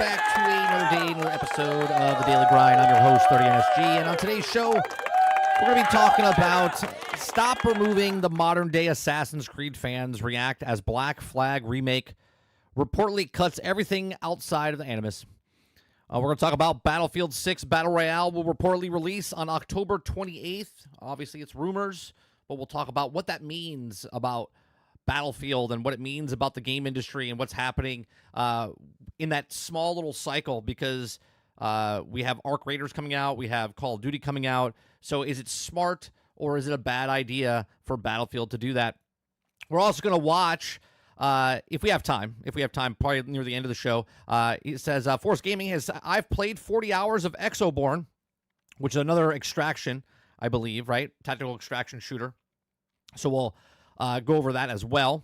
back to another day, another episode of The Daily Grind. I'm your host, 30NSG, and on today's show, we're going to be talking about stop removing the modern-day Assassin's Creed fans react as Black Flag Remake reportedly cuts everything outside of the Animus. We're going to talk about Battlefield 6 Battle Royale will reportedly release on October 28th. Obviously, it's rumors, but we'll talk about what that means about Battlefield and what it means about the game industry and what's happening in that small little cycle, because we have Arc Raiders coming out, we have Call of Duty coming out. So is it smart or is it a bad idea for Battlefield to do that? We're also going to watch, if we have time, probably near the end of the show, it says, Force Gaming I've played 40 hours of Exoborn, which is another extraction, I believe, right? Tactical extraction shooter. So we'll go over that as well.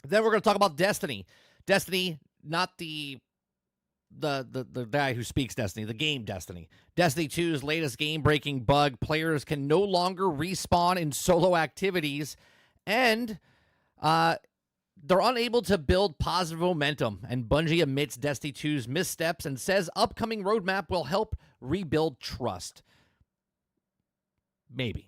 Then we're going to talk about Destiny. Destiny, not the guy who speaks Destiny, the game Destiny. Destiny 2's latest game-breaking bug. Players can no longer respawn in solo activities, and they're unable to build positive momentum. And Bungie admits Destiny 2's missteps and says upcoming roadmap will help rebuild trust. Maybe.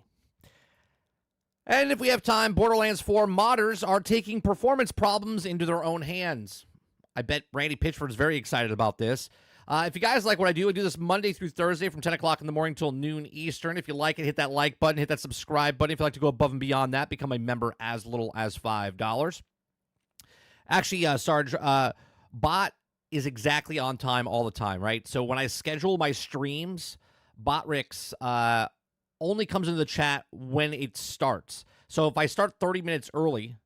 And if we have time, Borderlands 4 modders are taking performance problems into their own hands. I bet Randy Pitchford is very excited about this. If you guys like what I do this Monday through Thursday from 10 o'clock in the morning till noon Eastern. If you like it, hit that like button, hit that subscribe button. If you'd like to go above and beyond that, become a member as little as $5. Actually, Sarge, bot is exactly on time all the time, right? So when I schedule my streams, Botrix only comes into the chat when it starts. So if I start 30 minutes early,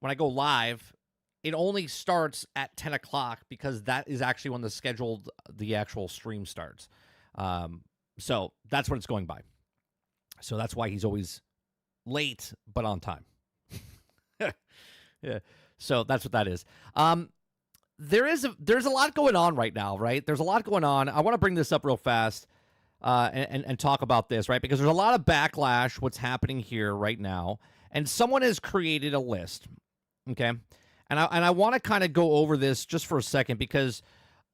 when I go live, it only starts at 10 o'clock because that is actually when the actual stream starts. So that's what it's going by. So that's why he's always late, but on time. Yeah. So that's what that is. There's a lot going on right now, right? There's a lot going on. I want to bring this up real fast. And talk about this, right? Because there's a lot of backlash what's happening here right now. And someone has created a list, okay? And I want to kind of go over this just for a second, because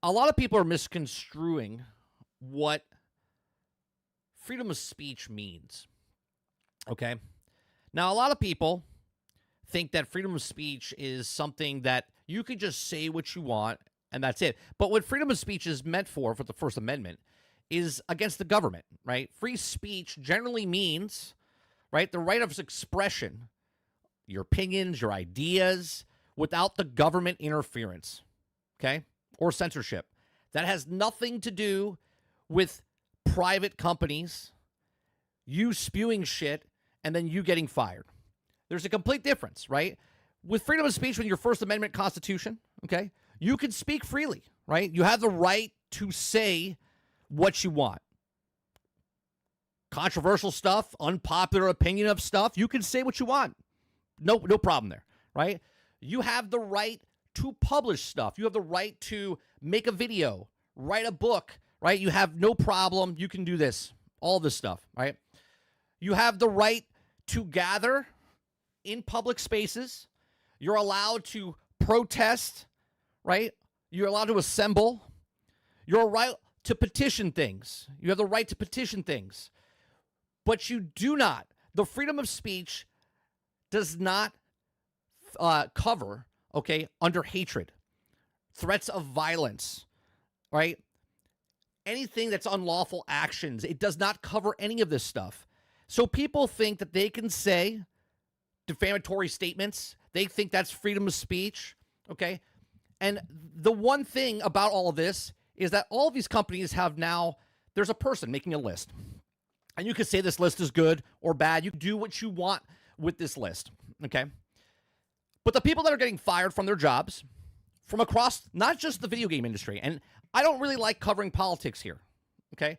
a lot of people are misconstruing what freedom of speech means, okay? Now, a lot of people think that freedom of speech is something that you could just say what you want, and that's it. But what freedom of speech is meant for the First Amendment, is against the government, right? Free speech generally means, right, the right of expression, your opinions, your ideas, without the government interference, okay, or censorship. That has nothing to do with private companies, you spewing shit, and then you getting fired. There's a complete difference, right? With freedom of speech, with your First Amendment Constitution, okay, you can speak freely, right? You have the right to say what you want. Controversial stuff, unpopular opinion of stuff, you can say what you want. No problem there, right? You have the right to publish stuff. You have the right to make a video, write a book, right? You have no problem. You can do this, all this stuff, right? You have the right to gather in public spaces. You're allowed to protest, right? You're allowed to assemble. You're right to petition things. You have the right to petition things. But you do not. The freedom of speech does not cover, okay, under hatred, threats of violence, right? Anything that's unlawful actions. It does not cover any of this stuff. So people think that they can say defamatory statements. They think that's freedom of speech, okay? And the one thing about all of this is that all of these companies have now, there's a person making a list. And you could say this list is good or bad. You can do what you want with this list, okay? But the people that are getting fired from their jobs, from across, not just the video game industry, and I don't really like covering politics here, okay?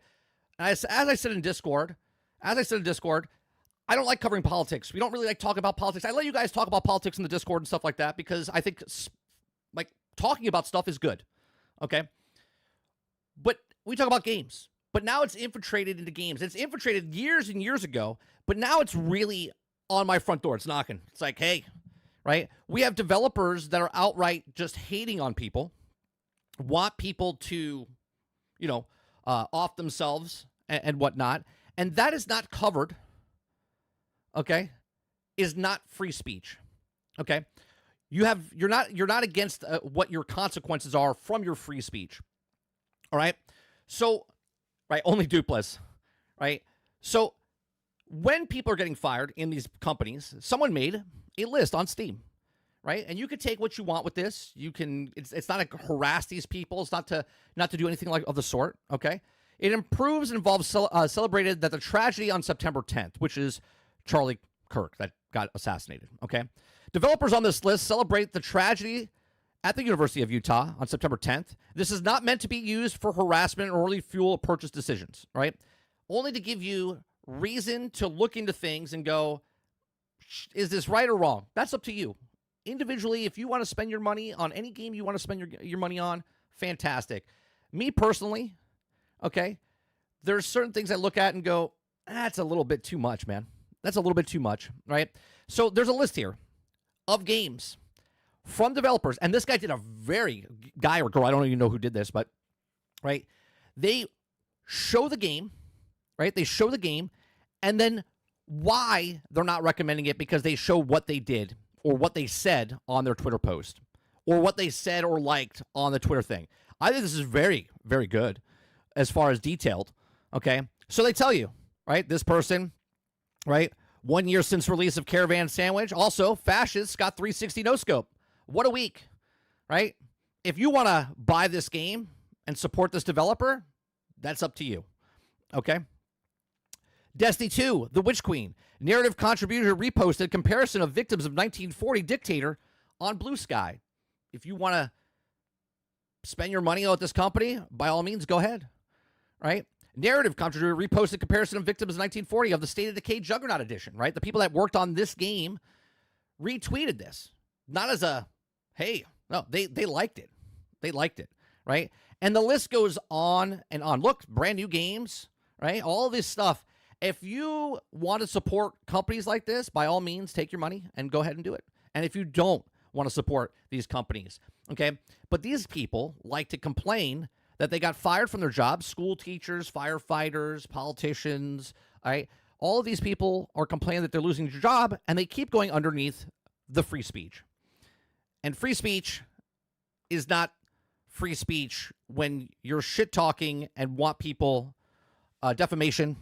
As I said in Discord, I don't like covering politics. We don't really like talking about politics. I let you guys talk about politics in the Discord and stuff like that because I think, like, talking about stuff is good, okay? But we talk about games. But now it's infiltrated into games. It's infiltrated years and years ago, but now it's really on my front door. It's knocking. It's like, hey, right? We have developers that are outright just hating on people, want people to, off themselves and whatnot. And that is not covered, okay, is not free speech, okay? You're not against what your consequences are from your free speech, all right? So, right, only Dupless, right? So when people are getting fired in these companies, someone made a list on Steam, right? And you could take what you want with this. You can. It's not to harass these people. It's not to do anything like of the sort. Okay. It improves and involves celebrated that the tragedy on September 10th, which is Charlie Kirk that got assassinated. Okay. Developers on this list celebrate the tragedy at the University of Utah on September 10th. This is not meant to be used for harassment or really fuel purchase decisions, right? Only to give you reason to look into things and go, is this right or wrong? That's up to you. Individually, if you want to spend your money on any game you want to spend your money on, fantastic. Me personally, okay, there's certain things I look at and go, that's a little bit too much, man. That's a little bit too much, right? So there's a list here of games from developers, and this guy did guy or girl, I don't even know who did this, but, right, they show the game, right? They show the game, and then why they're not recommending it, because they show what they did or what they said on their Twitter post or what they said or liked on the Twitter thing. I think this is very, very good as far as detailed, okay? So they tell you, right, this person, right, 1 year since release of Caravan Sandwich. Also, Fascists got 360 no-scope. What a week, right? If you want to buy this game and support this developer, that's up to you, okay? Destiny 2, The Witch Queen. Narrative contributor reposted comparison of victims of 1940 dictator on Blue Sky. If you want to spend your money on this company, by all means, go ahead, right? Narrative contributor reposted comparison of victims of 1940 of the State of Decay Juggernaut Edition, right? The people that worked on this game retweeted this. Not as a, hey, no, they liked it. They liked it, right? And the list goes on and on. Look, brand new games, right? All this stuff. If you want to support companies like this, by all means, take your money and go ahead and do it. And if you don't want to support these companies, okay? But these people like to complain that they got fired from their jobs. School teachers, firefighters, politicians, all right? All of these people are complaining that they're losing their job, and they keep going underneath the free speech. And free speech is not free speech when you're shit-talking and want people, defamation,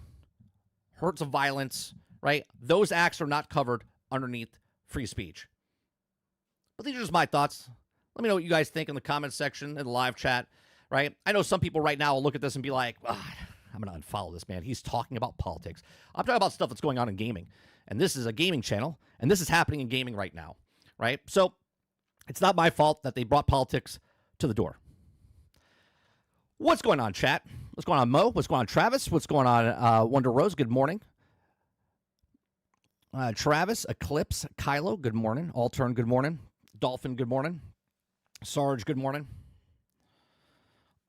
hurts of violence, right? Those acts are not covered underneath free speech. But these are just my thoughts. Let me know what you guys think in the comments section, in the live chat, right? I know some people right now will look at this and be like, I'm going to unfollow this man. He's talking about politics. I'm talking about stuff that's going on in gaming. And this is a gaming channel, and this is happening in gaming right now, right? So it's not my fault that they brought politics to the door. What's going on, chat? What's going on, Mo? What's going on, Travis? What's going on, Wonder Rose? Good morning. Travis, Eclipse, Kylo, good morning. Altern, good morning. Dolphin, good morning. Sarge, good morning.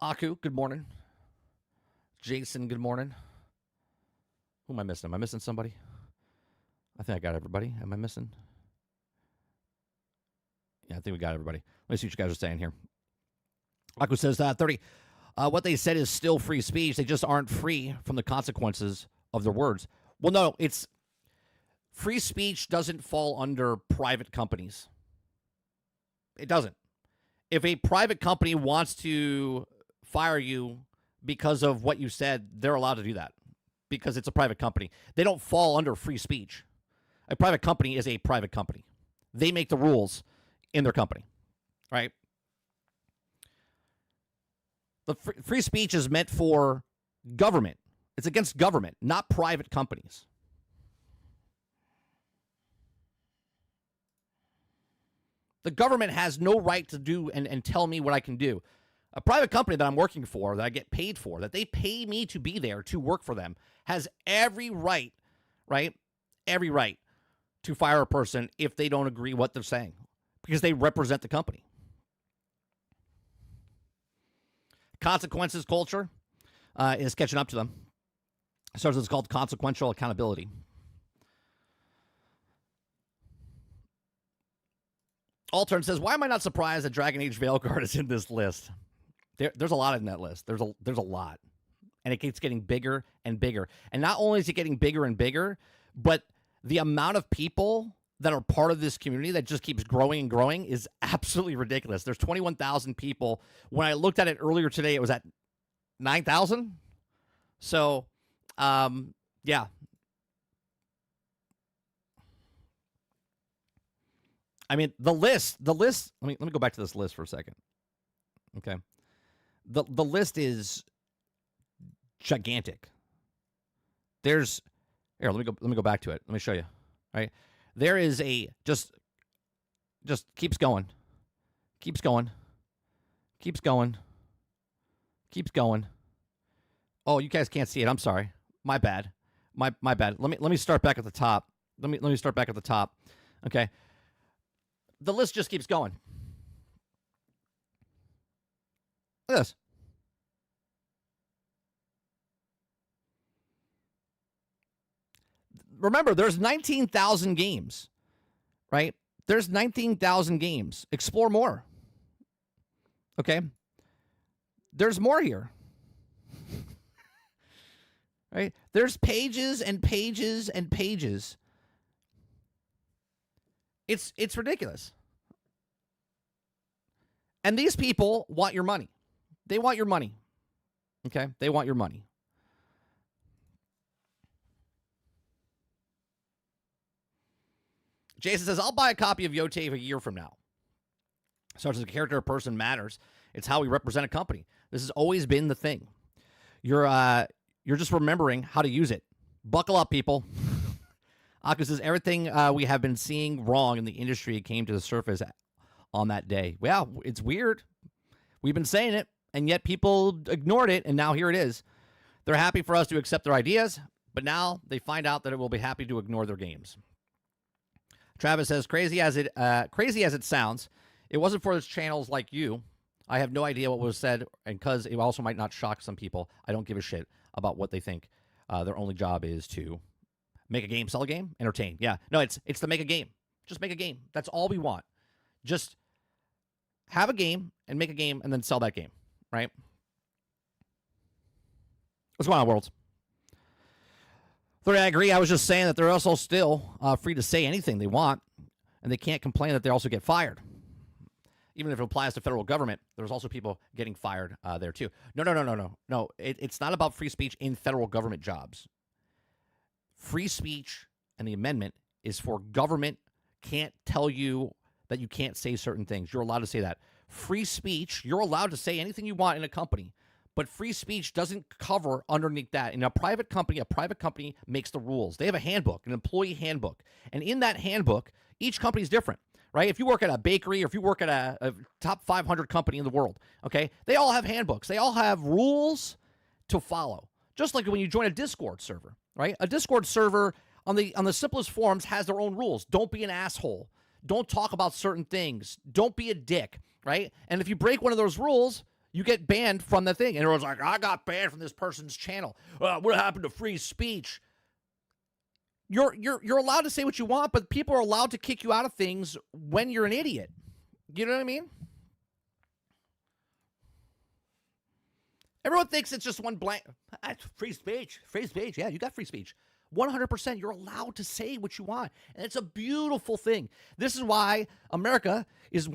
Aku, good morning. Jason, good morning. Who am I missing? Am I missing somebody? I think I got everybody. Am I missing? Yeah, I think we got everybody. Let me see what you guys are saying here. Aku says 30. What they said is still free speech. They just aren't free from the consequences of their words. Well, no, it's free speech doesn't fall under private companies. It doesn't. If a private company wants to fire you because of what you said, they're allowed to do that because it's a private company. They don't fall under free speech. A private company is a private company. They make the rules in their company, right? The free speech is meant for government. It's against government, not private companies. The government has no right to do and tell me what I can do. A private company that I'm working for, that I get paid for, that they pay me to be there, to work for them, has every right, right? Every right to fire a person if they don't agree what they're saying because they represent the company. Consequences culture is catching up to them. So it's called consequential accountability. Altern says, why am I not surprised that Dragon Age Veilguard is in this list? There's a lot in that list. There's a lot, and it keeps getting bigger and bigger. And not only is it getting bigger and bigger, but the amount of people that are part of this community that just keeps growing and growing is absolutely ridiculous. There's 21,000 people. When I looked at it earlier today, it was at 9,000. So, yeah. I mean, the list, let me go back to this list for a second. Okay. The list is gigantic. Here, let me go back to it. Let me show you. Right? There is just keeps going. Keeps going. Keeps going. Keeps going. Oh, you guys can't see it. I'm sorry. My bad. My bad. Let me start back at the top. Let me start back at the top. Okay. The list just keeps going. Look at this. Remember, there's 19,000 games, right? There's 19,000 games. Explore more. Okay? There's more here. Right? There's pages and pages and pages. It's ridiculous. And these people want your money. They want your money. Okay? They want your money. Jason says, I'll buy a copy of Yotave a year from now. So as a character or person matters, it's how we represent a company. This has always been the thing. You're just remembering how to use it. Buckle up, people. Aku says, everything we have been seeing wrong in the industry came to the surface on that day. Well, it's weird. We've been saying it, and yet people ignored it, and now here it is. They're happy for us to accept their ideas, but now they find out that it will be happy to ignore their games. Travis says, crazy as it sounds, it wasn't for those channels like you. I have no idea what was said, and because it also might not shock some people, I don't give a shit about what they think. Their only job is to make a game, sell a game, entertain. Yeah, no, it's to make a game. Just make a game. That's all we want. Just have a game and make a game and then sell that game, right? What's going on, worlds? I agree. I was just saying that they're also still free to say anything they want, and they can't complain that they also get fired. Even if it applies to federal government, there's also people getting fired there too. No. It's not about free speech in federal government jobs. Free speech and the amendment is for government can't tell you that you can't say certain things. You're allowed to say that. Free speech, you're allowed to say anything you want in a company. But free speech doesn't cover underneath that. In a private company makes the rules. They have a handbook, an employee handbook. And in that handbook, each company is different, right? If you work at a bakery or if you work at a top 500 company in the world, okay, they all have handbooks. They all have rules to follow. Just like when you join a Discord server, right? A Discord server on the simplest forms has their own rules. Don't be an asshole. Don't talk about certain things. Don't be a dick, right? And if you break one of those rules, you get banned from the thing. And everyone's like, I got banned from this person's channel. What happened to free speech? You're allowed to say what you want, but people are allowed to kick you out of things when you're an idiot. You know what I mean? Everyone thinks it's just one blank. Free speech. Free speech. Yeah, you got free speech. 100%. You're allowed to say what you want. And it's a beautiful thing. This is why America is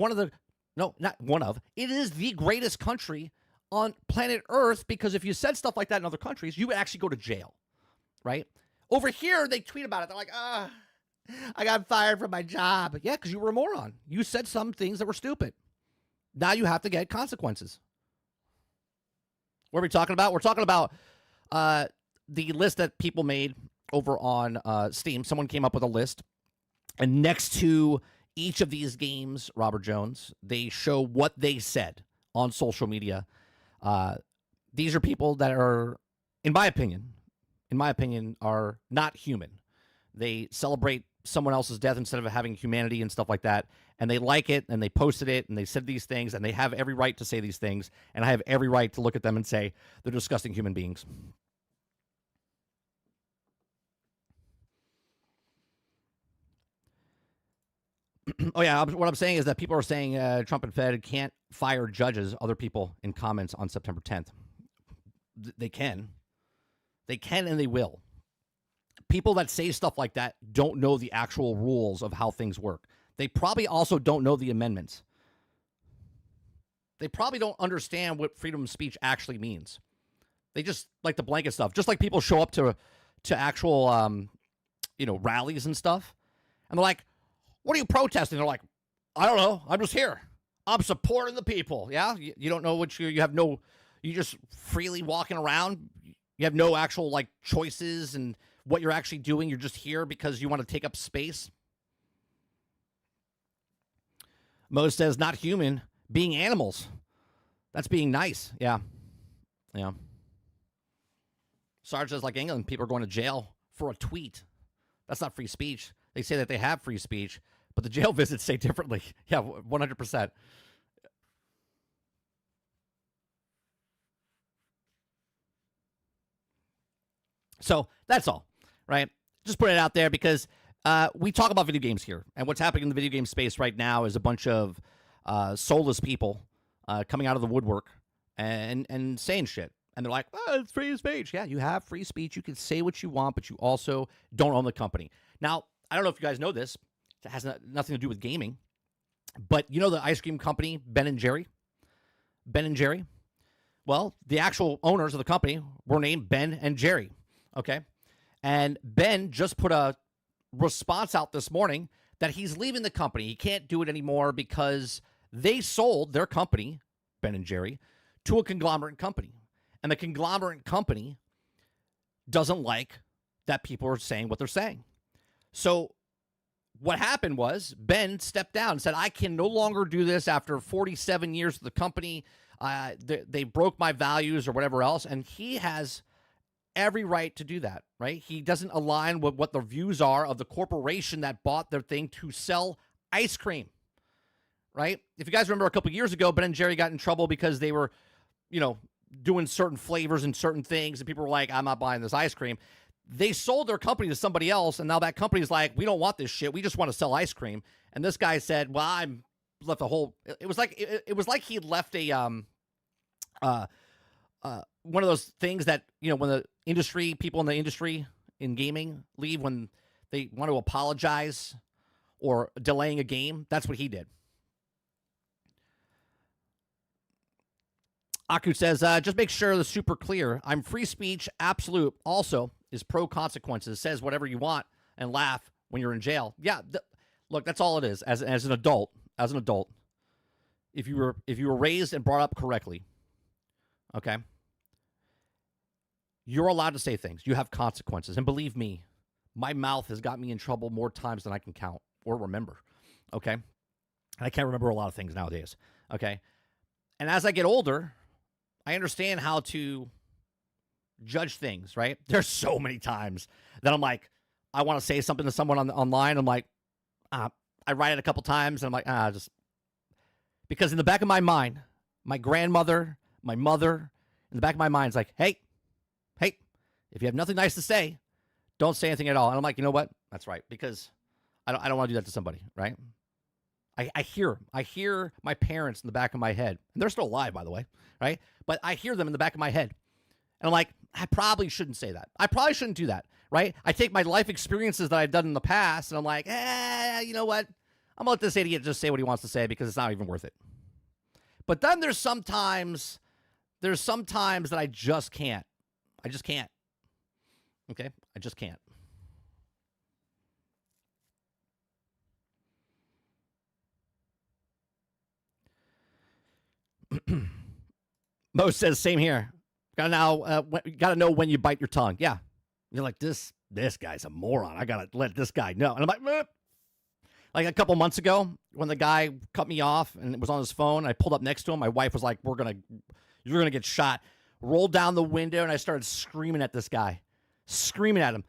it is the greatest country on planet Earth, because if you said stuff like that in other countries, you would actually go to jail, right? Over here, they tweet about it. They're like, I got fired from my job. Yeah, because you were a moron. You said some things that were stupid. Now you have to get consequences. What are we talking about? We're talking about the list that people made over on Steam. Someone came up with a list, and next to each of these games, Robert Jones, they show what they said on social media. These are people that are, in my opinion, are not human. They celebrate someone else's death instead of having humanity and stuff like that. And they like it, and they posted it, and they said these things, and they have every right to say these things. And I have every right to look at them and say they're disgusting human beings. Oh yeah, what I'm saying is that people are saying Trump and Fed can't fire judges. Other people in comments on September 10th, they can, and they will. People that say stuff like that don't know the actual rules of how things work. They probably also don't know the amendments. They probably don't understand what freedom of speech actually means. They just like the blanket stuff. Just like people show up to actual rallies and stuff, and they're like, "What are you protesting?" They're like, "I don't know. I'm just here. I'm supporting the people." Yeah, you don't know what you have no. You just freely walking around. You have no actual like choices and what you're actually doing. You're just here because you want to take up space. Mo says, "Not human, being animals. That's being nice." Yeah. Sarge says, like England, people are going to jail for a tweet. That's not free speech. They say that they have free speech, but the jail visits say differently. Yeah, 100%. So that's all, right? Just put it out there because we talk about video games here, and what's happening in the video game space right now is a bunch of soulless people coming out of the woodwork and saying shit. And they're like, "Oh, it's free speech." Yeah, you have free speech. You can say what you want, but you also don't own the company. Now, I don't know if you guys know this. It has nothing to do with gaming. But you know the ice cream company, Ben and Jerry? Ben and Jerry? Well, the actual owners of the company were named Ben and Jerry. Okay? And Ben just put a response out this morning that he's leaving the company. He can't do it anymore because they sold their company, Ben and Jerry, to a conglomerate company. And the conglomerate company doesn't like that people are saying what they're saying. So what happened was Ben stepped down and said, "I can no longer do this after 47 years of the company. They broke my values or whatever else." And he has every right to do that, right? He doesn't align with what the views are of the corporation that bought their thing to sell ice cream, right? If you guys remember a couple of years ago, Ben and Jerry got in trouble because they were, doing certain flavors and certain things, and people were like, "I'm not buying this ice cream." They sold their company to somebody else, and now that company's like, "We don't want this shit. We just want to sell ice cream." And this guy said, "Well, I'm left a whole." It was like he left a one of those things that when the people in the industry in gaming leave when they want to apologize or delaying a game. That's what he did. Aku says, "Just make sure the super clear. I'm free speech, absolute. Also is pro consequences. Says whatever you want and laugh when you're in jail." Yeah, look, that's all it is. As an adult, if you were raised and brought up correctly, okay, you're allowed to say things. You have consequences, and believe me, my mouth has got me in trouble more times than I can count or remember. Okay, and I can't remember a lot of things nowadays. Okay, and as I get older, I understand how to judge things, right? There's so many times that I'm like, I want to say something to someone online. I'm like, I write it a couple times, and I'm like, just because in the back of my mind, my grandmother, my mother, in the back of my mind is like, hey, if you have nothing nice to say, don't say anything at all. And I'm like, you know what? That's right, because I don't want to do that to somebody, right? I hear my parents in the back of my head, and they're still alive, by the way, right? But I hear them in the back of my head, and I'm like, I probably shouldn't say that. I probably shouldn't do that, right? I take my life experiences that I've done in the past, and I'm like, you know what? I'm going to let this idiot just say what he wants to say because it's not even worth it. But then there's sometimes that I just can't. I just can't. Okay? I just can't. Mo says, "Same here. Gotta know when you bite your tongue." Yeah, you're like this guy's a moron. I gotta let this guy know. And I'm like, meh. Like a couple months ago when the guy cut me off and it was on his phone. I pulled up next to him. My wife was like, "You're gonna get shot." Rolled down the window and I started screaming at this guy, screaming at him.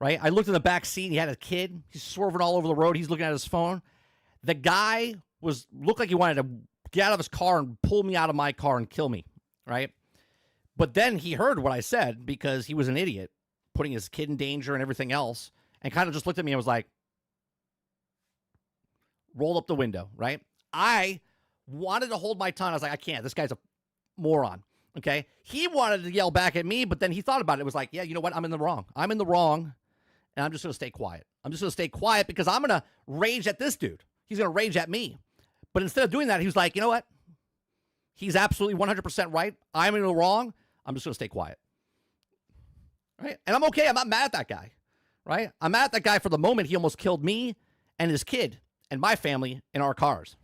Right? I looked in the back seat and he had a kid. He's swerving all over the road. He's looking at his phone. The guy looked like he wanted to get out of his car and pull me out of my car and kill me, right? But then he heard what I said because he was an idiot, putting his kid in danger and everything else, and kind of just looked at me and was like, rolled up the window, right? I wanted to hold my tongue. I was like, I can't. This guy's a moron, okay? He wanted to yell back at me, but then he thought about it. It was like, yeah, you know what? I'm in the wrong. I'm in the wrong, and I'm just going to stay quiet. I'm just going to stay quiet because I'm going to rage at this dude. He's going to rage at me. But instead of doing that, he was like, you know what? He's absolutely 100% right. I'm in the wrong. I'm just going to stay quiet. Right? And I'm okay. I'm not mad at that guy. Right? I'm mad at that guy for the moment he almost killed me and his kid and my family in our cars.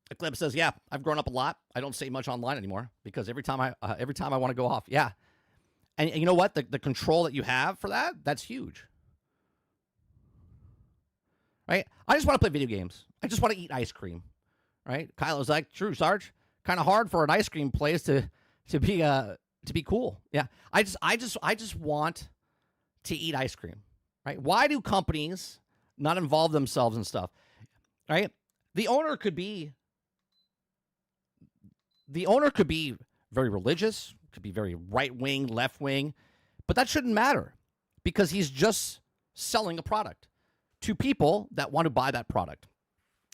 The clip says, yeah, I've grown up a lot. I don't say much online anymore because every time I want to go off. Yeah. And you know what? The control that you have for that, that's huge. Right? I just want to play video games. I just want to eat ice cream. Right? Kyle was like, true, Sarge. Kind of hard for an ice cream place to be cool. Yeah. I just want to eat ice cream. Right? Why do companies not involve themselves in stuff? Right? The owner could be very religious, could be very right-wing, left-wing, but that shouldn't matter because he's just selling a product to people that want to buy that product.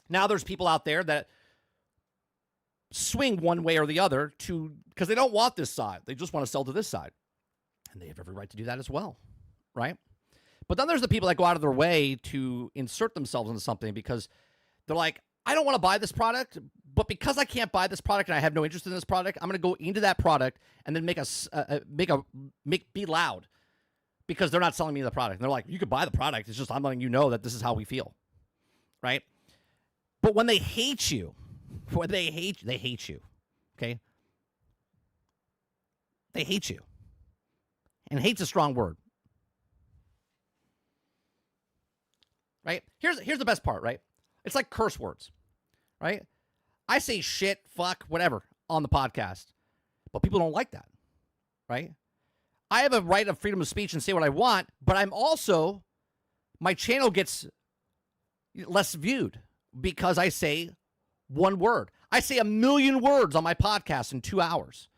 Now there's people out there that swing one way or the other because they don't want this side. They just want to sell to this side. And they have every right to do that as well, right? But then there's the people that go out of their way to insert themselves into something because they're like, I don't want to buy this product, but because I can't buy this product and I have no interest in this product, I'm going to go into that product and then be loud because they're not selling me the product. And they're like, you could buy the product. It's just I'm letting you know that this is how we feel, right? But when they hate you, they hate you, okay? They hate you. And hate's a strong word, right? Here's the best part, right? It's like curse words, right? I say shit, fuck, whatever on the podcast, but people don't like that, right? I have a right of freedom of speech and say what I want, but my channel gets less viewed because I say one word. I say 1 million words on my podcast in 2 hours,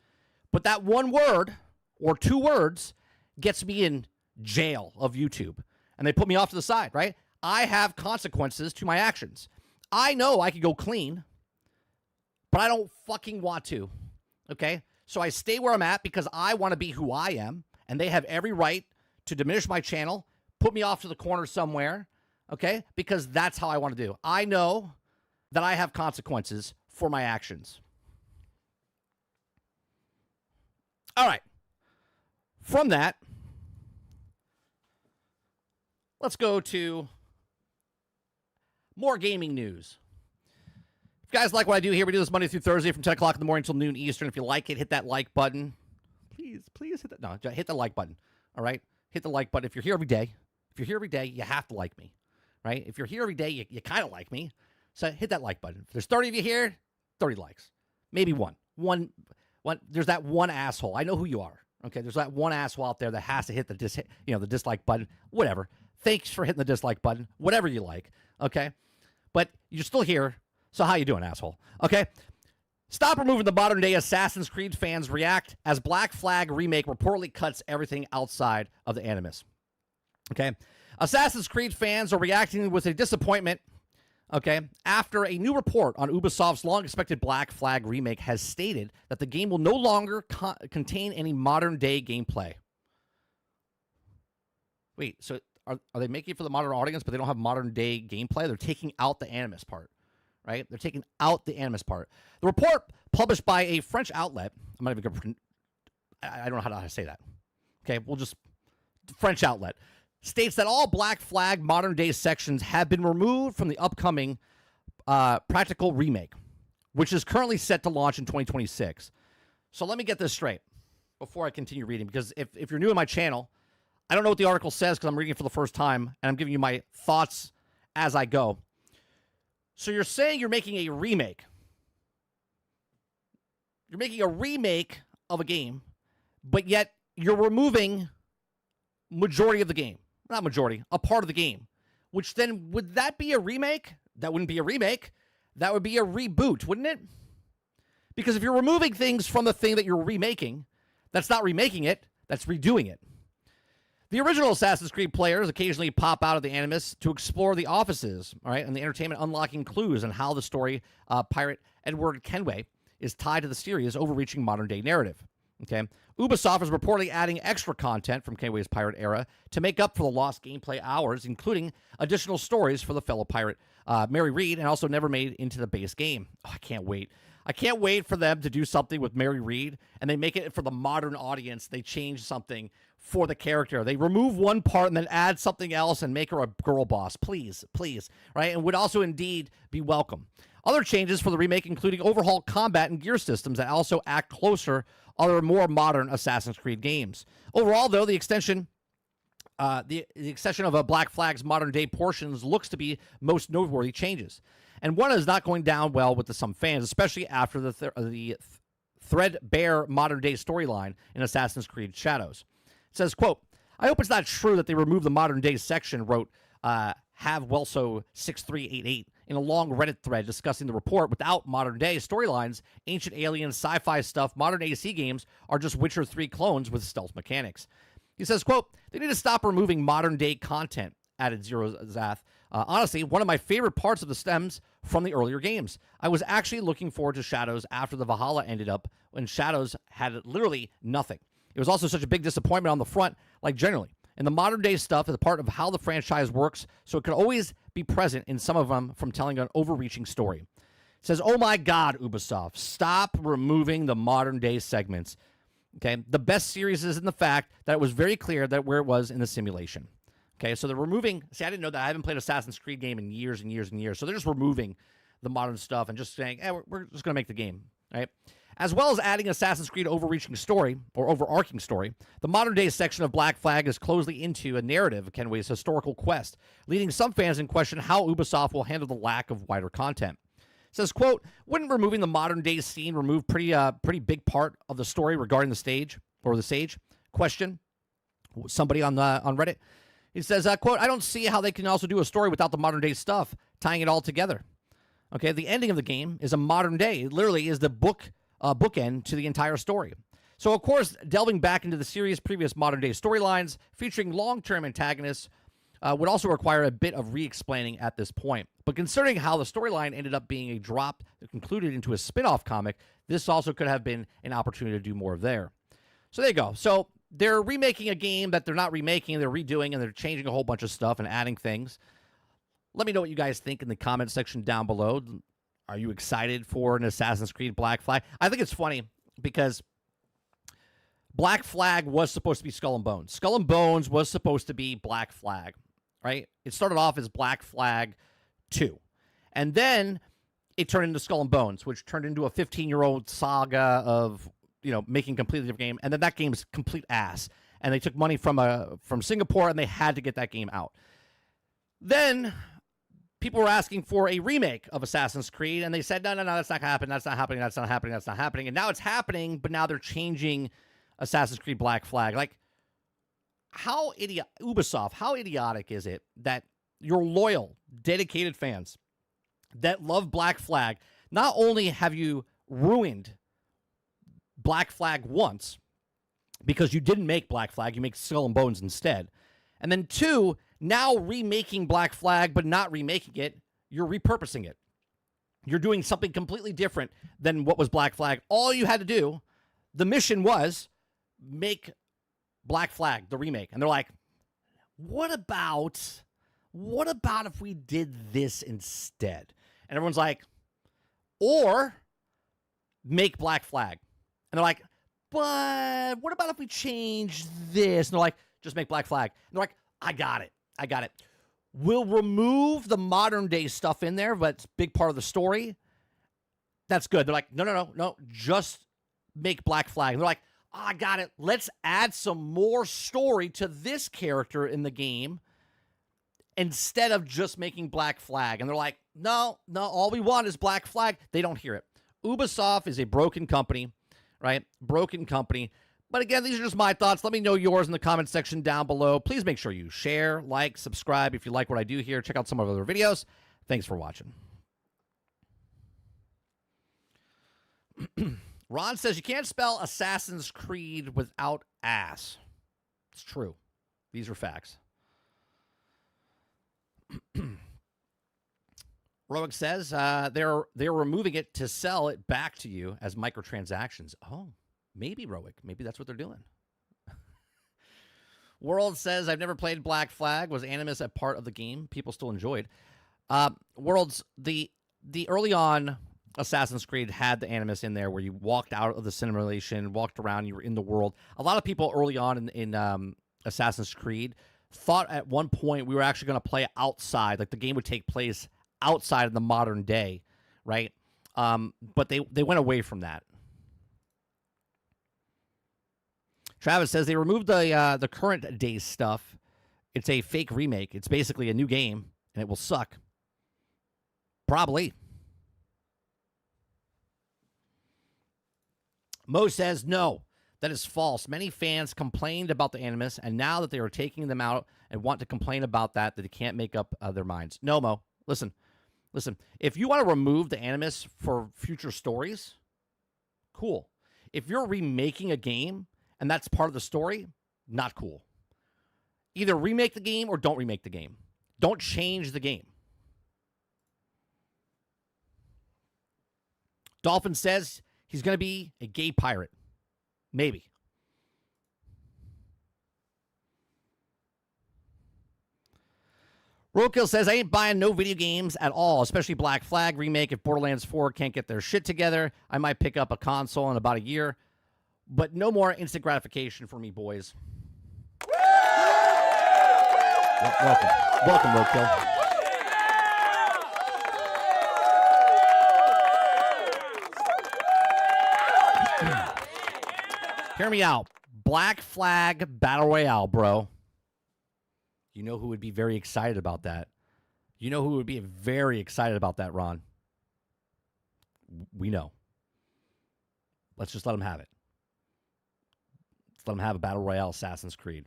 but that one word or 2 words gets me in jail of YouTube, and they put me off to the side, right? I have consequences to my actions. I know I could go clean, but I don't fucking want to, okay? So I stay where I'm at because I want to be who I am, and they have every right to diminish my channel, put me off to the corner somewhere, okay? Because that's how I want to do. I know that I have consequences for my actions. All right. From that, let's go to more gaming news. If you guys like what I do here, we do this Monday through Thursday from 10 o'clock in the morning until noon Eastern. If you like it, hit that like button. Please hit that. No, hit the like button. All right? Hit the like button. If you're here every day, you have to like me. Right? If you're here every day, you kind of like me. So hit that like button. If there's 30 of you here, 30 likes. Maybe one. There's that one asshole. I know who you are. Okay? There's that one asshole out there that has to hit the dislike button. Whatever. Thanks for hitting the dislike button. Whatever you like. Okay? But you're still here, so how you doing, asshole? Okay? Stop removing the modern-day Assassin's Creed fans react as Black Flag Remake reportedly cuts everything outside of the Animus. Okay? Assassin's Creed fans are reacting with a disappointment, okay, after a new report on Ubisoft's long-expected Black Flag Remake has stated that the game will no longer contain any modern-day gameplay. Wait, so are they making it for the modern audience, but they don't have modern-day gameplay? They're taking out the Animus part, right? They're taking out the Animus part. The report, published by a French outlet, I'm not even going to, I don't know how to say that. Okay, we'll just, French outlet, states that all Black Flag modern-day sections have been removed from the upcoming practical remake, which is currently set to launch in 2026. So let me get this straight before I continue reading, because if you're new to my channel, I don't know what the article says because I'm reading it for the first time, and I'm giving you my thoughts as I go. So you're saying you're making a remake. You're making a remake of a game, but yet you're removing majority of the game. Not majority, a part of the game. Which then, would that be a remake? That wouldn't be a remake. That would be a reboot, wouldn't it? Because if you're removing things from the thing that you're remaking, that's not remaking it, that's redoing it. The original Assassin's Creed players occasionally pop out of the Animus to explore the offices, all right, and the entertainment, unlocking clues on how the story pirate Edward Kenway is tied to the series' overreaching modern-day narrative. Okay, Ubisoft is reportedly adding extra content from Kenway's pirate era to make up for the lost gameplay hours, including additional stories for the fellow pirate Mary Read, and also never made into the base game. Oh, I can't wait. I can't wait for them to do something with Mary Read, and they make it for the modern audience. They change something for the character. They remove one part and then add something else and make her a girl boss. Please, please, right? And would also indeed be welcome. Other changes for the remake, including overhauled combat and gear systems that also act closer other more modern Assassin's Creed games. Overall, though, the extension of Black Flag's modern-day portions looks to be most noteworthy changes. And one is not going down well with some fans, especially after the threadbare modern-day storyline in Assassin's Creed Shadows. It says, quote, "I hope it's not true that they removed the modern-day section," wrote Have Welso 6388 in a long Reddit thread discussing the report. Without modern-day storylines, ancient alien sci-fi stuff, modern AC games are just Witcher 3 clones with stealth mechanics. He says, quote, "They need to stop removing modern-day content," added Zero Zath. Honestly, one of my favorite parts of the stems from the earlier games. I was actually looking forward to Shadows after the Valhalla ended up, when Shadows had literally nothing. It was also such a big disappointment on the front, like generally. And the modern-day stuff is a part of how the franchise works, so it could always be present in some of them from telling an overreaching story. It says, "Oh my God, Ubisoft, stop removing the modern-day segments." Okay, the best series is in the fact that it was very clear that where it was in the simulation. Okay, so they're removing. See, I didn't know that. I haven't played Assassin's Creed game in years and years and years. So they're just removing the modern stuff and just saying, we're just going to make the game, right? As well as adding Assassin's Creed overreaching story or overarching story, the modern day section of Black Flag is closely into a narrative of Kenway's historical quest, leading some fans in question how Ubisoft will handle the lack of wider content. It says, quote, "Wouldn't removing the modern day scene remove pretty big part of the story regarding the stage or the sage?" Question. Somebody on Reddit. He says, quote, "I don't see how they can also do a story without the modern day stuff, tying it all together." Okay, the ending of the game is a modern day. It literally is the bookend to the entire story. So, of course, delving back into the series' previous modern-day storylines featuring long-term antagonists would also require a bit of re-explaining at this point. But considering how the storyline ended up being a drop that concluded into a spin-off comic, this also could have been an opportunity to do more there. So there you go. So they're remaking a game that they're not remaking, they're redoing, and they're changing a whole bunch of stuff and adding things. Let me know what you guys think in the comment section down below. Are you excited for an Assassin's Creed Black Flag? I think it's funny because Black Flag was supposed to be Skull and Bones. Skull and Bones was supposed to be Black Flag, right? It started off as Black Flag 2. And then it turned into Skull and Bones, which turned into a 15-year-old saga of, making a completely different game. And then that game is complete ass. And they took money from Singapore, and they had to get that game out. Then people were asking for a remake of Assassin's Creed, and they said, no, that's not happening, that's not happening, that's not happening, that's not happening. And now it's happening, but now they're changing Assassin's Creed Black Flag. Like, Ubisoft, how idiotic is it that your loyal, dedicated fans that love Black Flag, not only have you ruined Black Flag once, because you didn't make Black Flag, you make Skull and Bones instead, and then two, now remaking Black Flag, but not remaking it, you're repurposing it. You're doing something completely different than what was Black Flag. All you had to do, the mission was make Black Flag, the remake. And they're like, what about if we did this instead? And everyone's like, or make Black Flag. And they're like, but what about if we change this? And they're like, just make Black Flag. And they're like, I got it. We'll remove the modern day stuff in there, but it's a big part of the story. That's good. They're like, no, just make Black Flag. And they're like, I got it. Let's add some more story to this character in the game instead of just making Black Flag. And they're like, no, all we want is Black Flag. They don't hear it. Ubisoft is a broken company, right? Broken company. But again, these are just my thoughts. Let me know yours in the comment section down below. Please make sure you share, like, subscribe if you like what I do here. Check out some of our other videos. Thanks for watching. Ron says you can't spell Assassin's Creed without ass. It's true. These are facts. Roic says they're removing it to sell it back to you as microtransactions. Oh, maybe Roic. Maybe that's what they're doing. World says, I've never played Black Flag. Was Animus a part of the game? People still enjoyed. Worlds, the early on Assassin's Creed had the Animus in there where you walked out of the simulation, walked around, you were in the world. A lot of people early on in Assassin's Creed thought at one point we were actually going to play outside, like the game would take place outside of the modern day, right? But they went away from that. Travis says they removed the current day stuff. It's a fake remake. It's basically a new game, and it will suck. Probably. Mo says no. That is false. Many fans complained about the Animus, and now that they are taking them out and want to complain about that they can't make up their minds. No, Mo. Listen. If you want to remove the Animus for future stories, cool. If you're remaking a game and that's part of the story, not cool. Either remake the game or don't remake the game. Don't change the game. Dolphin says he's going to be a gay pirate. Maybe. Roadkill says, I ain't buying no video games at all, especially Black Flag Remake. If Borderlands 4 can't get their shit together, I might pick up a console in about a year. But no more instant gratification for me, boys. Welcome. Welcome, Roadkill. Hear me out. Black Flag Battle Royale, bro. You know who would be very excited about that? You know who would be very excited about that, Ron? We know. Let's just let them have it. Let's let them have a Battle Royale Assassin's Creed.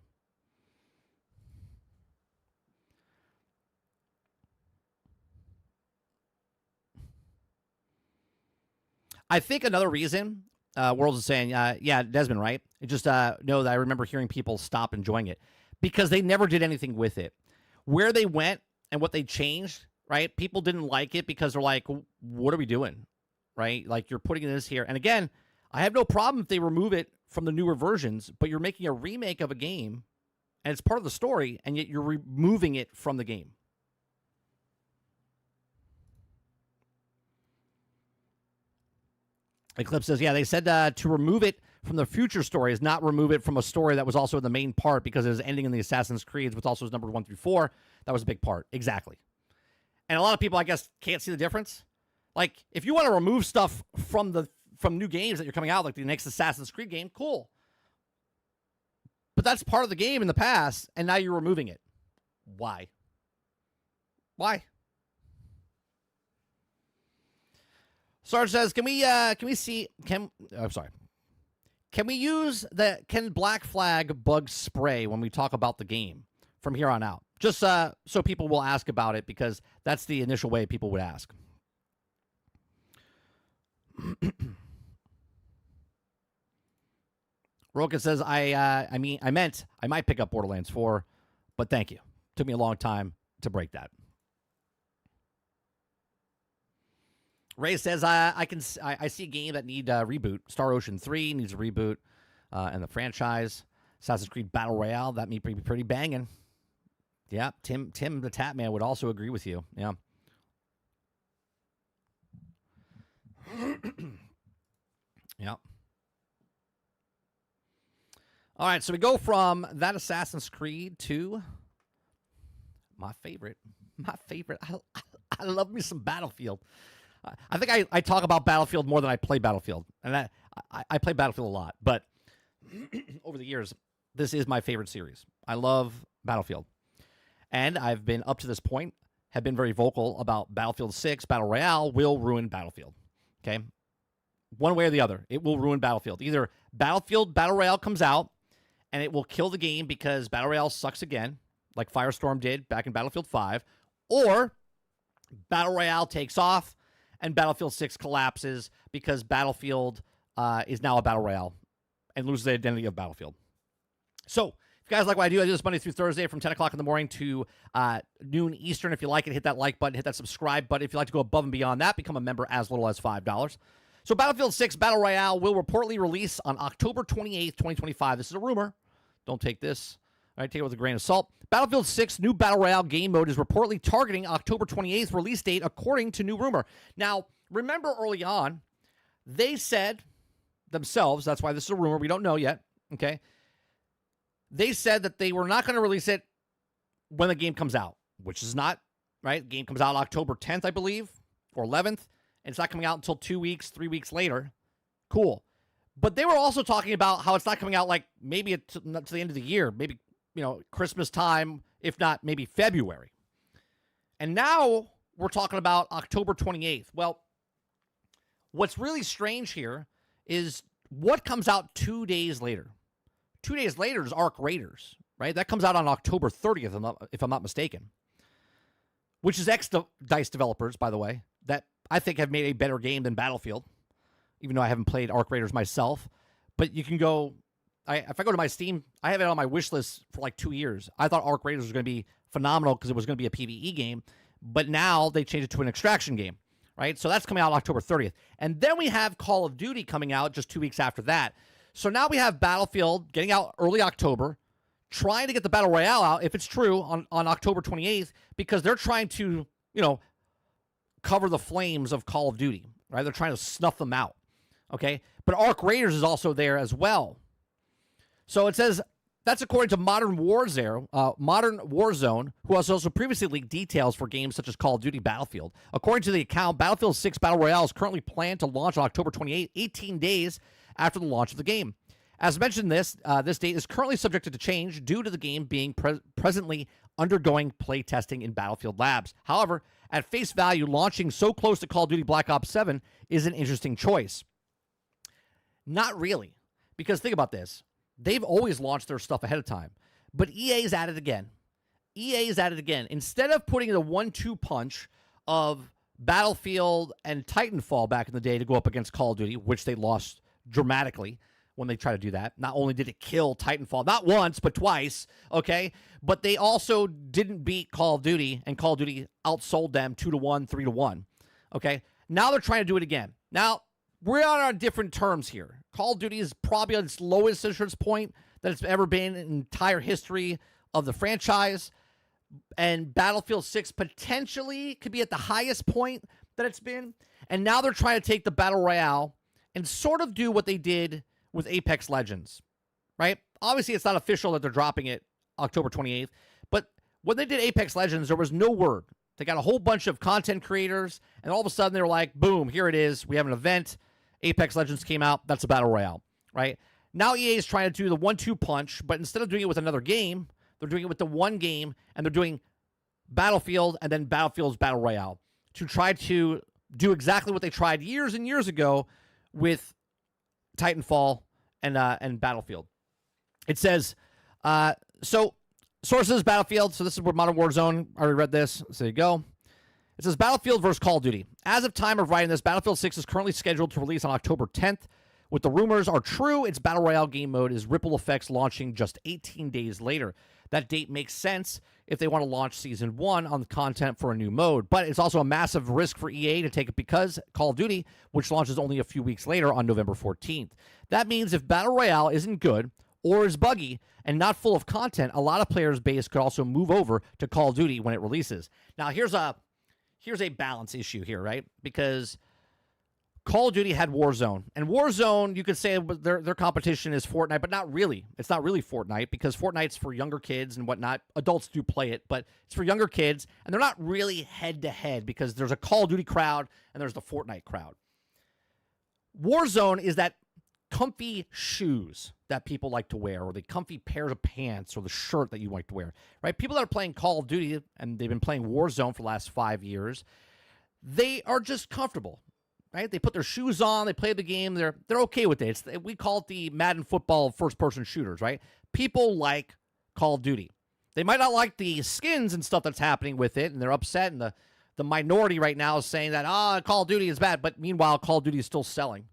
I think another reason Worlds is saying, yeah, Desmond, right? It just know that I remember hearing people stop enjoying it because they never did anything with it. Where they went and what they changed, right? People didn't like it because they're like, what are we doing, right? Like, you're putting this here. And again, I have no problem if they remove it from the newer versions, but you're making a remake of a game, and it's part of the story, and yet you're removing it from the game. Eclipse says, yeah, they said to remove it from the future stories, not remove it from a story that was also the main part because it was ending in the Assassin's Creed, which also is numbered 1 through 4. That was a big part. Exactly. And a lot of people, I guess, can't see the difference. Like, if you want to remove stuff from new games that you're coming out, like the next Assassin's Creed game, cool. But that's part of the game in the past, and now you're removing it. Why? Why? Sarge says, can we use can Black Flag bug spray when we talk about the game from here on out? Just so people will ask about it, because that's the initial way people would ask. Roka says, I might pick up Borderlands 4, but thank you. Took me a long time to break that. Ray says, I see a game that need a reboot. Star Ocean 3 needs a reboot, and the franchise. Assassin's Creed Battle Royale, that may be pretty banging. Yeah, Tim the Tap Man would also agree with you. Yeah. Yeah. All right, so we go from that Assassin's Creed to my favorite. I love me some Battlefield. I think I talk about Battlefield more than I play Battlefield. And I play Battlefield a lot. But over the years, this is my favorite series. I love Battlefield. And I've been, up to this point, have been very vocal about Battlefield 6. Battle Royale will ruin Battlefield. Okay? One way or the other, it will ruin Battlefield. Either Battlefield Battle Royale comes out, and it will kill the game because Battle Royale sucks again, like Firestorm did back in Battlefield 5, or Battle Royale takes off, and Battlefield 6 collapses because Battlefield is now a Battle Royale and loses the identity of Battlefield. So, if If you guys like what I do this Monday through Thursday from 10 o'clock in the morning to noon Eastern. If you like it, hit that like button, hit that subscribe button. If you'd like to go above and beyond that, become a member as little as $5. So Battlefield 6 Battle Royale will reportedly release on October 28th, 2025. This is a rumor. Don't take this. All right, take it with a grain of salt. Battlefield 6 new Battle Royale game mode is reportedly targeting October 28th release date, according to new rumor. Now, remember early on, they said themselves, that's why this is a rumor, we don't know yet, okay? They said that they were not going to release it when the game comes out, which is not, right? The game comes out October 10th, I believe, or 11th, and it's not coming out until 2 weeks, 3 weeks later. Cool. But they were also talking about how it's not coming out like maybe to the end of the year, maybe, Christmas time, if not maybe February. And now we're talking about October 28th. Well, what's really strange here is what comes out 2 days later. 2 days later is Arc Raiders, right? That comes out on October 30th, if I'm not mistaken, which is ex-DICE developers, by the way, that I think have made a better game than Battlefield, even though I haven't played Arc Raiders myself. But you can go, if I go to my Steam, I have it on my wish list for like 2 years. I thought Arc Raiders was going to be phenomenal because it was going to be a PvE game, but now they changed it to an extraction game, right? So that's coming out October 30th. And then we have Call of Duty coming out just 2 weeks after that. So now we have Battlefield getting out early October, trying to get the Battle Royale out, if it's true, on October 28th, because they're trying to, cover the flames of Call of Duty, right? They're trying to snuff them out, okay? But Arc Raiders is also there as well. So it says, that's according to Modern Warzone, who has also previously leaked details for games such as Call of Duty Battlefield. According to the account, Battlefield 6 Battle Royale is currently planned to launch on October 28th, 18 days after the launch of the game. As mentioned, this date is currently subjected to change due to the game being presently undergoing play testing in Battlefield Labs. However, at face value, launching so close to Call of Duty Black Ops 7 is an interesting choice. Not really, because think about this. They've always launched their stuff ahead of time, but EA's at it again. EA's at it again. Instead of putting the 1-2 punch of Battlefield and Titanfall back in the day to go up against Call of Duty, which they lost dramatically when they try to do that. Not only did it kill Titanfall, not once, but twice, okay? But they also didn't beat Call of Duty, and Call of Duty outsold them 2-1, 3-1, okay? Now they're trying to do it again. Now, we're on different terms here. Call of Duty is probably at its lowest interest point that it's ever been in the entire history of the franchise, and Battlefield 6 potentially could be at the highest point that it's been, and now they're trying to take the Battle Royale and sort of do what they did with Apex Legends, right? Obviously, it's not official that they're dropping it October 28th, but when they did Apex Legends, there was no word. They got a whole bunch of content creators, and all of a sudden, they were like, boom, here it is. We have an event. Apex Legends came out. That's a Battle Royale, right? Now EA is trying to do the 1-2 punch, but instead of doing it with another game, they're doing it with the one game, and they're doing Battlefield and then Battlefield's Battle Royale to try to do exactly what they tried years and years ago with Titanfall and Battlefield. It says, so sources Battlefield. So this is where Modern Warzone. I already read this. So there you go. It says Battlefield versus Call of Duty. As of time of writing this, Battlefield 6 is currently scheduled to release on October 10th. With the rumors are true, its Battle Royale game mode is Ripple Effects launching just 18 days later. That date makes sense if they want to launch Season 1 on the content for a new mode. But it's also a massive risk for EA to take it because Call of Duty, which launches only a few weeks later on November 14th. That means if Battle Royale isn't good or is buggy and not full of content, a lot of players' base could also move over to Call of Duty when it releases. Now, here's a balance issue here, right? Because Call of Duty had Warzone, and Warzone, you could say their competition is Fortnite, but not really. It's not really Fortnite because Fortnite's for younger kids and whatnot. Adults do play it, but it's for younger kids, and they're not really head-to-head because there's a Call of Duty crowd and there's the Fortnite crowd. Warzone is that comfy shoes that people like to wear, or the comfy pairs of pants, or the shirt that you like to wear, right? People that are playing Call of Duty, and they've been playing Warzone for the last 5 years, they are just comfortable, right? They put their shoes on, they play the game, they're okay with it. We call it the Madden football first-person shooters, right? People like Call of Duty. They might not like the skins and stuff that's happening with it, and they're upset, and the minority right now is saying that, Call of Duty is bad, but meanwhile, Call of Duty is still selling.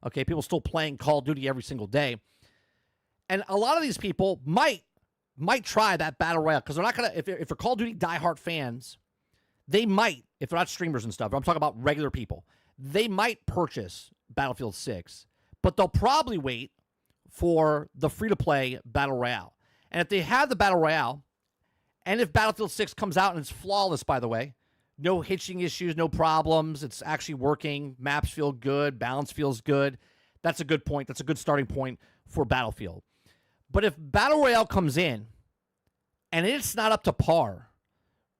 Okay, people still playing Call of Duty every single day. And a lot of these people might might try that battle royale because they're not gonna. If they're Call of Duty diehard fans, they might, if they're not streamers and stuff. I'm talking about regular people. They might purchase Battlefield 6, but they'll probably wait for the free-to-play battle royale. And if they have the battle royale, and if Battlefield 6 comes out and it's flawless, by the way, no hitching issues, no problems, it's actually working, maps feel good, balance feels good, that's a good point. That's a good starting point for Battlefield. But if Battle Royale comes in and it's not up to par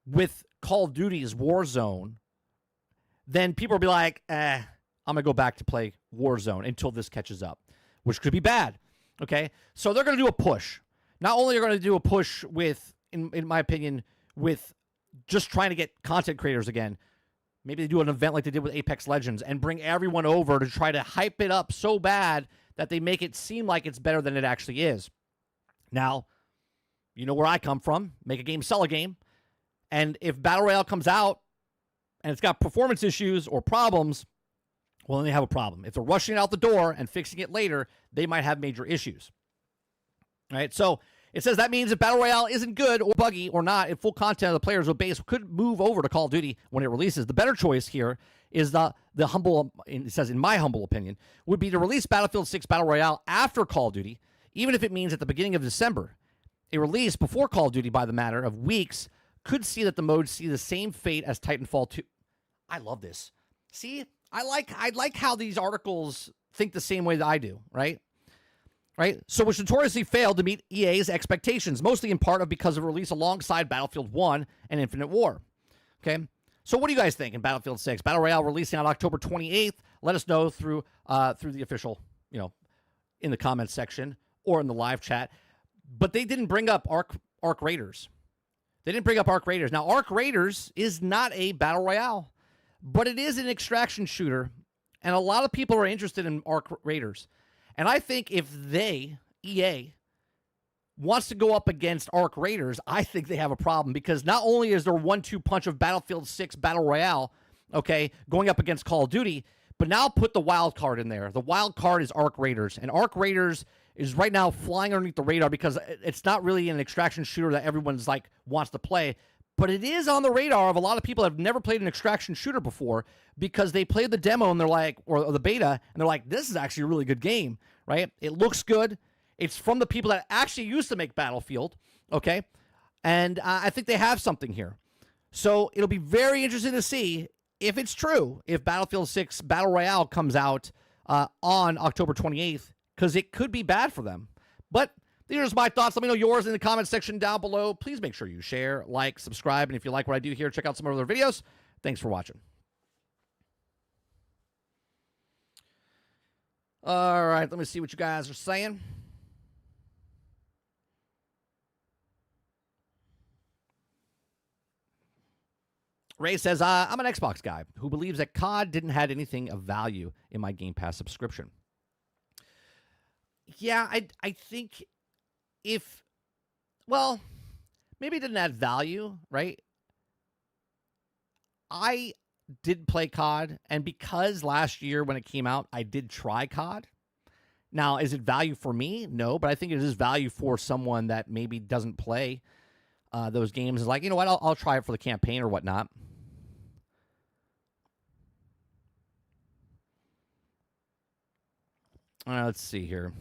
with Call of Duty's Warzone, then people will be like, I'm going to go back to play Warzone until this catches up, which could be bad. Okay? So they're going to do a push. Not only are they going to do a push with, in my opinion, with just trying to get content creators again, maybe they do an event like they did with Apex Legends and bring everyone over to try to hype it up so bad that they make it seem like it's better than it actually is. Now, you know where I come from. Make a game, sell a game. And if Battle Royale comes out and it's got performance issues or problems, well, then they have a problem. If they're rushing it out the door and fixing it later, they might have major issues. All right, so it says that means if Battle Royale isn't good or buggy or not, if full content of the players with base could move over to Call of Duty when it releases. The better choice here is the humble, it says in my humble opinion, would be to release Battlefield 6 Battle Royale after Call of Duty, even if it means at the beginning of December. A release before Call of Duty by the matter of weeks could see that the modes see the same fate as Titanfall 2. I love this. See, I like how these articles think the same way that I do, right? Right? So which notoriously failed to meet EA's expectations, mostly in part of because of release alongside Battlefield 1 and Infinite War. Okay? So what do you guys think in Battlefield 6? Battle Royale releasing on October 28th. Let us know through the official, in the comments section or in the live chat. But they didn't bring up Arc Raiders. They didn't bring up Arc Raiders. Now, Arc Raiders is not a Battle Royale, but it is an extraction shooter, and a lot of people are interested in Arc Raiders. And I think if EA, wants to go up against Arc Raiders, I think they have a problem because not only is there 1-2 punch of Battlefield 6 Battle Royale, okay, going up against Call of Duty, but now put the wild card in there. The wild card is Arc Raiders, and Arc Raiders is right now flying underneath the radar because it's not really an extraction shooter that everyone's like wants to play, but it is on the radar of a lot of people that have never played an extraction shooter before because they played the demo and they're like, or the beta, and they're like, this is actually a really good game, right? It looks good. It's from the people that actually used to make Battlefield, okay? And I think they have something here. So it'll be very interesting to see if it's true, if Battlefield 6 Battle Royale comes out on October 28th, because it could be bad for them. But these are my thoughts. Let me know yours in the comment section down below. Please make sure you share, like, subscribe, and if you like what I do here, check out some other videos. Thanks for watching. All right, let me see what you guys are saying. Ray says, I'm an Xbox guy who believes that COD didn't have anything of value in my Game Pass subscription. Yeah, I think maybe it didn't add value, right? I did play COD, and because last year when it came out, I did try COD. Now, is it value for me? No, but I think it is value for someone that maybe doesn't play those games. Is like, you know what, I'll try it for the campaign or whatnot. Let's see here.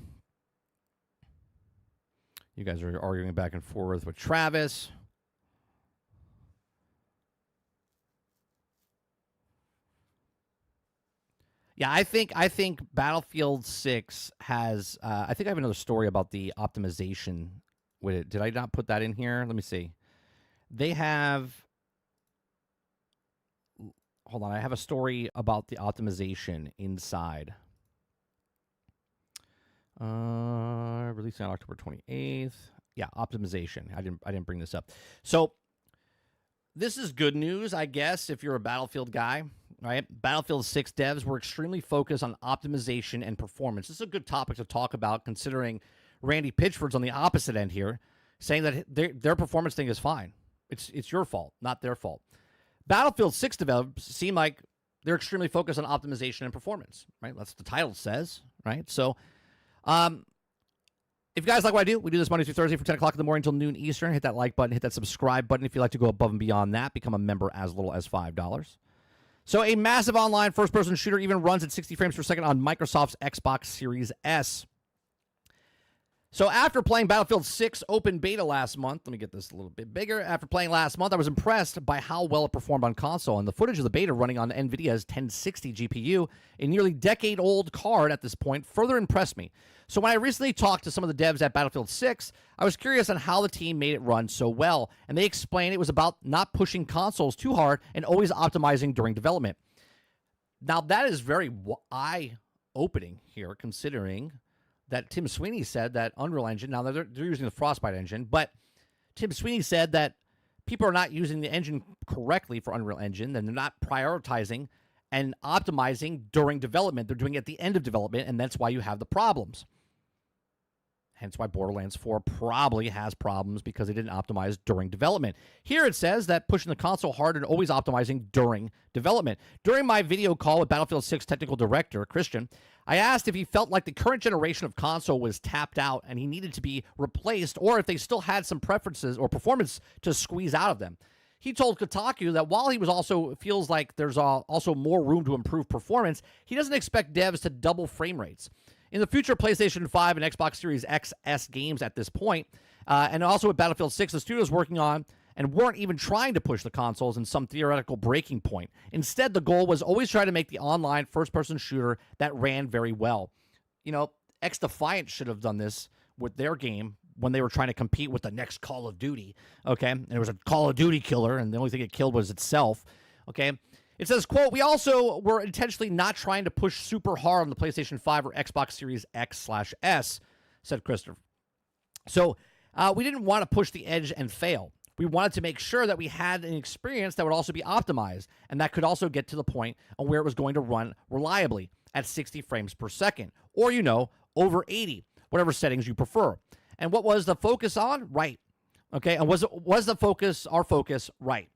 You guys are arguing back and forth with Travis. Yeah, I think Battlefield 6 has. I think I have another story about the optimization with it. Did I not put that in here? Let me see. They have. Hold on, I have a story about the optimization inside. Releasing on October 28th. Yeah, optimization. I didn't bring this up. So this is good news, I guess, if you're a Battlefield guy, right? Battlefield 6 devs were extremely focused on optimization and performance. This is a good topic to talk about, considering Randy Pitchford's on the opposite end here, saying that their performance thing is fine. It's your fault, not their fault. Battlefield 6 developers seem like they're extremely focused on optimization and performance, right? That's what the title says, right? So, If you guys like what I do, we do this Monday through Thursday from 10 o'clock in the morning until noon Eastern. Hit that like button, hit that subscribe button if you'd like to go above and beyond that. Become a member as little as $5. So a massive online first-person shooter even runs at 60 frames per second on Microsoft's Xbox Series S. So after playing Battlefield 6 open beta last month, let me get this a little bit bigger. After playing last month, I was impressed by how well it performed on console, and the footage of the beta running on NVIDIA's 1060 GPU, a nearly decade-old card at this point, further impressed me. So when I recently talked to some of the devs at Battlefield 6, I was curious on how the team made it run so well, and they explained it was about not pushing consoles too hard and always optimizing during development. Now, that is very eye-opening here, considering that Tim Sweeney said that Unreal Engine, now they're using the Frostbite engine, but Tim Sweeney said that people are not using the engine correctly for Unreal Engine, and they're not prioritizing and optimizing during development. They're doing it at the end of development, and that's why you have the problems. Hence why Borderlands 4 probably has problems, because they didn't optimize during development. Here it says that pushing the console hard and always optimizing during development. During my video call with Battlefield 6 technical director, Christian, I asked if he felt like the current generation of console was tapped out and he needed to be replaced, or if they still had some preferences or performance to squeeze out of them. He told Kotaku that while he was also feels like there's also more room to improve performance, he doesn't expect devs to double frame rates. In the future PlayStation 5 and Xbox Series XS games at this point, and also with Battlefield 6, the studio's working on and weren't even trying to push the consoles in some theoretical breaking point. Instead, the goal was always try to make the online first-person shooter that ran very well. You know, X-Defiant should have done this with their game when they were trying to compete with the next Call of Duty, okay? And it was a Call of Duty killer, and the only thing it killed was itself, okay? It says, quote, "We also were intentionally not trying to push super hard on the PlayStation 5 or Xbox Series X/S, said Christopher. So we didn't want to push the edge and fail. We wanted to make sure that we had an experience that would also be optimized, and that could also get to the point on where it was going to run reliably at 60 frames per second, or, you know, over 80, whatever settings you prefer. And what was the focus on? Right. Okay, and was our focus right?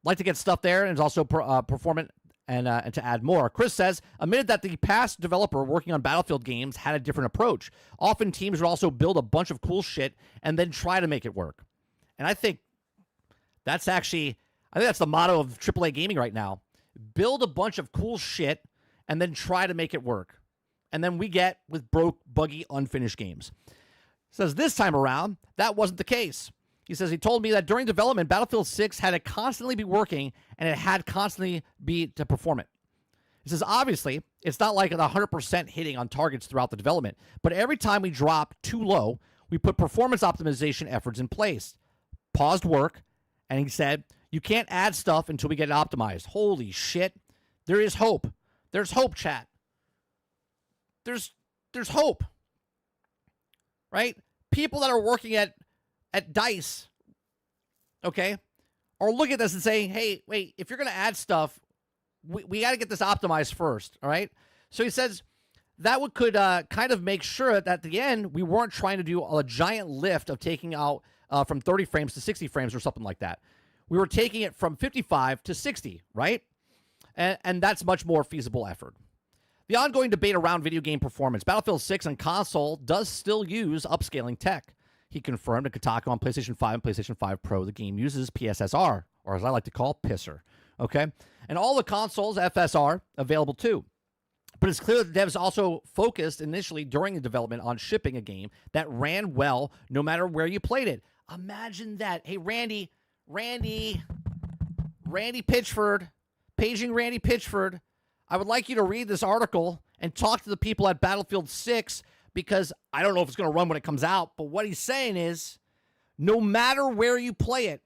Like to get stuff there, and it's also performant and to add more. Chris says, admitted that the past developer working on Battlefield games had a different approach. Often teams would also build a bunch of cool shit and then try to make it work. And I think that's the motto of AAA gaming right now. Build a bunch of cool shit and then try to make it work. And then we get with broke, buggy, unfinished games. Says this time around, that wasn't the case. He says he told me that during development, Battlefield 6 had to constantly be working, and it had constantly be to perform it. He says, obviously, it's not like 100% hitting on targets throughout the development, but every time we drop too low, we put performance optimization efforts in place. Paused work, and he said, you can't add stuff until we get it optimized. Holy shit. There is hope. There's hope, chat. There's hope. Right? People that are working at DICE, okay, are looking at this and saying, hey, wait, if you're going to add stuff, we got to get this optimized first, all right? So he says that could kind of make sure that at the end, we weren't trying to do a giant lift of taking out from 30 frames to 60 frames or something like that. We were taking it from 55 to 60, right? And that's much more feasible effort. The ongoing debate around video game performance. Battlefield 6 on console does still use upscaling tech. He confirmed to Kotaku on PlayStation 5 and PlayStation 5 Pro, the game uses PSSR, or as I like to call, Pisser, okay? And all the consoles, FSR, available too. But it's clear that the devs also focused initially during the development on shipping a game that ran well no matter where you played it. Imagine that. Hey, Randy Pitchford, paging Randy Pitchford, I would like you to read this article and talk to the people at Battlefield 6, because I don't know if it's going to run when it comes out, but what he's saying is, no matter where you play it,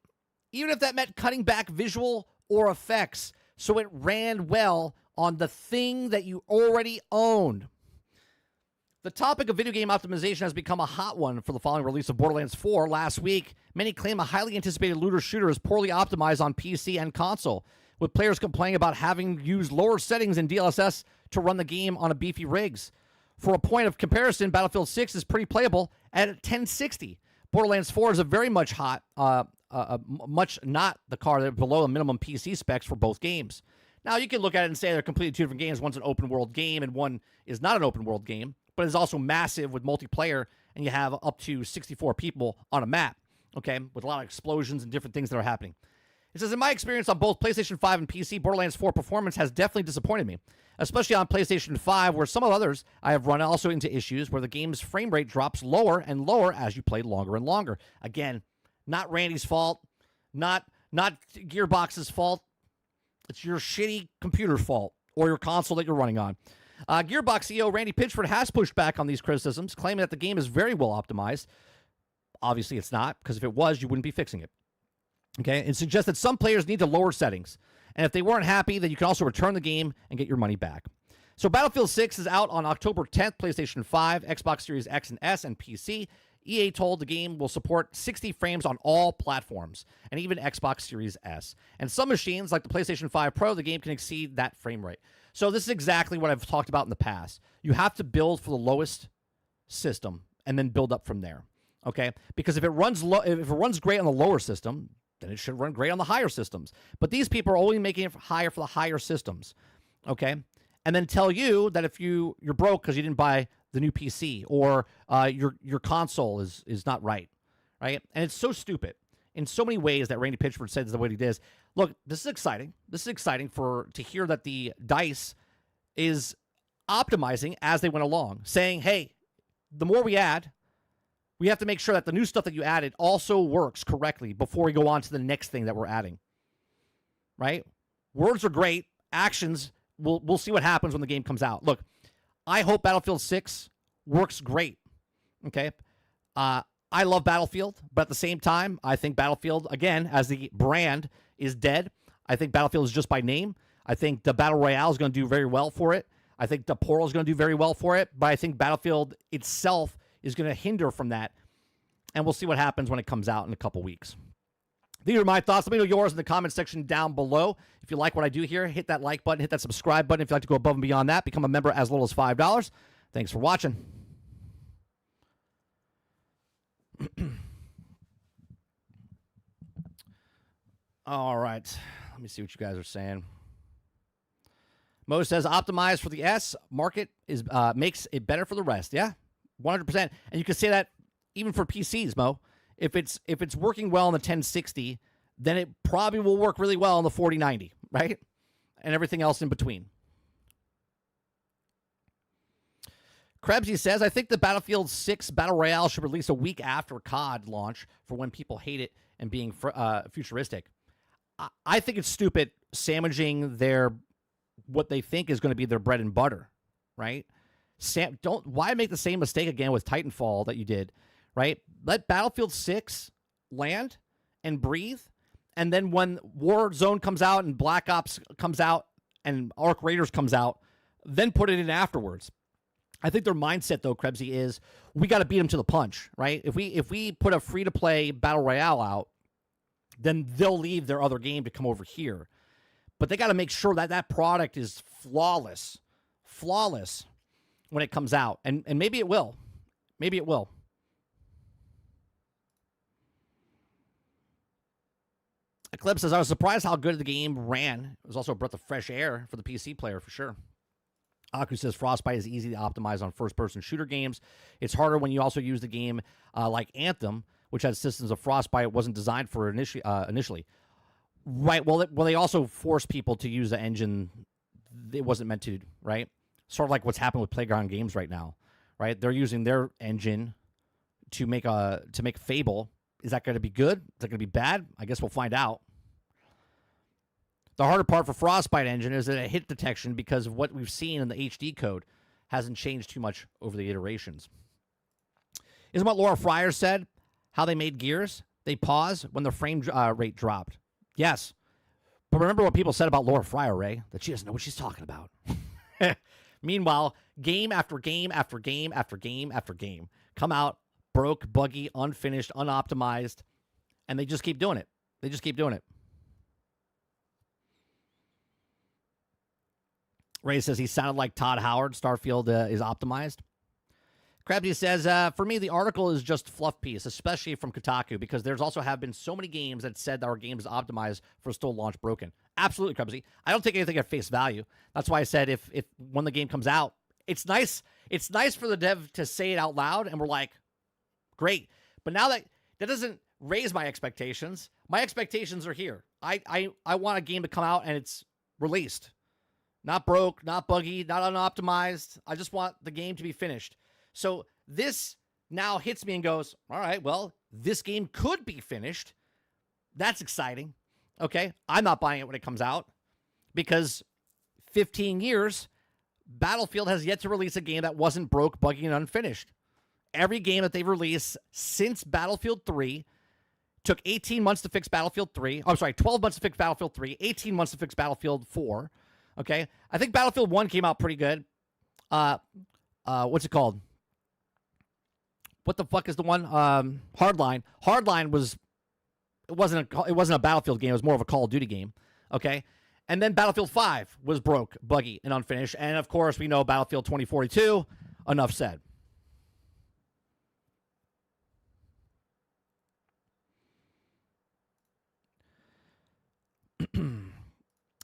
even if that meant cutting back visual or effects so it ran well on the thing that you already owned. The topic of video game optimization has become a hot one for the following release of Borderlands 4 last week. Many claim a highly anticipated looter-shooter is poorly optimized on PC and console, with players complaining about having used lower settings in DLSS to run the game on a beefy rigs. For a point of comparison, Battlefield 6 is pretty playable at 1060. Borderlands 4 is a very much much not the car that below the minimum PC specs for both games. Now, you can look at it and say they're completely two different games. One's an open-world game and one is not an open-world game, but it's also massive with multiplayer and you have up to 64 people on a map, okay, with a lot of explosions and different things that are happening. It says, in my experience on both PlayStation 5 and PC, Borderlands 4 performance has definitely disappointed me, especially on PlayStation 5, where some of others I have run also into issues where the game's frame rate drops lower and lower as you play longer and longer. Again, not Randy's fault, not Gearbox's fault. It's your shitty computer's fault or your console that you're running on. Gearbox CEO Randy Pitchford has pushed back on these criticisms, claiming that the game is very well optimized. Obviously, it's not, because if it was, you wouldn't be fixing it. Okay, and suggests that some players need to lower settings. And if they weren't happy, then you can also return the game and get your money back. So Battlefield 6 is out on October 10th, PlayStation 5, Xbox Series X and S, and PC. EA told the game will support 60 frames on all platforms, and even Xbox Series S. And some machines, like the PlayStation 5 Pro, the game can exceed that frame rate. So this is exactly what I've talked about in the past. You have to build for the lowest system and then build up from there. Okay? Because if it runs great on the lower system, then it should run great on the higher systems. But these people are only making it higher for the higher systems, okay? And then tell you that if you're broke because you didn't buy the new PC, or your console is not right? And it's so stupid in so many ways that Randy Pitchford says the way he does. Look, this is exciting. This is exciting to hear that the DICE is optimizing as they went along, saying, hey, the more we add, we have to make sure that the new stuff that you added also works correctly before we go on to the next thing that we're adding. Right? Words are great. Actions, we'll see what happens when the game comes out. Look, I hope Battlefield 6 works great. Okay? I love Battlefield, but at the same time, I think Battlefield, again, as the brand, is dead. I think Battlefield is just by name. I think the Battle Royale is going to do very well for it. I think the Portal is going to do very well for it, but I think Battlefield itself is going to hinder from that, and we'll see what happens when it comes out in a couple weeks. These are my thoughts. Let me know yours in the comment section down below. If you like what I do here, hit that like button, hit that subscribe button. If you'd like to go above and beyond that, become a member as little as $5. Thanks for watching. All right. Let me see what you guys are saying. Mo says, optimize for the S. Market is makes it better for the rest. Yeah. 100%. And you can say that even for PCs, Mo. If it's working well in the 1060, then it probably will work really well in the 4090, right? And everything else in between. Krebsy says, I think the Battlefield 6 Battle Royale should release a week after COD launch for when people hate it and being futuristic. I think it's stupid sandwiching what they think is going to be their bread and butter, right? Why make the same mistake again with Titanfall that you did, right? Let Battlefield 6 land and breathe, and then when Warzone comes out and Black Ops comes out and Arc Raiders comes out, then put it in afterwards. I think their mindset, though, Krebsy, is we got to beat them to the punch, right? If we put a free-to-play Battle Royale out, then they'll leave their other game to come over here. But they got to make sure that that product is flawless when it comes out. And maybe it will. Maybe it will. Eclipse says, I was surprised how good the game ran. It was also a breath of fresh air for the PC player, for sure. Aku says, Frostbite is easy to optimize on first-person shooter games. It's harder when you also use the game like Anthem, which had systems of Frostbite. It wasn't designed for initially. Right, well, they also force people to use the engine it wasn't meant to, right? Sort of like what's happened with Playground Games right now, right? They're using their engine to make Fable. Is that going to be good? Is that going to be bad? I guess we'll find out. The harder part for Frostbite engine is that hit detection, because of what we've seen in the HD code, hasn't changed too much over the iterations. Isn't what Laura Fryer said, how they made Gears? They pause when the frame rate dropped. Yes. But remember what people said about Laura Fryer, Ray? That she doesn't know what she's talking about. Meanwhile, game after game after game after game after game come out broke, buggy, unfinished, unoptimized, and they just keep doing it. They just keep doing it. Ray says he sounded like Todd Howard. Starfield is optimized. Krabsy says, for me, the article is just fluff piece, especially from Kotaku, because there's also have been so many games that said that our game is optimized for still launch broken. Absolutely, Krabsy. I don't take anything at face value. That's why I said if when the game comes out, it's nice for the dev to say it out loud, and we're like, Great. But now that doesn't raise my expectations. My expectations are here. I want a game to come out and it's released. Not broke, not buggy, not unoptimized. I just want the game to be finished. So this now hits me and goes, all right, well, this game could be finished. That's exciting. Okay, I'm not buying it when it comes out because 15 years, Battlefield has yet to release a game that wasn't broke, buggy, and unfinished. Every game that they've released since Battlefield 3 took 18 months to fix Battlefield 3. I'm sorry, 12 months to fix Battlefield 3, 18 months to fix Battlefield 4. Okay, I think Battlefield 1 came out pretty good. What's it called? What the fuck is the one? Hardline. Hardline was it wasn't a Battlefield game. It was more of a Call of Duty game. Okay, and then Battlefield 5 was broke, buggy, and unfinished. And of course, we know Battlefield 2042. Enough said.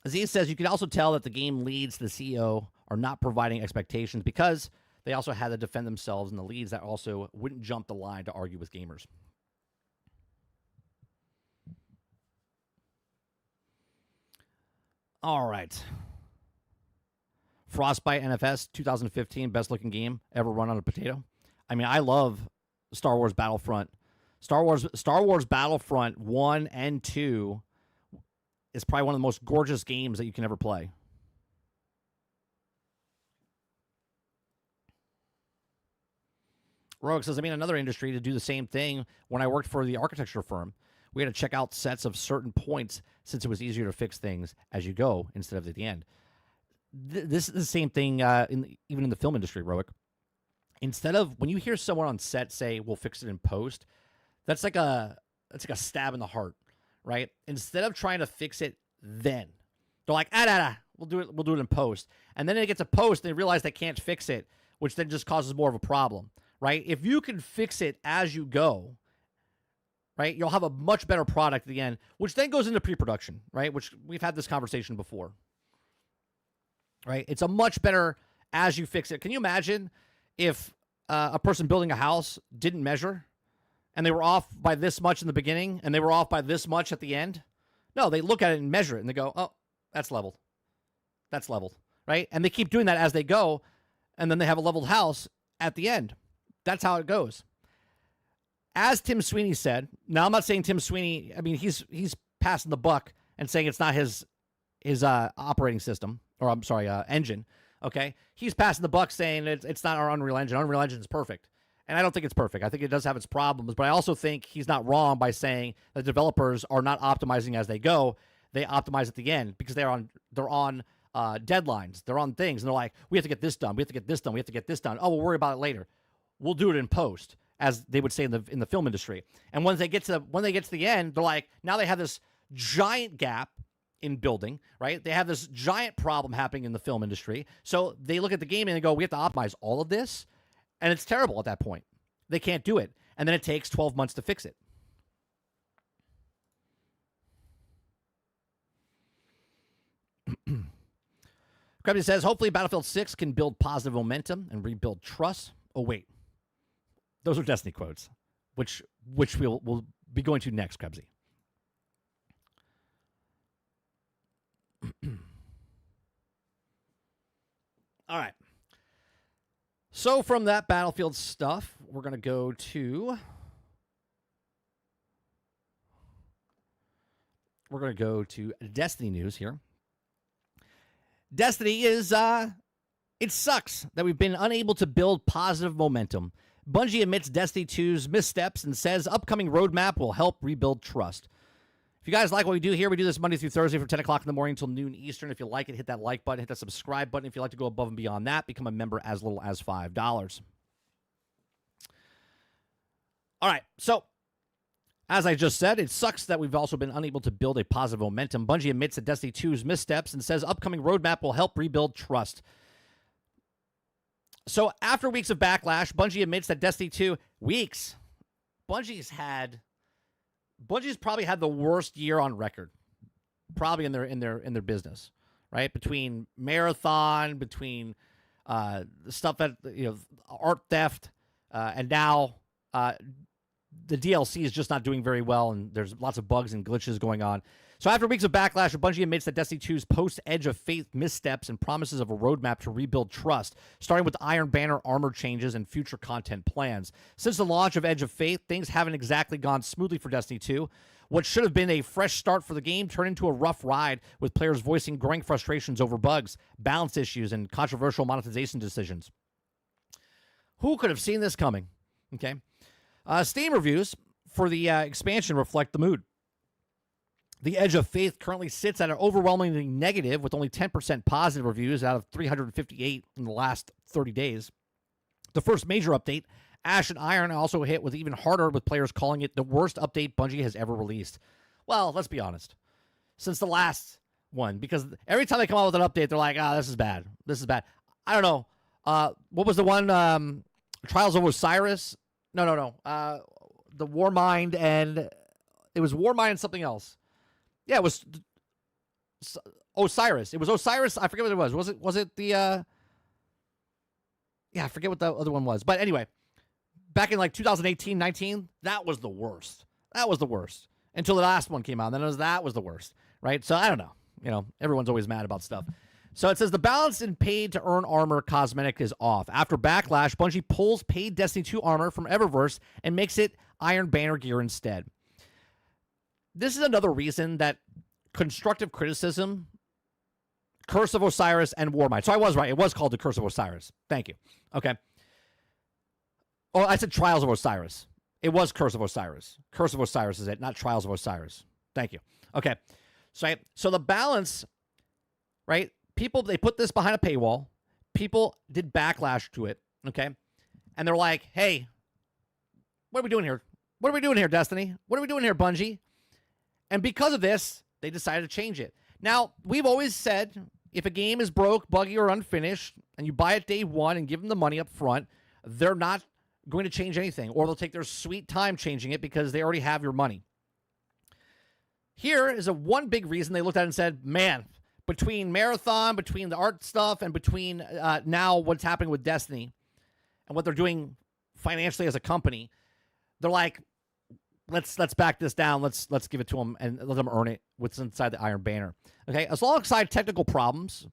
Aziz says you can also tell that the game leads, the CEO, are not providing expectations because they also had to defend themselves, and the leads that also wouldn't jump the line to argue with gamers. All right. Frostbite NFS 2015, best looking game ever run on a potato. I mean, I love Star Wars Battlefront. Star Wars Battlefront 1 and 2 is probably one of the most gorgeous games that you can ever play. Rogue says, I'm in another industry to do the same thing when I worked for the architecture firm. We had to check out sets of certain points since it was easier to fix things as you go instead of at the end. This is the same thing even in the film industry, Roic. Instead of, when you hear someone on set say, we'll fix it in post, that's like a stab in the heart, right? Instead of trying to fix it then, they're like, we'll do it in post. And then they get to post and they realize they can't fix it, which then just causes more of a problem, right? If you can fix it as you go, right, you'll have a much better product at the end, which then goes into pre-production, right? Which we've had this conversation before, right? It's a much better as you fix it. Can you imagine if a person building a house didn't measure and they were off by this much in the beginning and they were off by this much at the end? No, they look at it and measure it and they go, oh, that's leveled. That's leveled, right? And they keep doing that as they go, and then they have a leveled house at the end. That's how it goes. As Tim Sweeney said, now I'm not saying Tim Sweeney, I mean, he's passing the buck and saying it's not his operating system, or I'm sorry, engine, okay? He's passing the buck saying it's not our Unreal Engine. Unreal Engine is perfect. And I don't think it's perfect. I think it does have its problems, but I also think he's not wrong by saying that developers are not optimizing as they go. They optimize at the end because they're on deadlines. They're on things, and they're like, we have to get this done. We have to get this done. We have to get this done. Oh, we'll worry about it later. We'll do it in post, as they would say in the film industry. And when they get to the end, they're like, now they have this giant gap in building, right? They have this giant problem happening in the film industry. So they look at the game and they go, we have to optimize all of this. And it's terrible at that point. They can't do it. And then it takes 12 months to fix it. Krebs says, hopefully Battlefield 6 can build positive momentum and rebuild trust. Oh, wait. Those are Destiny quotes, which we'll be going to next, Krebsy. All right. So from that Battlefield stuff, we're going to go to Destiny news here. Destiny is it sucks that we've been unable to build positive momentum. Bungie admits Destiny 2's missteps and says upcoming roadmap will help rebuild trust. If you guys like what we do here, we do this Monday through Thursday from 10 o'clock in the morning until noon Eastern. If you like it, hit that like button, hit that subscribe button. If you'd like to go above and beyond that, become a member as little as $5. All right, so as I just said, it sucks that we've also been unable to build a positive momentum. Bungie admits that Destiny 2's missteps and says upcoming roadmap will help rebuild trust. So after weeks of backlash, Bungie admits that Destiny 2 weeks. Bungie's probably had the worst year on record, probably in their business, right? Between Marathon, between stuff that art theft, and now the DLC is just not doing very well, and there's lots of bugs and glitches going on. So after weeks of backlash, Bungie admits that Destiny 2's post-Edge of Faith missteps and promises of a roadmap to rebuild trust, starting with Iron Banner armor changes and future content plans. Since the launch of Edge of Faith, things haven't exactly gone smoothly for Destiny 2. What should have been a fresh start for the game turned into a rough ride, with players voicing growing frustrations over bugs, balance issues, and controversial monetization decisions. Who could have seen this coming? Okay. Steam reviews for the expansion reflect the mood. The Edge of Faith currently sits at an overwhelmingly negative, with only 10% positive reviews out of 358 in the last 30 days. The first major update, Ash and Iron, also hit with even harder, with players calling it the worst update Bungie has ever released. Well, let's be honest. Since the last one, because every time they come out with an update, they're like, this is bad. This is bad. I don't know. What was the one? Trials of Osiris? No. The Warmind, and it was Warmind and something else. Yeah, it was Osiris. It was Osiris. I forget what it was. Was it the I forget what the other one was. But anyway, back in like 2018, 19, that was the worst. That was the worst. Until the last one came out. And then that was the worst. Right? So I don't know. You know, everyone's always mad about stuff. So it says the balance in paid to earn armor cosmetic is off. After backlash, Bungie pulls paid Destiny 2 armor from Eververse and makes it Iron Banner gear instead. This is another reason that constructive criticism, Curse of Osiris, and Warmind. So I was right. It was called the Curse of Osiris. Thank you. Okay. Oh, I said Trials of Osiris. It was Curse of Osiris. Curse of Osiris is it, not Trials of Osiris. Thank you. Okay. So the balance, right? People, they put this behind a paywall. People did backlash to it. Okay. And they're like, hey, what are we doing here? What are we doing here, Destiny? What are we doing here, Bungie? And because of this, they decided to change it. Now, we've always said, if a game is broke, buggy, or unfinished, and you buy it day one and give them the money up front, they're not going to change anything, or they'll take their sweet time changing it because they already have your money. Here is one big reason they looked at it and said, man, between Marathon, between the art stuff, and between now what's happening with Destiny and what they're doing financially as a company, they're like, let's back this down. Let's give it to them and let them earn it what's inside the Iron Banner. Okay, alongside technical problems,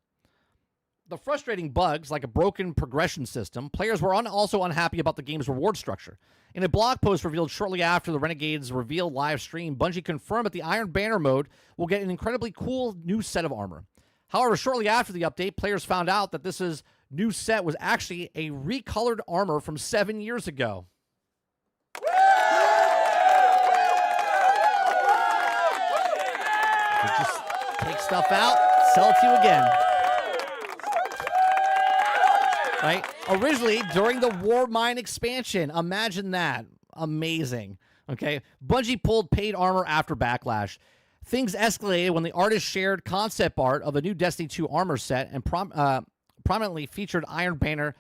the frustrating bugs like a broken progression system, players were also unhappy about the game's reward structure. In a blog post revealed shortly after the Renegades reveal live stream, Bungie confirmed that the Iron Banner mode will get an incredibly cool new set of armor. However, shortly after the update, players found out that this new set was actually a recolored armor from 7 years ago. They just take stuff out, sell it to you again. Right? Originally, during the Warmind expansion, imagine that. Amazing. Okay? Bungie pulled paid armor after backlash. Things escalated when the artist shared concept art of a new Destiny 2 armor set and prominently featured Iron Banner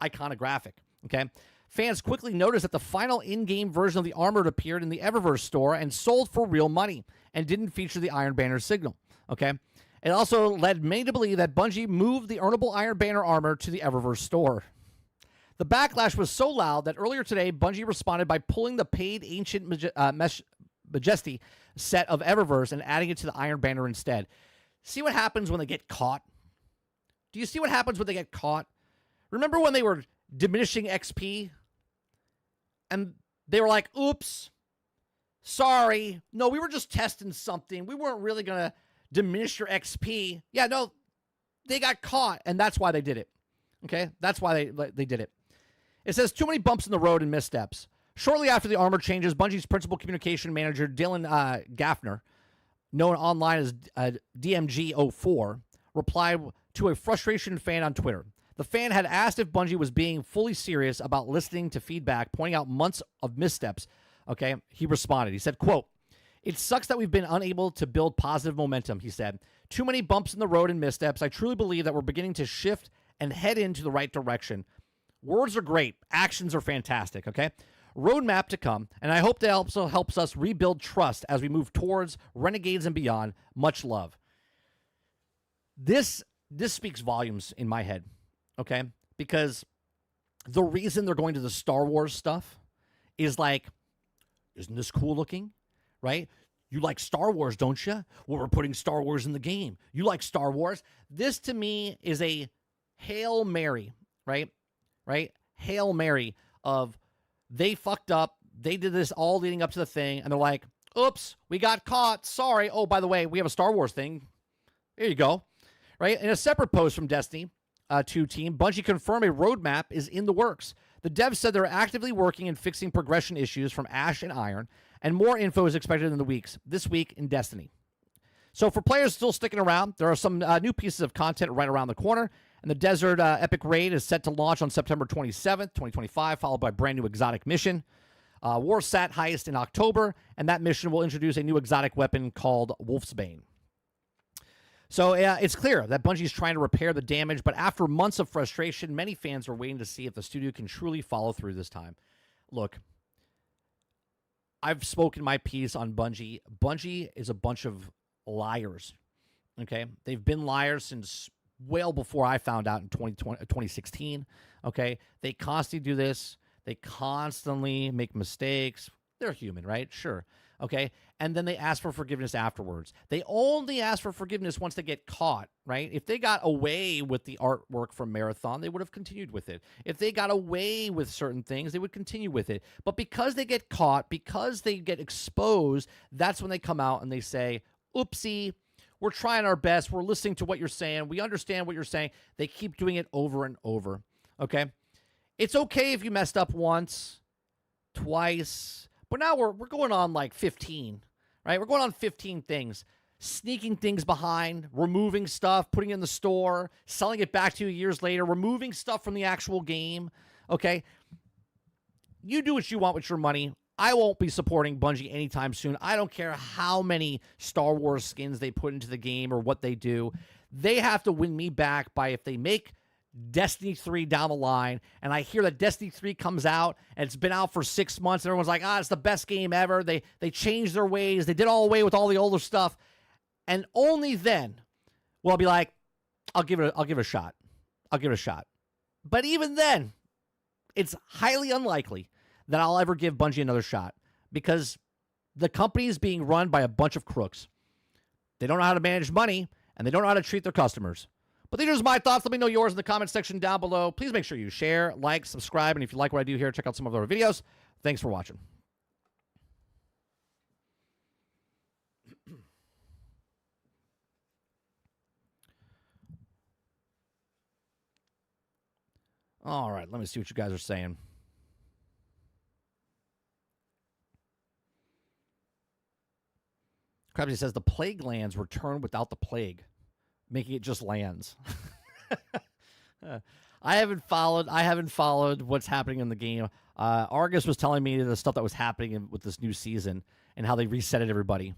iconographic. Okay? Fans quickly noticed that the final in-game version of the armor appeared in the Eververse store and sold for real money and didn't feature the Iron Banner signal. Okay? It also led many to believe that Bungie moved the earnable Iron Banner armor to the Eververse store. The backlash was so loud that earlier today, Bungie responded by pulling the paid Ancient Majesty set of Eververse and adding it to the Iron Banner instead. See what happens when they get caught? Do you see what happens when they get caught? Remember when they were diminishing XP? And they were like, oops, sorry. No, we were just testing something. We weren't really going to diminish your XP. Yeah, no, they got caught, and that's why they did it. Okay? That's why they did it. It says, too many bumps in the road and missteps. Shortly after the armor changes, Bungie's principal communication manager, Dylan Gaffner, known online as DMG04, replied to a frustration fan on Twitter. The fan had asked if Bungie was being fully serious about listening to feedback, pointing out months of missteps. Okay, he responded. He said, quote, "It sucks that we've been unable to build positive momentum," he said. "Too many bumps in the road and missteps. I truly believe that we're beginning to shift and head into the right direction. Words are great. Actions are fantastic, okay? Roadmap to come, and I hope that also helps us rebuild trust as we move towards Renegades and beyond. Much love." This speaks volumes in my head, okay? Because the reason they're going to the Star Wars stuff is like, isn't this cool looking? Right? You like Star Wars, don't you? Well, we're putting Star Wars in the game. You like Star Wars? This to me is a Hail Mary, right? Right? Hail Mary of they fucked up. They did this all leading up to the thing, and they're like, oops, we got caught. Sorry. Oh, by the way, we have a Star Wars thing. There you go. Right? In a separate post from Destiny 2 team, Bungie confirmed a roadmap is in the works. The devs said they're actively working and fixing progression issues from Ash and Iron, and more info is expected in the weeks this week in Destiny. So for players still sticking around, there are some new pieces of content right around the corner, and the Desert Epic Raid is set to launch on September 27th, 2025, followed by a brand new exotic mission. Warsat Heist in October, and that mission will introduce a new exotic weapon called Wolfsbane. So it's clear that Bungie is trying to repair the damage, but after months of frustration, many fans are waiting to see if the studio can truly follow through this time. Look, I've spoken my piece on Bungie. Bungie is a bunch of liars, okay? They've been liars since well before I found out in 2016, okay? They constantly do this. They constantly make mistakes. They're human, right? Sure. Okay. And then they ask for forgiveness afterwards. They only ask for forgiveness once they get caught, right? If they got away with the artwork from Marathon, they would have continued with it. If they got away with certain things, they would continue with it. But because they get caught, because they get exposed, that's when they come out and they say, oopsie, we're trying our best. We're listening to what you're saying. We understand what you're saying. They keep doing it over and over. Okay. It's okay if you messed up once, twice, but now we're going on like 15, right? We're going on 15 things. Sneaking things behind, removing stuff, putting it in the store, selling it back to you years later, removing stuff from the actual game, okay? You do what you want with your money. I won't be supporting Bungie anytime soon. I don't care how many Star Wars skins they put into the game or what they do. They have to win me back by if they make Destiny 3 down the line, and I hear that Destiny 3 comes out, and it's been out for 6 months, and everyone's like, it's the best game ever. They changed their ways. They did all away with all the older stuff. And only then will I be like, I'll give it a shot. I'll give it a shot. But even then, it's highly unlikely that I'll ever give Bungie another shot because the company is being run by a bunch of crooks. They don't know how to manage money, and they don't know how to treat their customers. But these are my thoughts. Let me know yours in the comment section down below. Please make sure you share, like, subscribe, and if you like what I do here, check out some of our videos. Thanks for watching. All right, let me see what you guys are saying. Krabsy says the plague lands return without the plague, making it just lands. I haven't followed what's happening in the game. Argus was telling me the stuff that was happening with this new season and how they resetted everybody.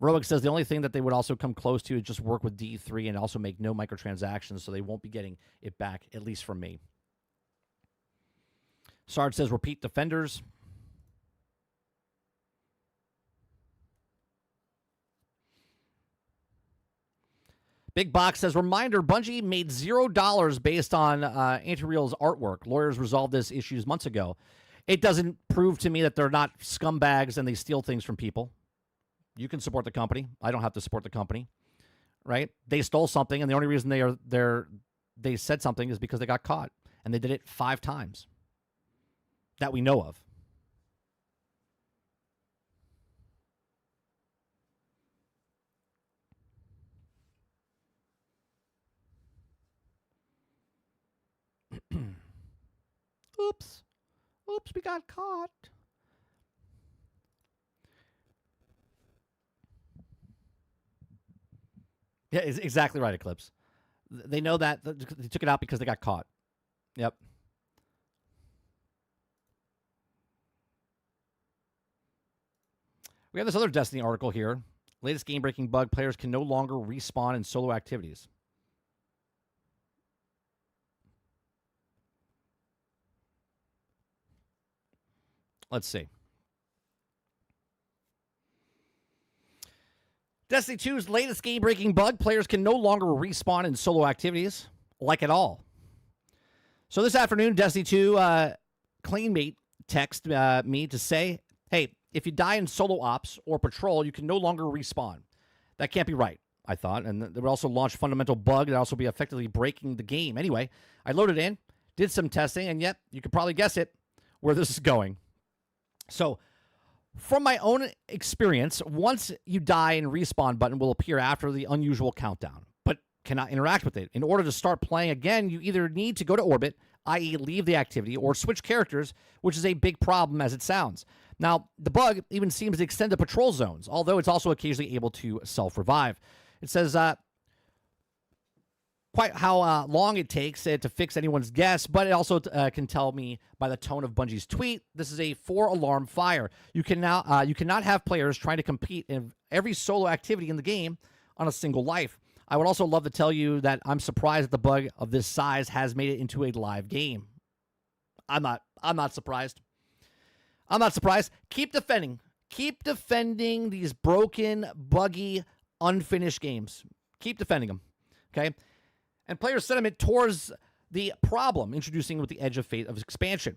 Roic says the only thing that they would also come close to is just work with D3 and also make no microtransactions, so they won't be getting it back, at least from me. Sarge says repeat defenders. Big Box says, reminder, Bungie made $0 based on Anti-Real's artwork. Lawyers resolved this issues months ago. It doesn't prove to me that they're not scumbags and they steal things from people. You can support the company. I don't have to support the company, right? They stole something, and the only reason they said something is because they got caught, and they did it 5 times that we know of. Oops, we got caught. Yeah, it's exactly right, Eclipse. They know that. They took it out because they got caught. Yep. We have this other Destiny article here. Latest game-breaking bug, players can no longer respawn in solo activities. Let's see. Destiny 2's latest game-breaking bug, players can no longer respawn in solo activities, like at all. So this afternoon, Destiny 2 Clanmate text me to say, hey, if you die in solo ops or patrol, you can no longer respawn. That can't be right, I thought. And they would also launch a fundamental bug that would also be effectively breaking the game. Anyway, I loaded in, did some testing, and yet you could probably guess it where this is going. So from my own experience, once you die, and respawn button will appear after the unusual countdown, but cannot interact with it. In order to start playing again, you either need to go to orbit, i.e. leave the activity, or switch characters, which is a big problem as it sounds. Now, the bug even seems to extend to patrol zones, although it's also occasionally able to self-revive. It says quite how long it takes to fix anyone's guess, but it also can tell me by the tone of Bungie's tweet, this is a 4-alarm fire. You cannot have players trying to compete in every solo activity in the game on a single life. I would also love to tell you that I'm surprised that the bug of this size has made it into a live game. I'm not surprised. I'm not surprised. Keep defending. Keep defending these broken, buggy, unfinished games. Keep defending them. Okay? And player sentiment towards the problem introducing with the Edge of Fate of expansion.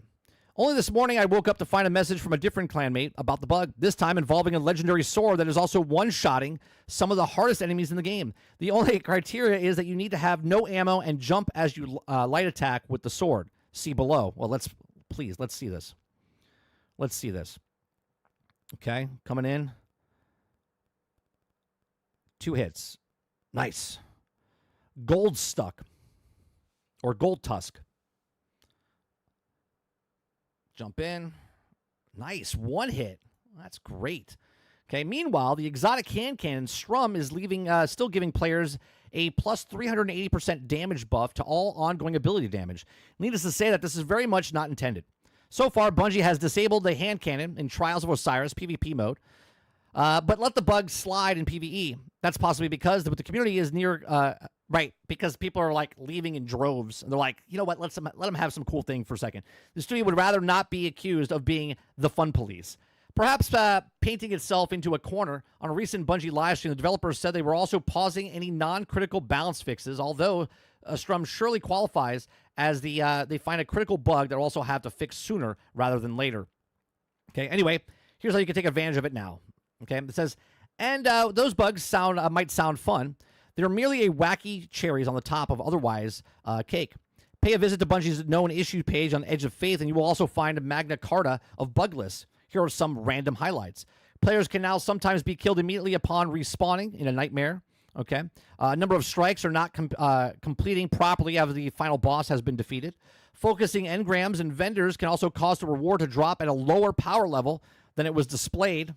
Only this morning I woke up to find a message from a different clanmate about the bug, this time involving a legendary sword that is also one-shotting some of the hardest enemies in the game. The only criteria is that you need to have no ammo and jump as you light attack with the sword. See below. Well, let's see this. Let's see this. Okay, coming in. 2 hits. Nice. Gold stuck. Or gold tusk. Jump in. Nice. 1 hit. That's great. Okay, meanwhile, the exotic hand cannon Strum is still giving players a plus 380% damage buff to all ongoing ability damage. Needless to say that this is very much not intended. So far, Bungie has disabled the hand cannon in Trials of Osiris PvP mode, but let the bug slide in PvE. That's possibly because the community is near, right, because people are, like, leaving in droves. And they're like, you know what, let them have some cool thing for a second. The studio would rather not be accused of being the fun police. Perhaps painting itself into a corner. On a recent Bungie live stream, the developers said they were also pausing any non-critical balance fixes, although Strum surely qualifies as they find a critical bug that will also have to fix sooner rather than later. Okay, anyway, here's how you can take advantage of it now. Okay, it says, and those bugs might sound fun. They're merely a wacky cherries on the top of otherwise cake. Pay a visit to Bungie's known issue page on Edge of Faith, and you will also find a Magna Carta of bug lists. Here are some random highlights. Players can now sometimes be killed immediately upon respawning in a nightmare. Okay. A number of strikes are not completing properly after the final boss has been defeated. Focusing engrams and vendors can also cause the reward to drop at a lower power level than it was displayed.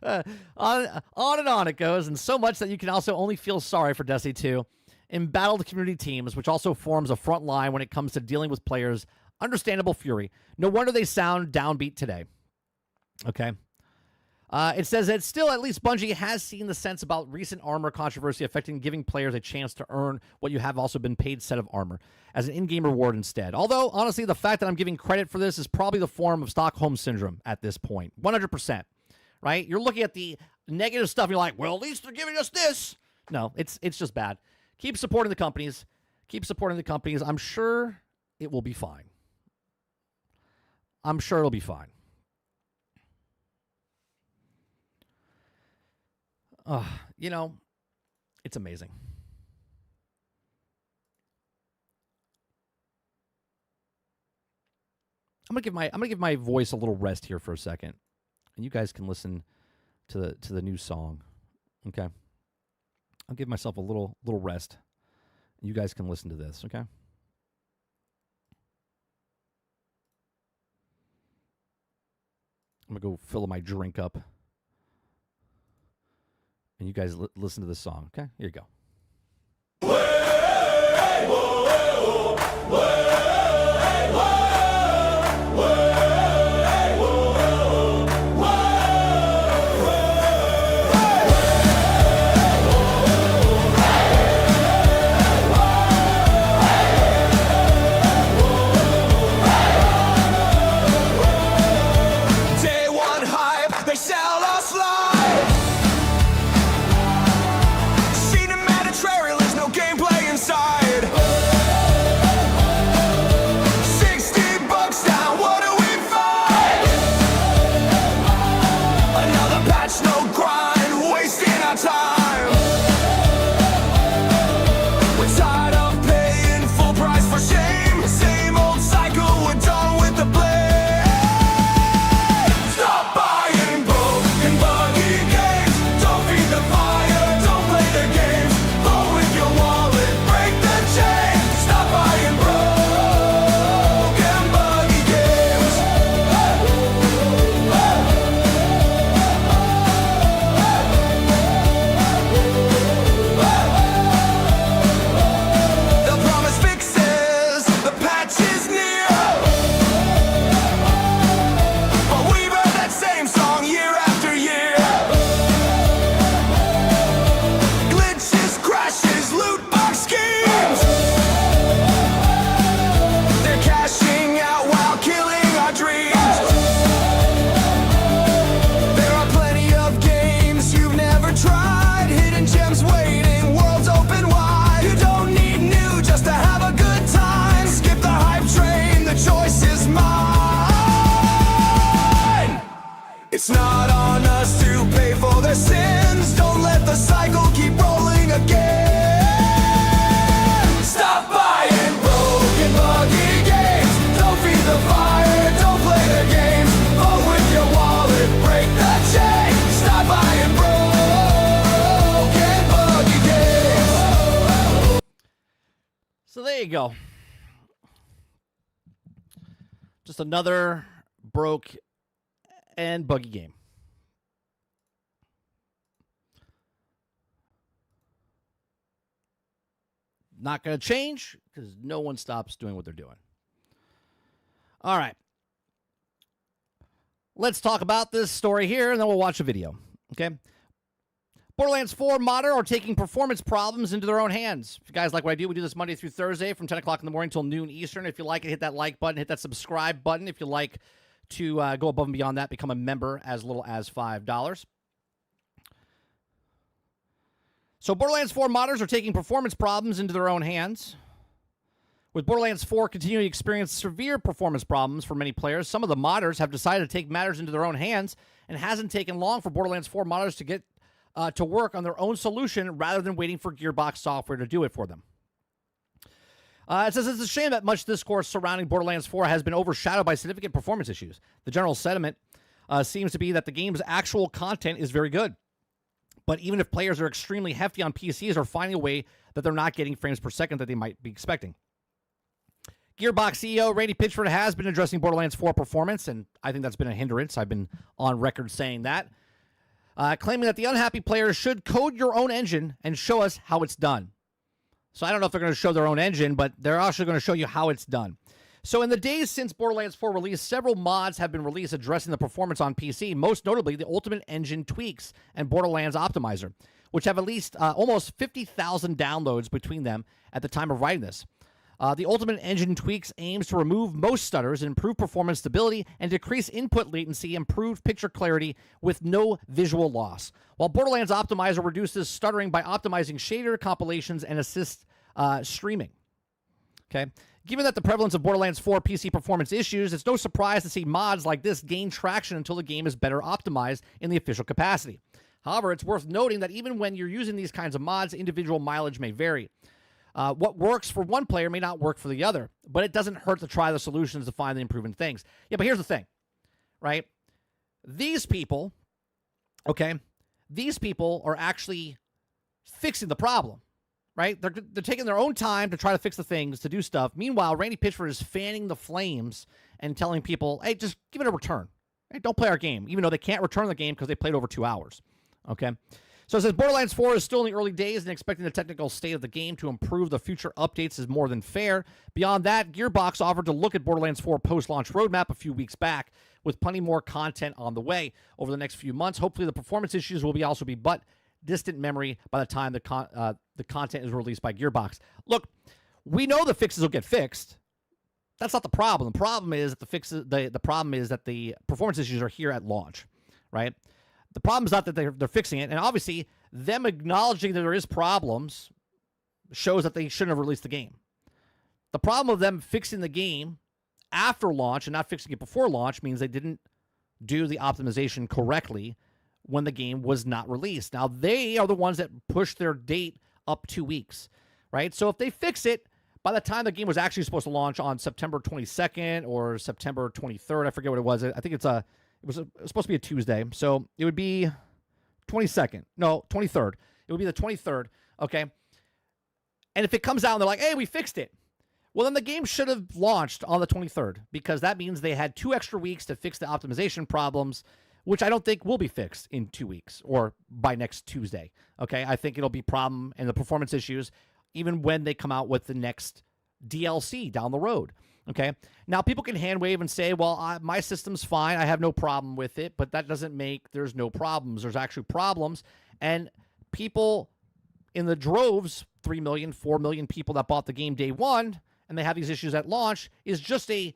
On and on it goes, and so much that you can also only feel sorry for Destiny 2. Embattled community teams, which also forms a front line when it comes to dealing with players' understandable fury. No wonder they sound downbeat today. Okay. It says that still, at least Bungie has seen the sense about recent armor controversy affecting giving players a chance to earn what you have also been paid set of armor as an in-game reward instead. Although, honestly, the fact that I'm giving credit for this is probably the form of Stockholm Syndrome at this point. 100%. Right? You're looking at the negative stuff, and you're like, well, at least they're giving us this. No, it's just bad. Keep supporting the companies. Keep supporting the companies. I'm sure it will be fine. I'm sure it'll be fine. You know, it's amazing. I'm gonna give my voice a little rest here for a second, and you guys can listen to the new song. Okay, I'll give myself a little rest. And you guys can listen to this. Okay. I'm going to go fill my drink up. And you guys listen to this song, okay? Here you go. Seen a man It's not on us to pay for their sins. Don't let the cycle keep rolling again. Stop buying broken buggy games. Don't feed the fire, don't play the games. Vote with your wallet, break the chain. Stop buying broken buggy games. So there you go. Just another broke and buggy game. Not going to change because no one stops doing what they're doing. All right. Let's talk about this story here, and then we'll watch a video. Okay. Borderlands 4 modder are taking performance problems into their own hands. If you guys like what I do, we do this Monday through Thursday from 10 o'clock in the morning till noon Eastern. If you like it, hit that like button, hit that subscribe button. If you like to go above and beyond that, become a member as little as $5. So Borderlands 4 modders are taking performance problems into their own hands. With Borderlands 4 continuing to experience severe performance problems for many players, some of the modders have decided to take matters into their own hands, and it hasn't taken long for Borderlands 4 modders to get to work on their own solution rather than waiting for Gearbox software to do it for them. It says it's a shame that much discourse surrounding Borderlands 4 has been overshadowed by significant performance issues. The general sentiment seems to be that the game's actual content is very good. But even if players are extremely hefty on PCs, are finding a way that they're not getting frames per second that they might be expecting. Gearbox CEO Randy Pitchford has been addressing Borderlands 4 performance, and I think that's been a hindrance. I've been on record saying that. Claiming that the unhappy players should code your own engine and show us how it's done. So I don't know if they're going to show their own engine, but they're actually going to show you how it's done. So in the days since Borderlands 4 release, several mods have been released addressing the performance on PC, most notably the Ultimate Engine Tweaks and Borderlands Optimizer, which have at least almost 50,000 downloads between them at the time of writing this. The Ultimate Engine Tweaks aims to remove most stutters and improve performance stability and decrease input latency, improve picture clarity with no visual loss. While Borderlands Optimizer reduces stuttering by optimizing shader compilations and assist streaming. Okay. Given that the prevalence of Borderlands 4 PC performance issues, it's no surprise to see mods like this gain traction until the game is better optimized in the official capacity. However, it's worth noting that even when you're using these kinds of mods, individual mileage may vary. What works for one player may not work for the other, but it doesn't hurt to try the solutions to find the improving things. Yeah, but here's the thing, right? These people, okay, these people are actually fixing the problem, right? They're taking their own time to try to fix the things, to do stuff. Meanwhile, Randy Pitchford is fanning the flames and telling people, hey, just give it a return. Hey, don't play our game, even though they can't return the game because they played over 2 hours, okay? So it says Borderlands 4 is still in the early days, and expecting the technical state of the game to improve the future updates is more than fair. Beyond that, Gearbox offered to look at Borderlands 4 post-launch roadmap a few weeks back, with plenty more content on the way over the next few months. Hopefully the performance issues will also be but distant memory by the time the content is released by Gearbox. Look, we know the fixes will get fixed. That's not the problem. The problem is that the problem is that the performance issues are here at launch, right? The problem is not that they're fixing it, and obviously them acknowledging that there is problems shows that they shouldn't have released the game. The problem of them fixing the game after launch and not fixing it before launch means they didn't do the optimization correctly when the game was not released. Now, they are the ones that pushed their date up 2 weeks, right? So if they fix it by the time the game was actually supposed to launch on September 22nd or September 23rd, I forget what it was. I think it was supposed to be a Tuesday, so it would be 22nd. No, 23rd. It would be the 23rd, okay? And if it comes out and they're like, hey, we fixed it, well, then the game should have launched on the 23rd because that means they had 2 extra weeks to fix the optimization problems, which I don't think will be fixed in 2 weeks or by next Tuesday, okay? I think it'll be problem and the performance issues even when they come out with the next DLC down the road. Okay. Now, people can hand wave and say, well, my system's fine. I have no problem with it. But that doesn't make there's no problems. There's actually problems. And people in the droves, 3 million, 4 million people that bought the game day one, and they have these issues at launch, is just a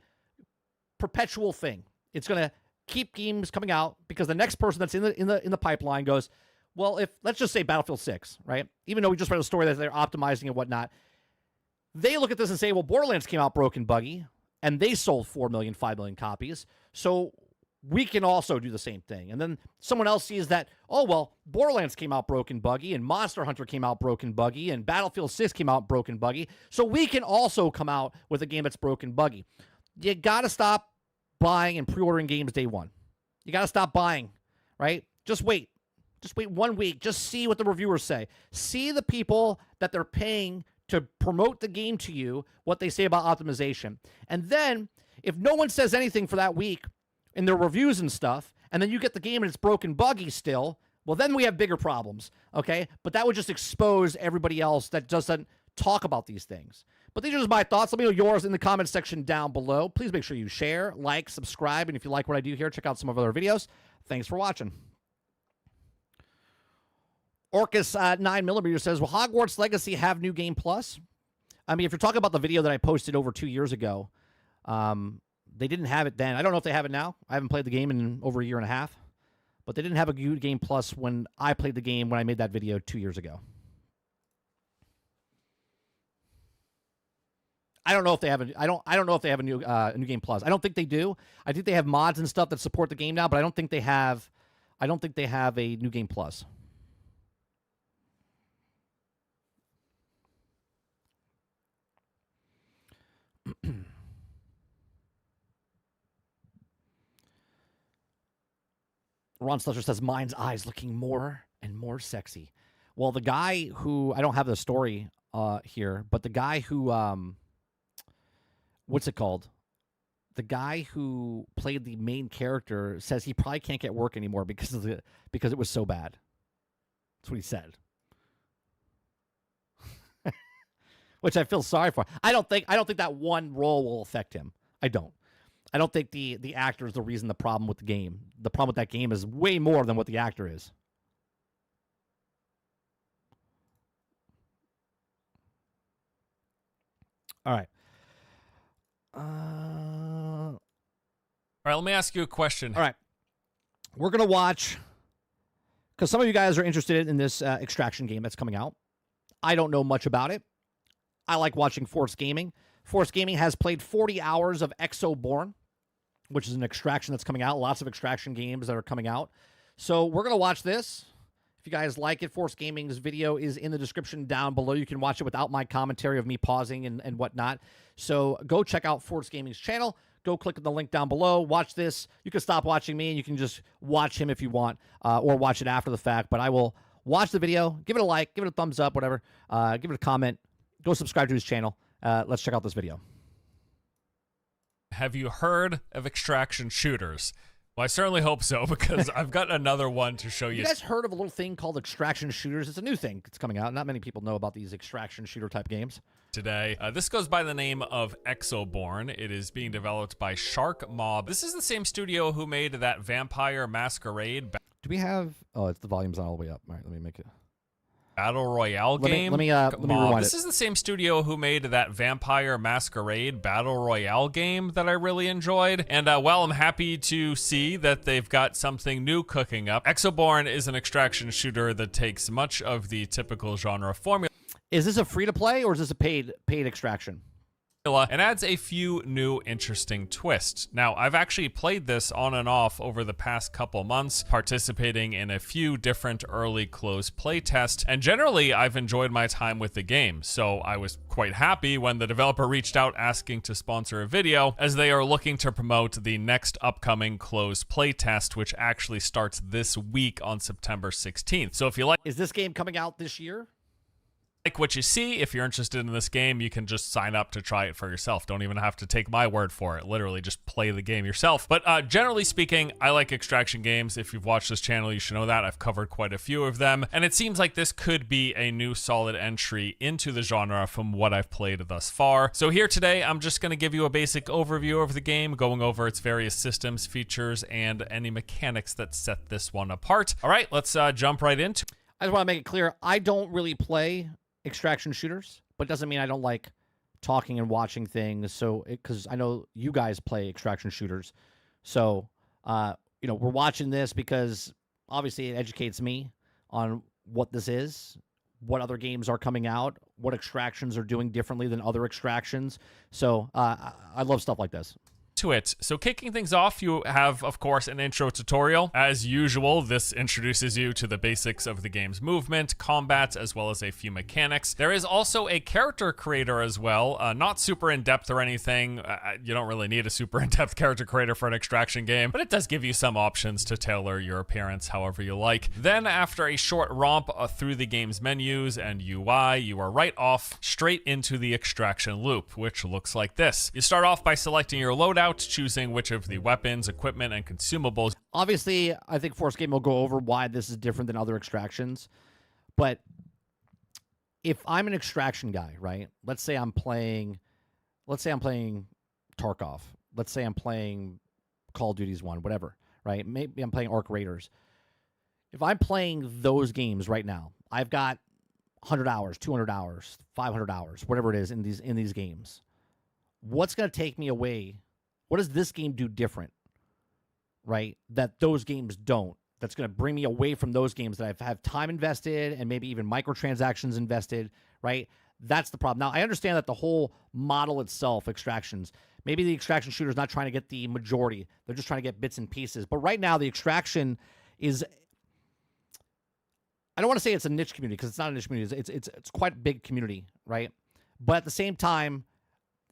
perpetual thing. It's going to keep games coming out because the next person that's in the pipeline goes, well, if let's just say Battlefield 6, right? Even though we just read a story that they're optimizing and whatnot, they look at this and say, well, Borderlands came out broken, buggy, and they sold 4 million, 5 million copies. So we can also do the same thing. And then someone else sees that, oh, well, Borderlands came out broken buggy, and Monster Hunter came out broken buggy, and Battlefield 6 came out broken buggy. So we can also come out with a game that's broken buggy. You got to stop buying and pre-ordering games day one. You got to stop buying, right? Just wait. Just wait 1 week. Just see what the reviewers say. See the people that they're paying to promote the game to you, what they say about optimization. And then, if no one says anything for that week in their reviews and stuff, and then you get the game and it's broken buggy still, well, then we have bigger problems, okay? But that would just expose everybody else that doesn't talk about these things. But these are just my thoughts. Let me know yours in the comment section down below. Please make sure you share, like, subscribe, and if you like what I do here, check out some of our other videos. Thanks for watching. Orcus 9mm says, will Hogwarts Legacy have New Game Plus? I mean, if you're talking about the video that I posted over 2 years ago, they didn't have it then. I don't know if they have it now. I haven't played the game in over a year and a half. But they didn't have a New Game Plus when I played the game when I made that video 2 years ago. I don't know if they have I don't know if they have a new Game Plus. I don't think they do. I think they have mods and stuff that support the game now, but I don't think they have a New Game Plus. Ron Slusher says, mine's eyes looking more and more sexy. Well, the guy who, I don't have the story here, but the guy who, what's it called? The guy who played the main character says he probably can't get work anymore because it was so bad. That's what he said. Which I feel sorry for. I don't think that one role will affect him. I don't think the actor is the reason the problem with the game. The problem with that game is way more than what the actor is. All right. All right, let me ask you a question. All right. We're going to watch, because some of you guys are interested in this Extraction game that's coming out. I don't know much about it. I like watching Force Gaming. Force Gaming has played 40 hours of Exoborn, which is an Extraction that's coming out. Lots of Extraction games that are coming out. So we're going to watch this. If you guys like it, Force Gaming's video is in the description down below. You can watch it without my commentary of me pausing and whatnot. So go check out Force Gaming's channel. Go click on the link down below. Watch this. You can stop watching me, and you can just watch him if you want, or watch it after the fact. But I will watch the video, give it a like, give it a thumbs up, whatever. Give it a comment. Go subscribe to his channel. Let's check out this video. Have you heard of extraction shooters? Well, I certainly hope so, because I've got another one to show you. You guys heard of a little thing called extraction shooters? It's a new thing that's coming out. Not many people know about these extraction shooter type games. Today. This goes by the name of Exoborn. It is being developed by Shark Mob. This is the same studio who made that Vampire Masquerade Do we have... Oh, it's the volume's not all the way up. All right, let me make it... Battle Royale game. Let me rewind This is the same studio who made that Vampire Masquerade Battle Royale game that I really enjoyed. And while I'm happy to see that they've got something new cooking up, Exoborn is an extraction shooter that takes much of the typical genre formula. Is this a free-to-play, or is this a paid extraction? And adds a few new interesting twists. Now, I've actually played this on and off over the past couple months, participating in a few different early closed playtests, and generally I've enjoyed my time with the game, so I was quite happy when the developer reached out asking to sponsor a video, as they are looking to promote the next upcoming closed playtest, which actually starts this week on September 16th. So if you like... Is this game coming out this year? Like what you see, if you're interested in this game, you can just sign up to try it for yourself. Don't even have to take my word for it. Literally just play the game yourself. But generally speaking, I like extraction games. If you've watched this channel, you should know that. I've covered quite a few of them, and it seems like this could be a new solid entry into the genre from what I've played thus far. So here today, I'm just going to give you a basic overview of the game, going over its various systems, features, and any mechanics that set this one apart. All right, let's jump right into it. I just want to make it clear, I don't really play extraction shooters, but doesn't mean I don't like talking and watching things. So, because I know you guys play extraction shooters, so you know, we're watching this because obviously it educates me on what this is, what other games are coming out, what extractions are doing differently than other extractions. So, I love stuff like this. to it. So kicking things off, you have, of course, an intro tutorial. As usual, this introduces you to the basics of the game's movement, combat, as well as a few mechanics. There is also a character creator as well, not super in-depth or anything. You don't really need a super in-depth character creator for an extraction game, but it does give you some options to tailor your appearance however you like. Then after a short romp through the game's menus and UI, you are right off straight into the extraction loop, which looks like this. You start off by selecting your loadout, choosing which of the weapons, equipment, and consumables. Obviously, I think Force Game will go over why this is different than other extractions. But if I'm an extraction guy, right? Let's say I'm playing Tarkov. Let's say I'm playing Call of Duty's one, whatever, right? Maybe I'm playing Arc Raiders. If I'm playing those games right now, I've got 100 hours, 200 hours, 500 hours, whatever it is in these games. What's going to take me away? What does this game do different, right, that those games don't? That's going to bring me away from those games that I've have time invested and maybe even microtransactions invested, right? That's the problem. Now, I understand that the whole model itself, extractions, maybe the extraction shooter is not trying to get the majority. They're just trying to get bits and pieces. But right now, the extraction is, I don't want to say it's a niche community because it's not a niche community. It's quite a big community, right? But at the same time,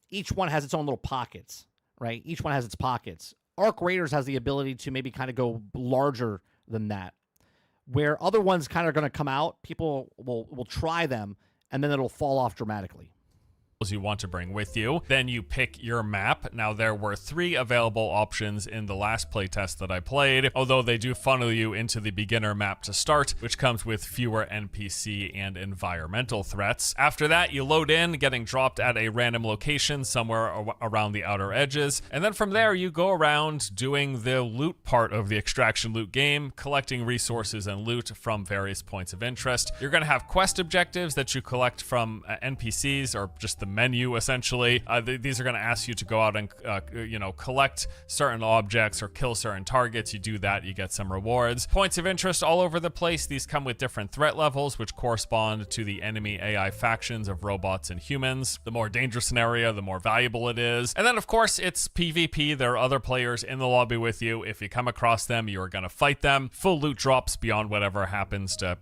each one has its own little pockets, right? Each one has its pockets. Arc Raiders has the ability to maybe kind of go larger than that, where other ones kind of going to come out. People will try them, and then it'll fall off dramatically. You want to bring with you. Then you pick your map. Now, there were 3 available options in the last playtest that I played, although they do funnel you into the beginner map to start, which comes with fewer NPC and environmental threats. After that, you load in, getting dropped at a random location somewhere around the outer edges, and then from there you go around doing the loot part of the extraction loot game, collecting resources and loot from various points of interest. You're going to have quest objectives that you collect from NPCs or just the menu, essentially. These are going to ask you to go out and collect certain objects or kill certain targets. You do that, you get some rewards. Points of interest all over the place. These come with different threat levels, which correspond to the enemy AI factions of robots and humans. The more dangerous an area, the more valuable it is. And then, of course, it's PvP. There are other players in the lobby with you. If you come across them, you are going to fight them. Full loot drops beyond whatever happens to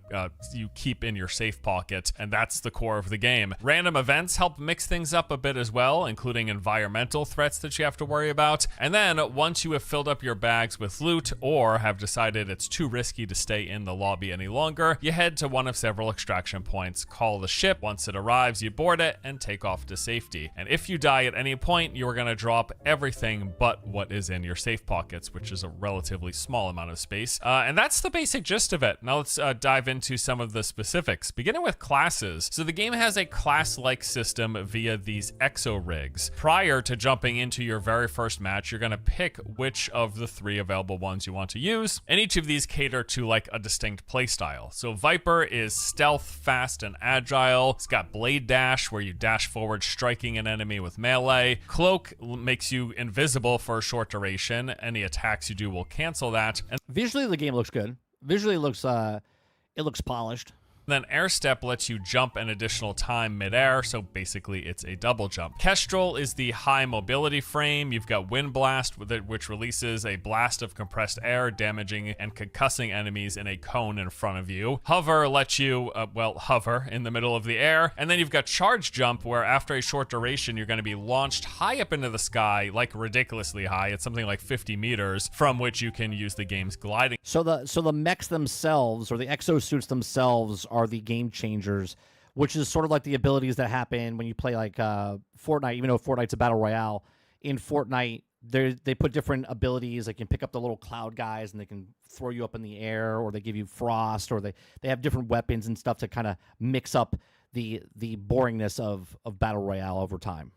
you keep in your safe pocket, and that's the core of the game. Random events help mix things up a bit as well, including environmental threats that you have to worry about. And then once you have filled up your bags with loot or have decided it's too risky to stay in the lobby any longer, you head to one of several extraction points, call the ship. Once it arrives, you board it and take off to safety. And if you die at any point, you are going to drop everything but what is in your safe pockets, which is a relatively small amount of space. And that's the basic gist of it. Now let's dive into some of the specifics, beginning with classes. So the game has a class-like system via these exo rigs. Prior to jumping into your very first match, you're going to pick which of the 3 available ones you want to use, and each of these cater to like a distinct playstyle. So Viper is stealth, fast, and agile. It's got blade dash, where you dash forward striking an enemy with melee. Cloak makes you invisible for a short duration. Any attacks you do will cancel that. And visually, the game looks good. Visually, it looks polished. Then Air Step lets you jump an additional time midair, so basically it's a double jump. Kestrel is the high mobility frame. You've got Wind Blast, which releases a blast of compressed air, damaging and concussing enemies in a cone in front of you. Hover lets you, hover in the middle of the air. And then you've got Charge Jump, where after a short duration, you're going to be launched high up into the sky, like ridiculously high. It's something like 50 meters, from which you can use the game's gliding. So the mechs themselves, or the exosuits themselves, are the game changers, which is sort of like the abilities that happen when you play like Fortnite. Even though Fortnite's a battle royale, in Fortnite they put different abilities. They can pick up the little cloud guys and they can throw you up in the air, or they give you frost, or they have different weapons and stuff to kind of mix up the boringness of battle royale over time.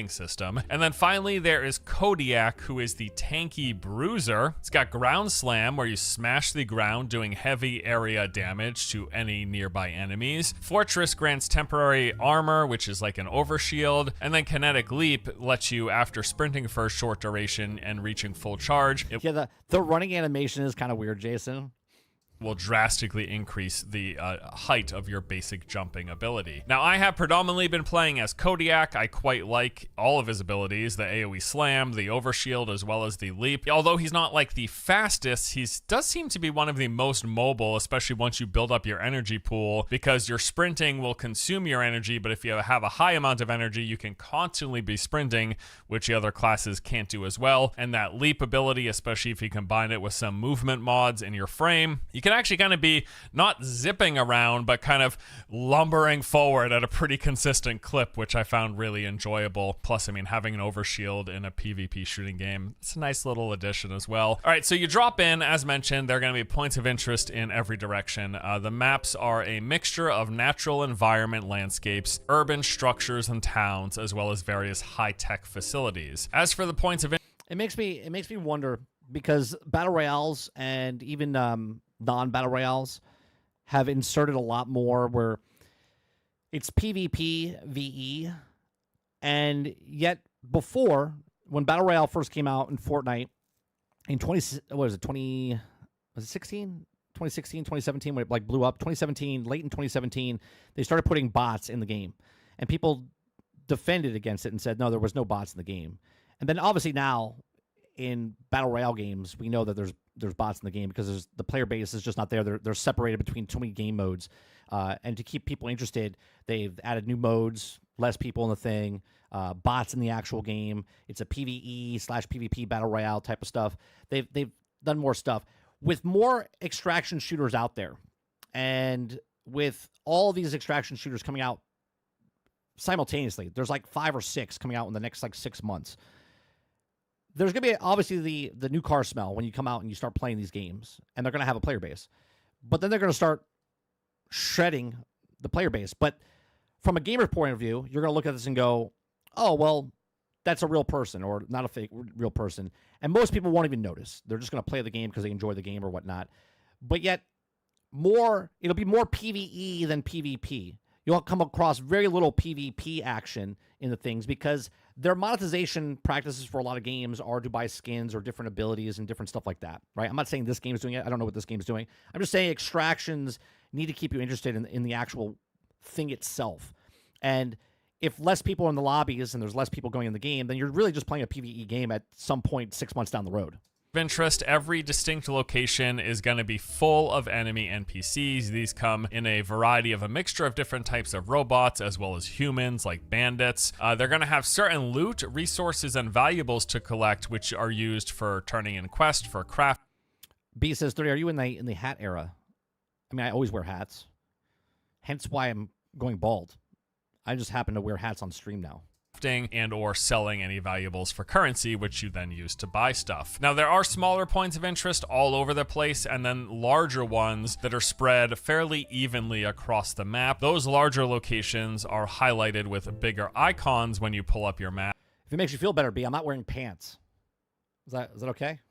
System. And then finally there is Kodiak, who is the tanky bruiser. It's got Ground Slam, where you smash the ground doing heavy area damage to any nearby enemies. Fortress grants temporary armor, which is like an overshield. And then Kinetic Leap lets you, after sprinting for a short duration and reaching full charge, Yeah, the running animation is kind of weird, Jason. will drastically increase the height of your basic jumping ability. Now, I have predominantly been playing as Kodiak. I quite like all of his abilities, the AoE Slam, the Overshield, as well as the Leap. Although he's not like the fastest, he does seem to be one of the most mobile, especially once you build up your energy pool, because your sprinting will consume your energy, but if you have a high amount of energy, you can constantly be sprinting, which the other classes can't do as well. And that Leap ability, especially if you combine it with some movement mods in your frame, you can actually kind of be not zipping around, but kind of lumbering forward at a pretty consistent clip, which I found really enjoyable. Plus, I mean, having an overshield in a PvP shooting game, it's a nice little addition as well. All right, so you drop in, as mentioned, there are going to be points of interest in every direction. The maps are a mixture of natural environment landscapes, urban structures and towns, as well as various high-tech facilities. As for the points of It makes me wonder, because battle royales and even non-battle royales have inserted a lot more where it's PvP, VE, and yet before, when battle royale first came out in Fortnite in 2016, 2017, when it like blew up, 2017, late in 2017, they started putting bots in the game, and people defended against it and said, no, there was no bots in the game. And then obviously now in battle royale games, we know that there's bots in the game because the player base is just not there. They're separated between too many game modes. And to keep people interested, they've added new modes, less people in the thing, bots in the actual game. It's a PvE/PvP battle royale type of stuff. They've done more stuff. With more extraction shooters out there, and with all these extraction shooters coming out simultaneously, there's like 5 or 6 coming out in the next like 6 months. There's going to be obviously the new car smell when you come out and you start playing these games, and they're going to have a player base. But then they're going to start shredding the player base. But from a gamer point of view, you're going to look at this and go, oh, well, that's a real person or not a fake real person. And most people won't even notice. They're just going to play the game because they enjoy the game or whatnot. But yet, it'll be more PvE than PvP. You'll come across very little PvP action in the things because their monetization practices for a lot of games are to buy skins or different abilities and different stuff like that, right? I'm not saying this game is doing it. I don't know what this game is doing. I'm just saying extractions need to keep you interested in the actual thing itself. And if less people are in the lobbies and there's less people going in the game, then you're really just playing a PvE game at some point 6 months down the road. Interest, every distinct location is going to be full of enemy NPCs. These come in a variety of a mixture of different types of robots as well as humans like bandits. They're going to have certain loot, resources, and valuables to collect, which are used for turning in quest, for craft. B says, 30, are you in the hat era? I mean, I always wear hats. Hence why I'm going bald. I just happen to wear hats on stream now. And or selling any valuables for currency, which you then use to buy stuff. Now, there are smaller points of interest all over the place, and then larger ones that are spread fairly evenly across the map. Those larger locations are highlighted with bigger icons when you pull up your map. If it makes you feel better, B, I'm not wearing pants. Is that okay?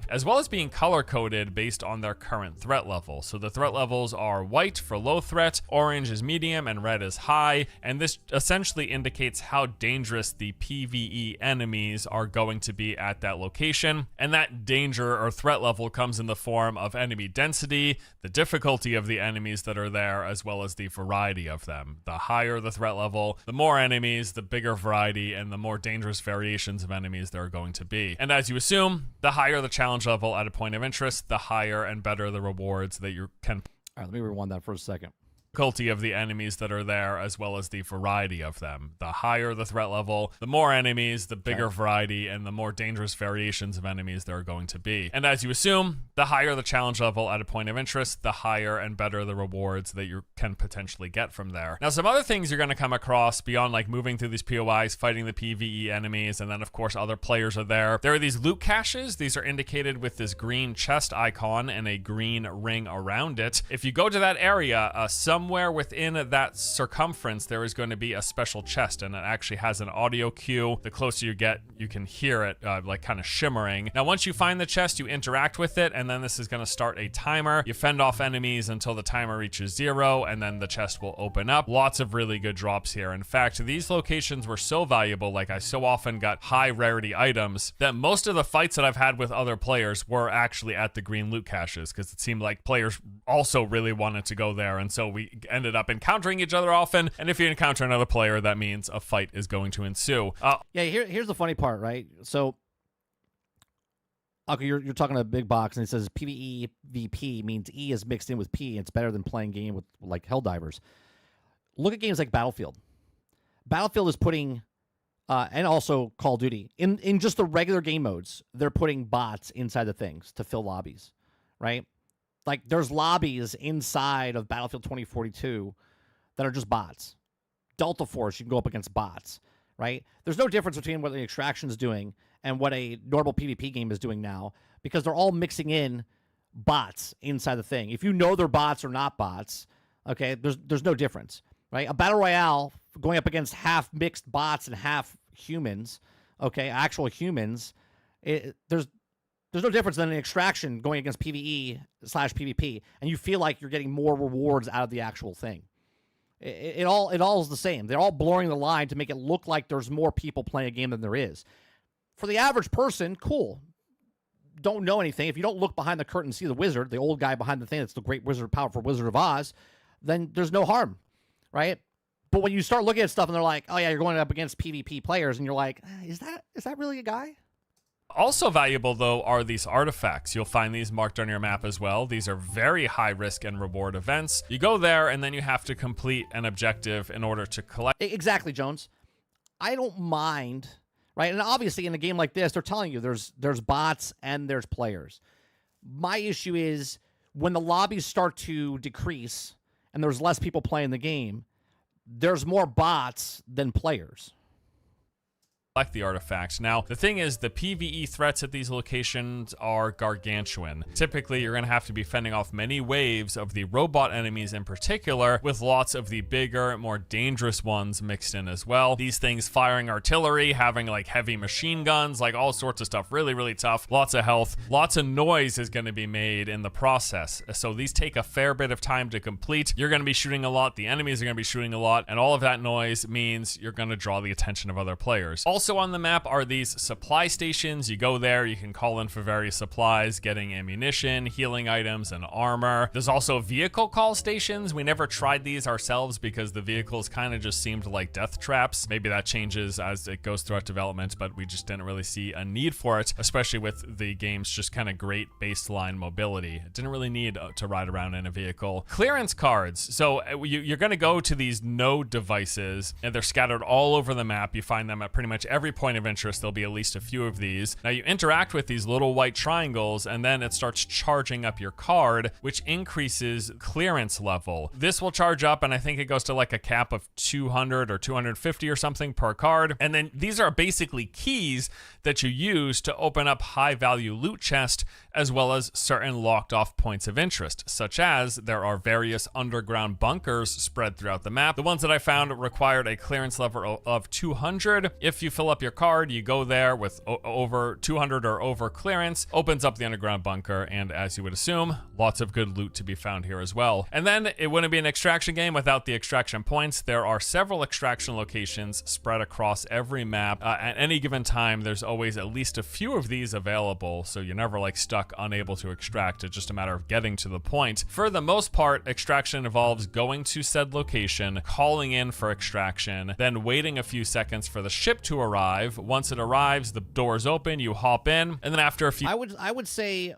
As well as being color-coded based on their current threat level. So the threat levels are white for low threat, orange is medium, and red is high, and this essentially indicates how dangerous the PvE enemies are going to be at that location, and that danger or threat level comes in the form of enemy density, the difficulty of the enemies that are there, as well as the variety of them. The higher the threat level, the more enemies, the bigger variety, and the more dangerous variations of enemies there are going to be. And as you assume, the higher the challenge level at a point of interest, the higher and better the rewards that you can. All right, let me rewind that for a second. Difficulty of the enemies that are there, as well as the variety of them. The higher the threat level, the more enemies, the bigger variety, and the more dangerous variations of enemies there are going to be. And as you assume, the higher the challenge level at a point of interest, the higher and better the rewards that you can potentially get from there. Now, some other things you're going to come across beyond like moving through these POIs, fighting the PvE enemies, and then of course other players are there. There are these loot caches. These are indicated with this green chest icon and a green ring around it. If you go to that area, somewhere within that circumference, there is going to be a special chest, and it actually has an audio cue. The closer you get, you can hear it like kind of shimmering. Now, once you find the chest, you interact with it, and and then this is going to start a timer. You fend off enemies until the timer reaches 0, and then the chest will open up. Lots of really good drops here. In fact, these locations were so valuable, like I so often got high rarity items, that most of the fights that I've had with other players were actually at the green loot caches, because it seemed like players also really wanted to go there, and so we ended up encountering each other often, and if you encounter another player, that means a fight is going to ensue. Yeah, here's the funny part, right? So, okay, you're talking a big box, and it says PvE VP means E is mixed in with P, and it's better than playing game with, like, Helldivers. Look at games like Battlefield. Battlefield is putting, and also Call of Duty, in just the regular game modes, they're putting bots inside the things to fill lobbies, right? Like, there's lobbies inside of Battlefield 2042 that are just bots. Delta Force, you can go up against bots, right? There's no difference between what the Extraction is doing and what a normal PvP game is doing now, because they're all mixing in bots inside the thing. If you know they're bots or not bots, okay, there's no difference, right? A Battle Royale going up against half mixed bots and half humans, okay, actual humans, there's no difference than an Extraction going against PvE/PvP, and you feel like you're getting more rewards out of the actual thing. It all is the same. They're all blurring the line to make it look like there's more people playing a game than there is. For the average person, cool. Don't know anything. If you don't look behind the curtain and see the wizard, the old guy behind the thing that's the great wizard, powerful Wizard of Oz, then there's no harm, right? But when you start looking at stuff and they're like, oh yeah, you're going up against PvP players, and you're like, is that really a guy? Also valuable, though, are these artifacts. You'll find these marked on your map as well. These are very high risk and reward events. You go there, and then you have to complete an objective in order to collect. Exactly, Jones. I don't mind, right? And obviously, in a game like this, they're telling you there's bots and there's players. My issue is when the lobbies start to decrease and there's less people playing the game, there's more bots than players. Collect the artifacts. Now, the thing is, the PvE threats at these locations are gargantuan. Typically, you're going to have to be fending off many waves of the robot enemies in particular, with lots of the bigger, more dangerous ones mixed in as well. These things firing artillery, having like heavy machine guns, like all sorts of stuff. Really, really tough. Lots of health. Lots of noise is going to be made in the process. So these take a fair bit of time to complete. You're going to be shooting a lot. The enemies are going to be shooting a lot. And all of that noise means you're going to draw the attention of other players. Also on the map are these supply stations. You go there, you can call in for various supplies, getting ammunition, healing items, and armor. There's also vehicle call stations. We never tried these ourselves because the vehicles kind of just seemed like death traps. Maybe that changes as it goes throughout development, but we just didn't really see a need for it, especially with the game's just kind of great baseline mobility. It didn't really need to ride around in a vehicle. Clearance cards. So you're going to go to these node devices, and they're scattered all over the map. You find them at pretty much every point of interest. There'll be at least a few of these. Now you interact with these little white triangles, and then it starts charging up your card, which increases clearance level. This will charge up, and I think it goes to like a cap of 200 or 250 or something per card. And then these are basically keys that you use to open up high value loot chest, as well as certain locked off points of interest, such as there are various underground bunkers spread throughout the map. The ones that I found required a clearance level of 200. If you fill up your card, you go there with over 200 or over clearance, opens up the underground bunker, and as you would assume, lots of good loot to be found here as well. And then it wouldn't be an extraction game without the extraction points. There are several extraction locations spread across every map. At any given time, there's always at least a few of these available, so you're never like stuck unable to extract. It's just a matter of getting to the point. For the most part, extraction involves going to said location, calling in for extraction, then waiting a few seconds for the ship to arrive. Once it arrives, the doors open, you hop in, and then after a few... I would say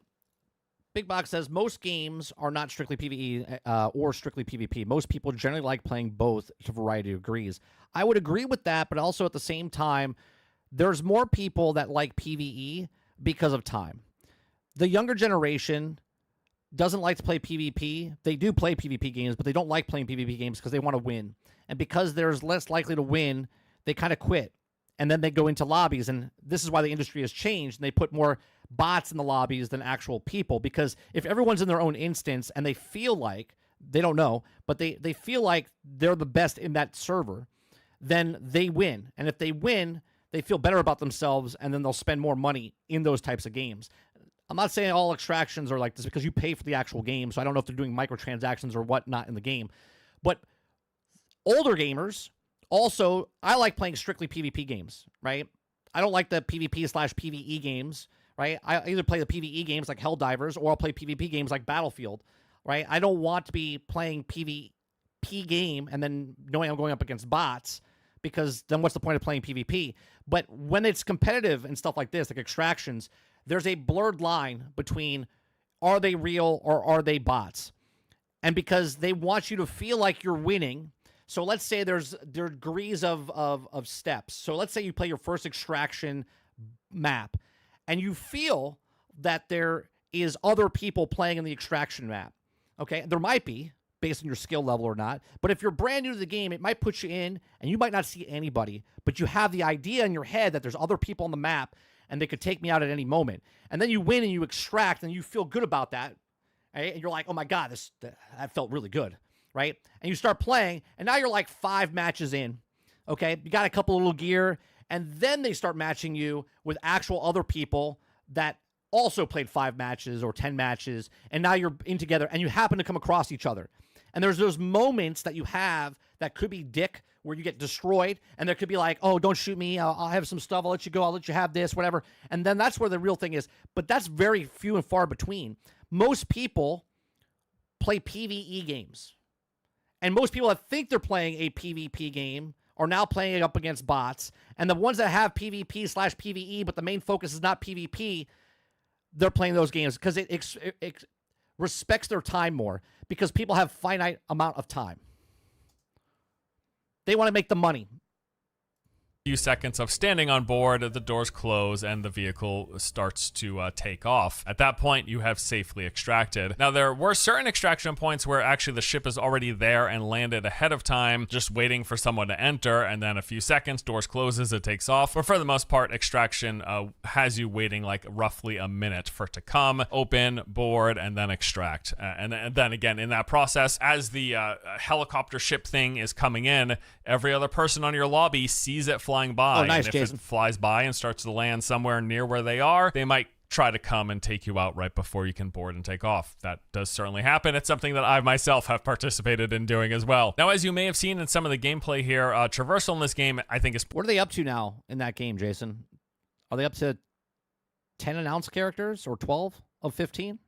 Big Box says most games are not strictly PvE or strictly PvP. Most people generally like playing both to a variety of degrees. I would agree with that, but also at the same time, there's more people that like PvE because of time. The younger generation doesn't like to play PvP. They do play PvP games, but they don't like playing PvP games because they want to win. And because there's less likely to win, they kind of quit. And then they go into lobbies, and this is why the industry has changed, and they put more bots in the lobbies than actual people, because if everyone's in their own instance and they feel like, they don't know, but they feel like they're the best in that server, then they win. And if they win, they feel better about themselves, and then they'll spend more money in those types of games. I'm not saying all extractions are like this because you pay for the actual game, so I don't know if they're doing microtransactions or whatnot in the game. But older gamers also, I like playing strictly PvP games, right? I don't like the PvP/PvE games, right? I either play the PvE games like Helldivers or I'll play PvP games like Battlefield, right? I don't want to be playing PvP game and then knowing I'm going up against bots, because then what's the point of playing PvP? But when it's competitive and stuff like this, like extractions, there's a blurred line between are they real or are they bots? And because they want you to feel like you're winning, so let's say there are degrees of steps. So let's say you play your first extraction map and you feel that there is other people playing in the extraction map. Okay, there might be, based on your skill level or not. But if you're brand new to the game, it might put you in and you might not see anybody, but you have the idea in your head that there's other people on the map and they could take me out at any moment. And then you win and you extract and you feel good about that. Right? And you're like, oh my God, that felt really good. Right? And you start playing and now you're like 5 matches in. Okay? You got a couple little gear and then they start matching you with actual other people that also played 5 matches or 10 matches. And now you're in together and you happen to come across each other. And there's those moments that you have that could be dick, where you get destroyed, and there could be like, oh, don't shoot me, I'll have some stuff, I'll let you go, I'll let you have this, whatever. And then that's where the real thing is. But that's very few and far between. Most people play PvE games. And most people that think they're playing a PvP game are now playing it up against bots. And the ones that have PvP/PvE, but the main focus is not PvP, they're playing those games because it respects their time more, because people have finite amount of time. They want to make the money. Few seconds of standing on board, the doors close and the vehicle starts to take off. At that point, you have safely extracted. Now, there were certain extraction points where actually the ship is already there and landed ahead of time, just waiting for someone to enter, and then a few seconds, doors closes, it takes off. But for the most part, extraction has you waiting like roughly a minute for it to come, open, board, and then extract. And then again, in that process, as the helicopter ship thing is coming in, every other person on your lobby sees it flying by. Oh, nice, and if Jason. it flies by and starts to land somewhere near where they are, they might try to come and take you out right before you can board and take off. That does certainly happen. It's something that I myself have participated in doing as well. Now, as you may have seen in some of the gameplay here, traversal in this game, I think is... What are they up to now in that game, Jason? Are they up to 10 announced characters or 12 of 15?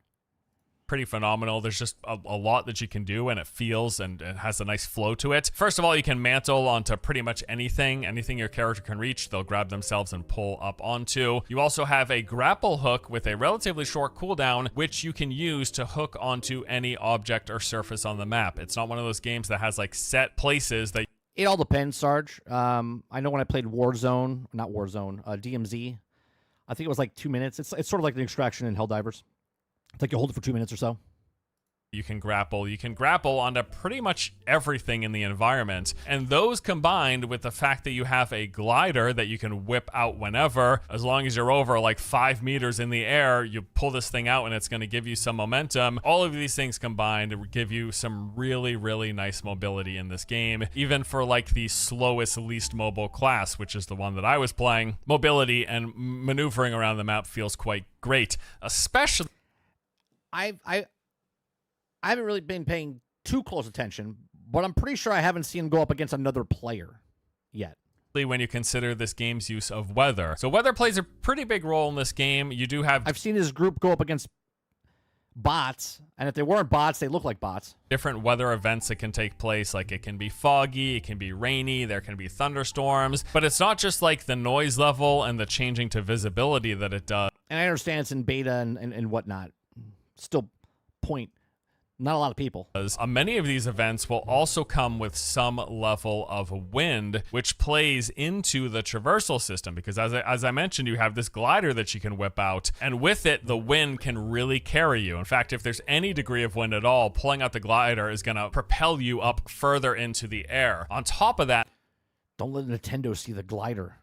Pretty phenomenal. There's just a lot that you can do, and it feels and it has a nice flow to it. First of all, you can mantle onto pretty much anything your character can reach, they'll grab themselves and pull up onto. You also have a grapple hook with a relatively short cooldown, which you can use to hook onto any object or surface on the map. It's not one of those games that has like set places that... It all depends, Sarge. I know when I played DMZ, I think it was like 2 minutes. It's sort of like the extraction in Helldivers. It's like you hold it for 2 minutes or so. You can grapple onto pretty much everything in the environment. And those combined with the fact that you have a glider that you can whip out whenever, as long as you're over like 5 meters in the air, you pull this thing out and it's going to give you some momentum. All of these things combined give you some really, really nice mobility in this game. Even for like the slowest, least mobile class, which is the one that I was playing, mobility and maneuvering around the map feels quite great, especially... I haven't really been paying too close attention, but I'm pretty sure I haven't seen him go up against another player yet. When you consider this game's use of weather. So weather plays a pretty big role in this game. You do have... I've seen his group go up against bots, and if they weren't bots, they look like bots. Different weather events that can take place, like it can be foggy, it can be rainy, there can be thunderstorms, but it's not just like the noise level and the changing to visibility that it does. And I understand it's in beta and whatnot. Still not a lot of people. Many of these events will also come with some level of wind, which plays into the traversal system, because as I mentioned, you have this glider that you can whip out, and with it, the wind can really carry you. In fact, if there's any degree of wind at all, pulling out the glider is going to propel you up further into the air. On top of that... Don't let Nintendo see the glider.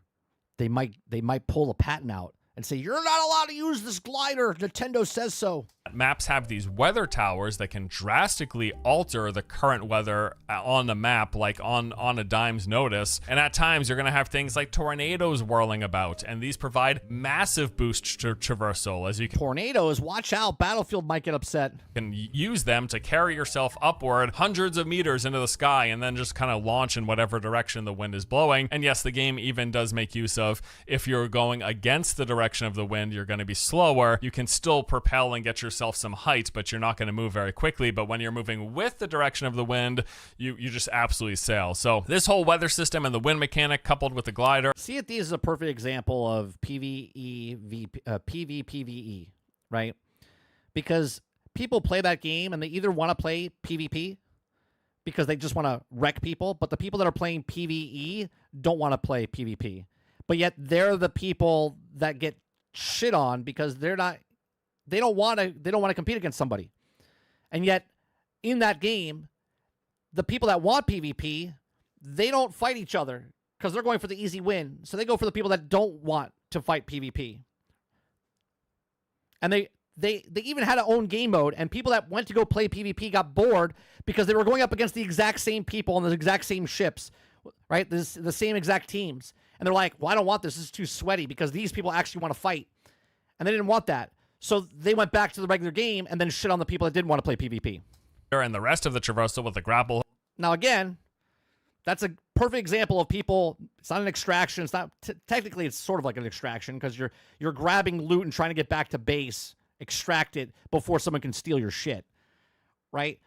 They might pull a patent out and say, you're not allowed to use this glider. Nintendo says so. Maps have these weather towers that can drastically alter the current weather on the map, like on a dime's notice. And at times you're going to have things like tornadoes whirling about, and these provide massive boosts to traversal, as you Tornadoes, watch out, Battlefield might get upset. can use them to carry yourself upward hundreds of meters into the sky and then just kind of launch in whatever direction the wind is blowing. And yes, the game even does make use of, if you're going against the direction of the wind, you're going to be slower. You can still propel and get yourself some height, but you're not going to move very quickly. But when you're moving with the direction of the wind, you just absolutely sail. So this whole weather system and the wind mechanic coupled with the glider. Sea of Thieves is a perfect example of PvPvE, right? Because people play that game and they either want to play PvP because they just want to wreck people, but the people that are playing PvE don't want to play PvP. But yet they're the people that get shit on because they don't want to compete against somebody. And yet in that game, the people that want PvP, they don't fight each other because they're going for the easy win. So they go for the people that don't want to fight PvP. And they even had an own game mode, and people that went to go play PvP got bored because they were going up against the exact same people on the exact same ships, right? The same exact teams. And they're like, well, I don't want this. This is too sweaty because these people actually want to fight. And they didn't want that. So they went back to the regular game and then shit on the people that didn't want to play PvP. And the rest of the traversal with the grapple. Now, again, that's a perfect example of people. It's not an extraction. It's not technically. It's sort of like an extraction because you're grabbing loot and trying to get back to base, extract it before someone can steal your shit, right?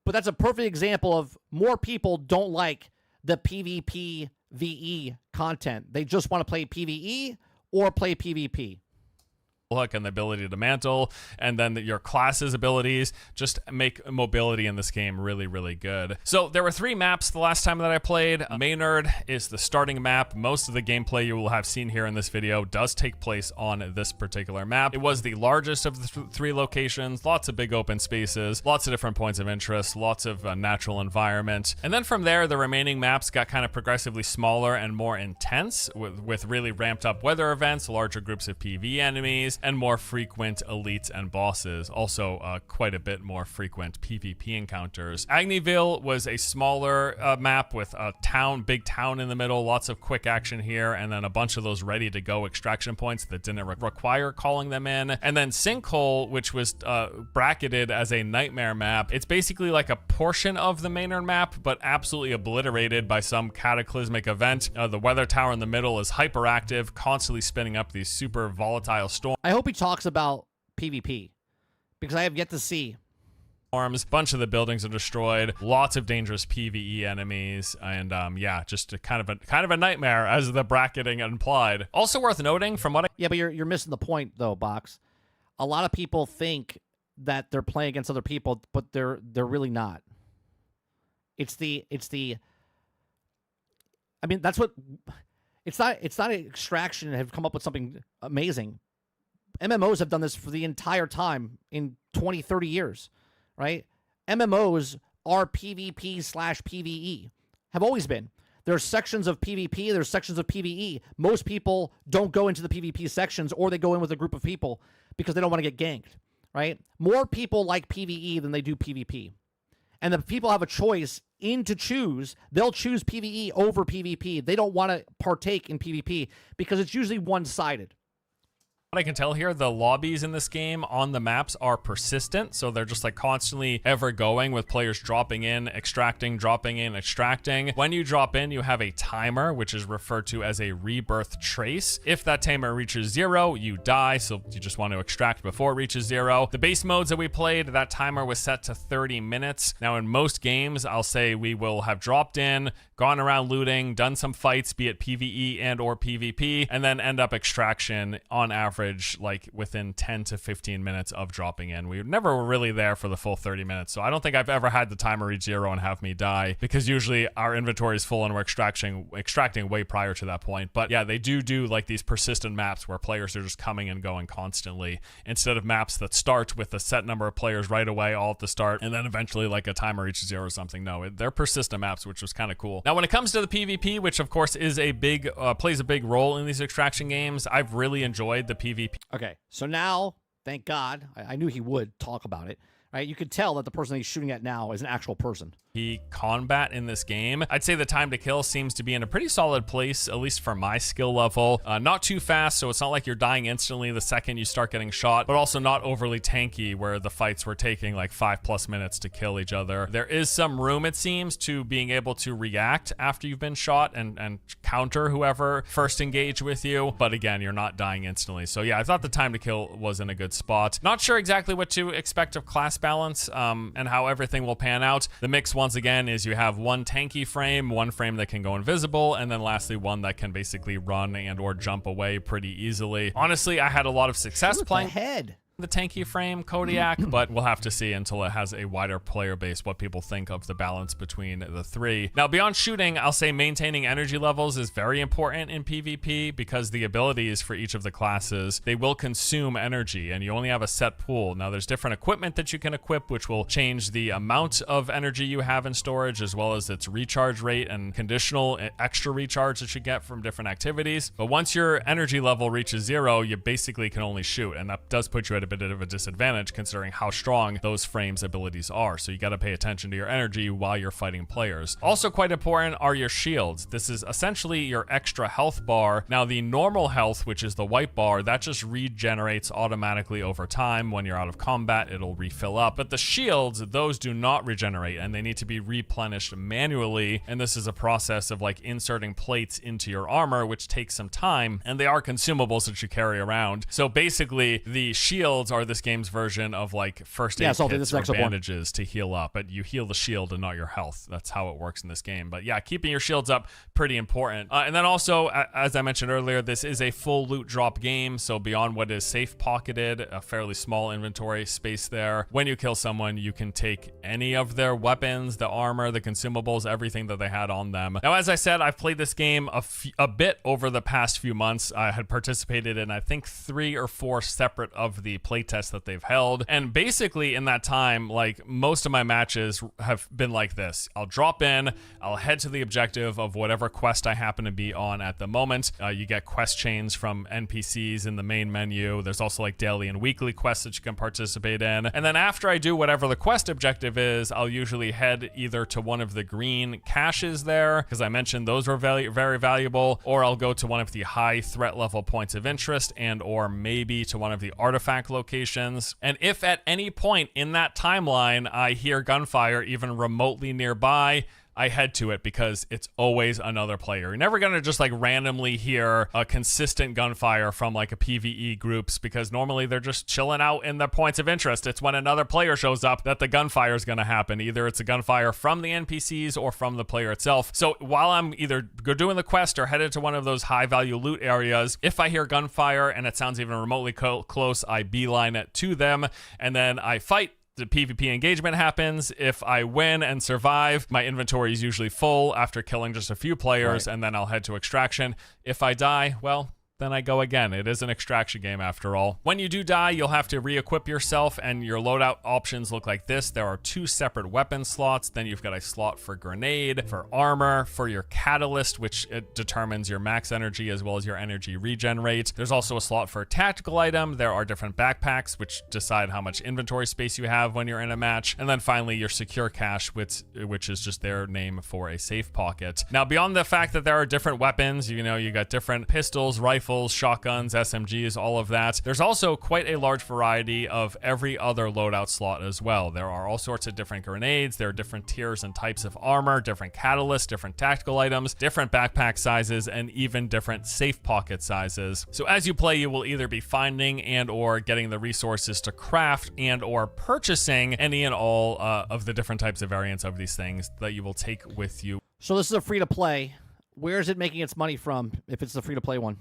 But that's a perfect example of more people don't like the PvP VE content. They just want to play PvE or play PvP. Hook and the ability to mantle, and then your class's abilities just make mobility in this game really, really good. So there were 3 maps the last time that I played. Maynard is the starting map. Most of the gameplay you will have seen here in this video does take place on this particular map. It was the largest of the 3 locations, lots of big open spaces, lots of different points of interest, lots of natural environment. And then from there, the remaining maps got kind of progressively smaller and more intense with really ramped up weather events, larger groups of PvE enemies, and more frequent elites and bosses. Also, quite a bit more frequent PvP encounters. Agnieville was a smaller map with a big town in the middle, lots of quick action here, and then a bunch of those ready-to-go extraction points that didn't require calling them in. And then Sinkhole, which was bracketed as a nightmare map. It's basically like a portion of the Maynard map, but absolutely obliterated by some cataclysmic event. The weather tower in the middle is hyperactive, constantly spinning up these super volatile storms. I hope he talks about PvP because I have yet to see. A bunch of the buildings are destroyed, lots of dangerous PvE enemies, and yeah, just a kind of a nightmare, as the bracketing implied. Also worth noting, from what Yeah, but you're missing the point though, Box. A lot of people think that they're playing against other people, but they're really not. It's the I mean, that's what it's not an extraction have come up with something amazing. MMOs have done this for the entire time in 20, 30 years, right? MMOs are PvP/PvE, have always been. There's sections of PvP, there's sections of PvE. Most people don't go into the PvP sections, or they go in with a group of people because they don't want to get ganked, right? More people like PvE than they do PvP. And the people have a choice to choose. They'll choose PvE over PvP. They don't want to partake in PvP because it's usually one-sided. I can tell here, the lobbies in this game on the maps are persistent, so they're just like constantly ever going, with players dropping in, extracting, dropping in, extracting. When you drop in, you have a timer, which is referred to as a rebirth trace. If that timer reaches 0, you die, so you just want to extract before it reaches 0. The base modes that we played, that timer was set to 30 minutes. Now in most games, I'll say we will have dropped in, gone around looting, done some fights, be it PvE and or PvP, and then end up extraction on average like within 10 to 15 minutes of dropping in. We never were really there for the full 30 minutes, so I don't think I've ever had the timer reach 0 and have me die, because usually our inventory is full and we're extracting way prior to that point. But yeah, they do like these persistent maps where players are just coming and going constantly, instead of maps that start with a set number of players right away all at the start and then eventually like a timer reaches 0 or something. No, they're persistent maps, which was kind of cool. Now when it comes to the PvP, which of course is a plays a big role in these extraction games, I've really enjoyed the PvP. Okay, so now Thank God. I knew he would talk about it. Right? You could tell that the person he's shooting at now is an actual person. Combat in this game, I'd say the time to kill seems to be in a pretty solid place, at least for my skill level. Not too fast, so it's not like you're dying instantly the second you start getting shot, but also not overly tanky where the fights were taking like 5+ minutes to kill each other. There is some room, it seems, to being able to react after you've been shot and counter whoever first engaged with you, but again, you're not dying instantly. So yeah, I thought the time to kill was in a good spot. Not sure exactly what to expect of class balance and how everything will pan out. The mix once again is you have one tanky frame, one frame that can go invisible, and then lastly one that can basically run and or jump away pretty easily. Honestly, I had a lot of success playing the tanky frame Kodiak, but we'll have to see until it has a wider player base what people think of the balance between the three. Now, beyond shooting, I'll say maintaining energy levels is very important in PvP because the abilities for each of the classes, they will consume energy and you only have a set pool. Now, there's different equipment that you can equip which will change the amount of energy you have in storage as well as its recharge rate and conditional extra recharge that you get from different activities. But once your energy level reaches 0, you basically can only shoot, and that does put you at a bit of a disadvantage considering how strong those frames abilities are. So you got to pay attention to your energy while you're fighting players. Also quite important are your shields. This is essentially your extra health bar. Now the normal health, which is the white bar, that just regenerates automatically over time. When you're out of combat, it'll refill up. But the shields, those do not regenerate and they need to be replenished manually. And this is a process of like inserting plates into your armor, which takes some time, and they are consumables that you carry around. So basically the shield are this game's version of like first aid kits or bandages to heal up, but you heal the shield and not your health. That's how it works in this game. But yeah, keeping your shields up, pretty important. And then also, as I mentioned earlier, this is a full loot drop game, so beyond what is safe pocketed, a fairly small inventory space there. When you kill someone, you can take any of their weapons, the armor, the consumables, everything that they had on them. Now, as I said, I've played this game a bit over the past few months. I had participated in, I think, 3 or 4 separate of the playtests that they've held, and basically in that time, like most of my matches have been like this. I'll drop in, I'll head to the objective of whatever quest I happen to be on at the moment. You get quest chains from NPCs in the main menu. There's also like daily and weekly quests that you can participate in, and then after I do whatever the quest objective is, I'll usually head either to one of the green caches there, because I mentioned those were very valuable, or I'll go to one of the high threat level points of interest and or maybe to one of the artifact locations. And if at any point in that timeline I hear gunfire even remotely nearby, I head to it because it's always another player. You're never gonna just like randomly hear a consistent gunfire from like a PvE groups, because normally they're just chilling out in their points of interest. It's when another player shows up that the gunfire is gonna happen. Either it's a gunfire from the NPCs or from the player itself. So while I'm either doing the quest or headed to one of those high value loot areas, if I hear gunfire and it sounds even remotely close, I beeline it to them and then I fight. The PvP engagement happens. If I win and survive, my inventory is usually full after killing just a few players, and then I'll head to extraction. If I die, well, then I go again. It is an extraction game after all. When you do die, you'll have to re-equip yourself, and your loadout options look like this. There are 2 separate weapon slots. Then you've got a slot for grenade, for armor, for your catalyst, which it determines your max energy as well as your energy regen rate. There's also a slot for tactical item. There are different backpacks, which decide how much inventory space you have when you're in a match. And then finally, your secure cache, which is just their name for a safe pocket. Now, beyond the fact that there are different weapons, you know, you got different pistols, rifles, shotguns, SMGs, all of that. There's also quite a large variety of every other loadout slot as well. There are all sorts of different grenades. There are different tiers and types of armor, different catalysts, different tactical items, different backpack sizes, and even different safe pocket sizes. So as you play, you will either be finding and or getting the resources to craft and or purchasing any and all of the different types of variants of these things that you will take with you. So this is a free-to-play. Where is it making its money from if it's the free-to-play one?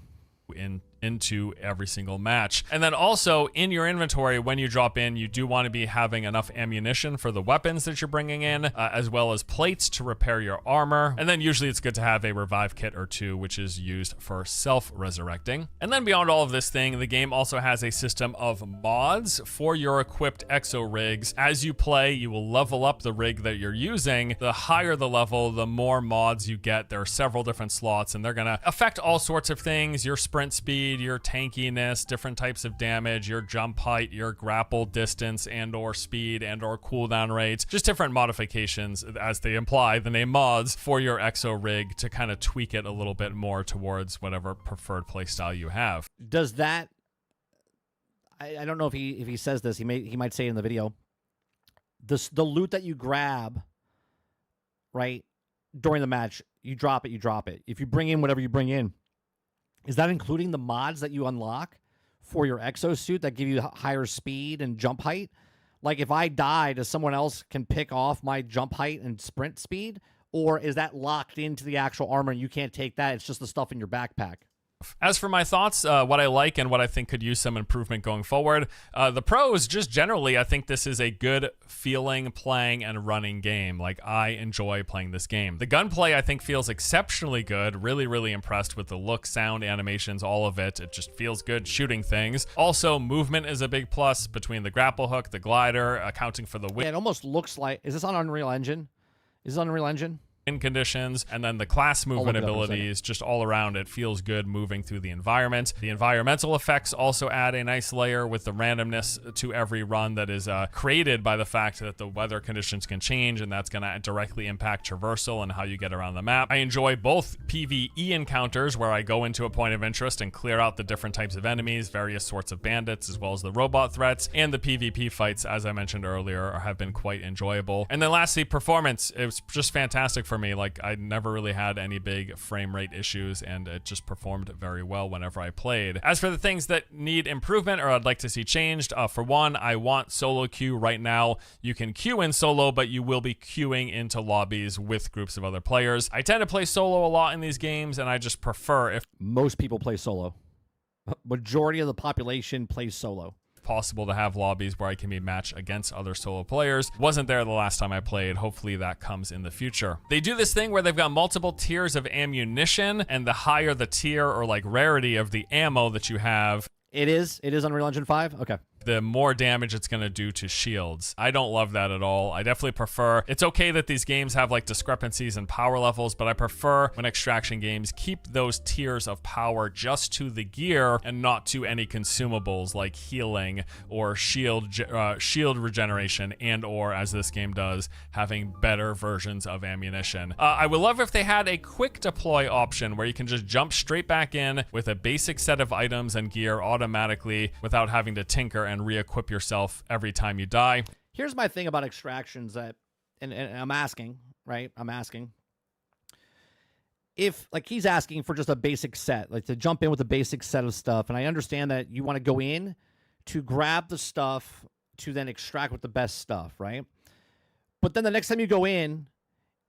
Into every single match. And then also in your inventory, when you drop in, you do want to be having enough ammunition for the weapons that you're bringing in, as well as plates to repair your armor. And then usually it's good to have a revive kit or 2, which is used for self-resurrecting. And then beyond all of this thing, the game also has a system of mods for your equipped exo rigs. As you play, you will level up the rig that you're using. The higher the level, the more mods you get. There are several different slots, and they're gonna affect all sorts of things: your sprint speed, speed, your tankiness, different types of damage, your jump height, your grapple distance and or speed and or cooldown rates, just different modifications as they imply the name mods for your exo rig to kind of tweak it a little bit more towards whatever preferred playstyle you have. Does that? I don't know if he says this. He might say it in the video. The loot that you grab, right, during the match, you drop it. If you bring in whatever you bring in, is that including the mods that you unlock for your exosuit that give you higher speed and jump height? Like if I die, does someone else can pick off my jump height and sprint speed? Or is that locked into the actual armor and you can't take that? It's just the stuff in your backpack. As for my thoughts, what I like and what I think could use some improvement going forward, the pros, just generally, I think this is a good feeling, playing, and running game. Like, I enjoy playing this game. The gunplay, I think, feels exceptionally good. Really, really impressed with the look, sound, animations, all of it. It just feels good shooting things. Also, movement is a big plus between the grapple hook, the glider, accounting for the wind. Yeah, it almost looks like... Is this on Unreal Engine? Is it Unreal Engine? Conditions, and then the class movement abilities, just all around it feels good moving through the environment. The environmental effects also add a nice layer with the randomness to every run that is created by the fact that the weather conditions can change, and that's going to directly impact traversal and how you get around the map. I enjoy both PvE encounters where I go into a point of interest and clear out the different types of enemies, various sorts of bandits, as well as the robot threats, and the PvP fights, as I mentioned earlier, have been quite enjoyable. And then lastly, performance. It was just fantastic for me. Like, I never really had any big frame rate issues, and it just performed very well whenever I played. As for the things that need improvement or I'd like to see changed, for one, I want solo queue right now. You can queue in solo, but you will be queuing into lobbies with groups of other players. I tend to play solo a lot in these games, and I just prefer if most people play solo. Majority of the population plays solo. Possible to have lobbies where I can be matched against other solo players. Wasn't there the last time I played. Hopefully that comes in the future. They do this thing where they've got multiple tiers of ammunition, and the higher the tier or like rarity of the ammo that you have, It is Unreal Engine 5? Okay. the more damage it's going to do to shields. I don't love that at all. I definitely prefer... It's okay that these games have like discrepancies in power levels, but I prefer when extraction games keep those tiers of power just to the gear and not to any consumables like healing or shield regeneration, and or, as this game does, having better versions of ammunition. I would love if they had a quick deploy option where you can just jump straight back in with a basic set of items and gear automatically without having to tinker and re-equip yourself every time you die. Here's my thing about extractions that, and I'm asking, right? I'm asking if, like, he's asking for just a basic set, like to jump in with a basic set of stuff. And I understand that you want to go in to grab the stuff to then extract with the best stuff, right? But then the next time you go in,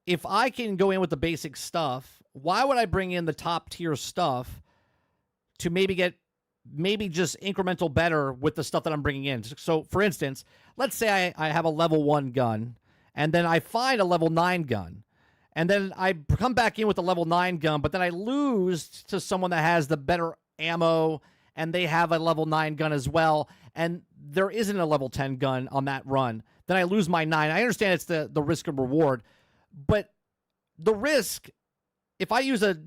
if I can go in with the basic stuff, why would I bring in the top tier stuff to maybe get just incremental better with the stuff that I'm bringing in? So, for instance, let's say I have a level 1 gun, and then I find a level 9 gun, and then I come back in with a level 9 gun, but then I lose to someone that has the better ammo, and they have a level 9 gun as well, and there isn't a level 10 gun on that run. Then I lose my 9. I understand it's the risk and reward, but the risk, if I use a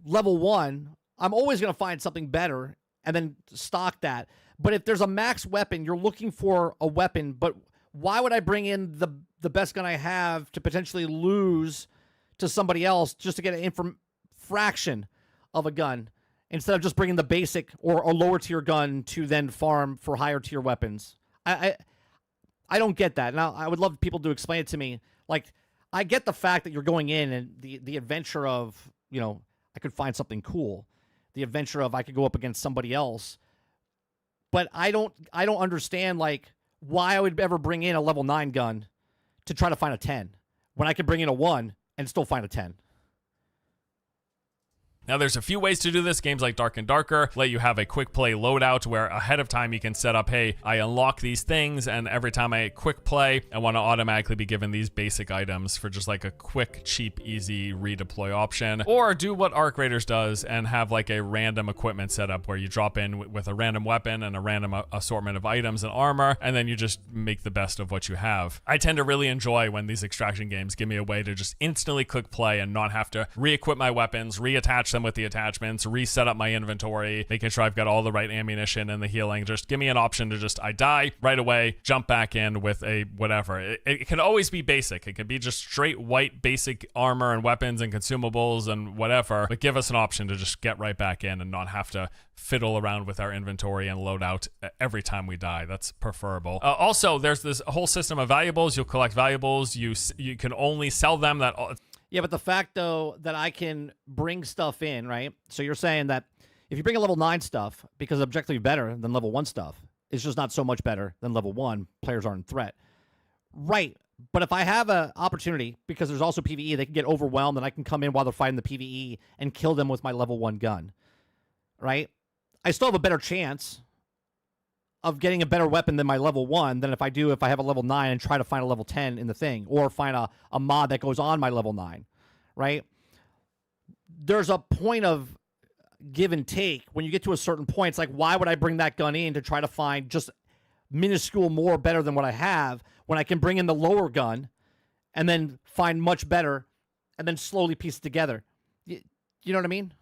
level 1, I'm always going to find something better and then stock that. But if there's a max weapon, you're looking for a weapon, but why would I bring in the best gun I have to potentially lose to somebody else just to get an fraction of a gun instead of just bringing the basic or a lower tier gun to then farm for higher tier weapons? I don't get that. Now, I would love people to explain it to me. Like, I get the fact that you're going in and the adventure of, you know, I could find something cool. The adventure of I could go up against somebody else. But I don't understand, like, why I would ever bring in a level 9 gun to try to find a 10 when I could bring in a 1 and still find a 10. Now, there's a few ways to do this. Games like Dark and Darker let you have a quick play loadout where ahead of time you can set up, hey, I unlock these things, and every time I quick play, I want to automatically be given these basic items for just like a quick, cheap, easy redeploy option. Or do what Arc Raiders does and have like a random equipment setup where you drop in with a random weapon and a random assortment of items and armor, and then you just make the best of what you have. I tend to really enjoy when these extraction games give me a way to just instantly quick play and not have to re-equip my weapons, reattach them with the attachments, reset up my inventory, making sure I've got all the right ammunition and the healing. Just give me an option to just, I die right away, jump back in with a whatever. It can always be basic. It can be just straight white basic armor and weapons and consumables and whatever, but give us an option to just get right back in and not have to fiddle around with our inventory and load out every time we die. That's preferable. Also, there's this whole system of valuables. You'll collect valuables. You can only sell them. Yeah, but the fact, though, that I can bring stuff in, right? So you're saying that if you bring a level 9 stuff, because it's objectively better than level 1 stuff, it's just not so much better than level 1, players aren't in threat. Right. But if I have an opportunity, because there's also PvE, they can get overwhelmed and I can come in while they're fighting the PvE and kill them with my level 1 gun. Right? I still have a better chance of getting a better weapon than my level 1 than if I have a level 9 and try to find a level 10 in the thing, or find a mod that goes on my level 9, right? There's a point of give and take. When you get to a certain point, it's like, why would I bring that gun in to try to find just minuscule more better than what I have when I can bring in the lower gun and then find much better and then slowly piece it together? You know what I mean?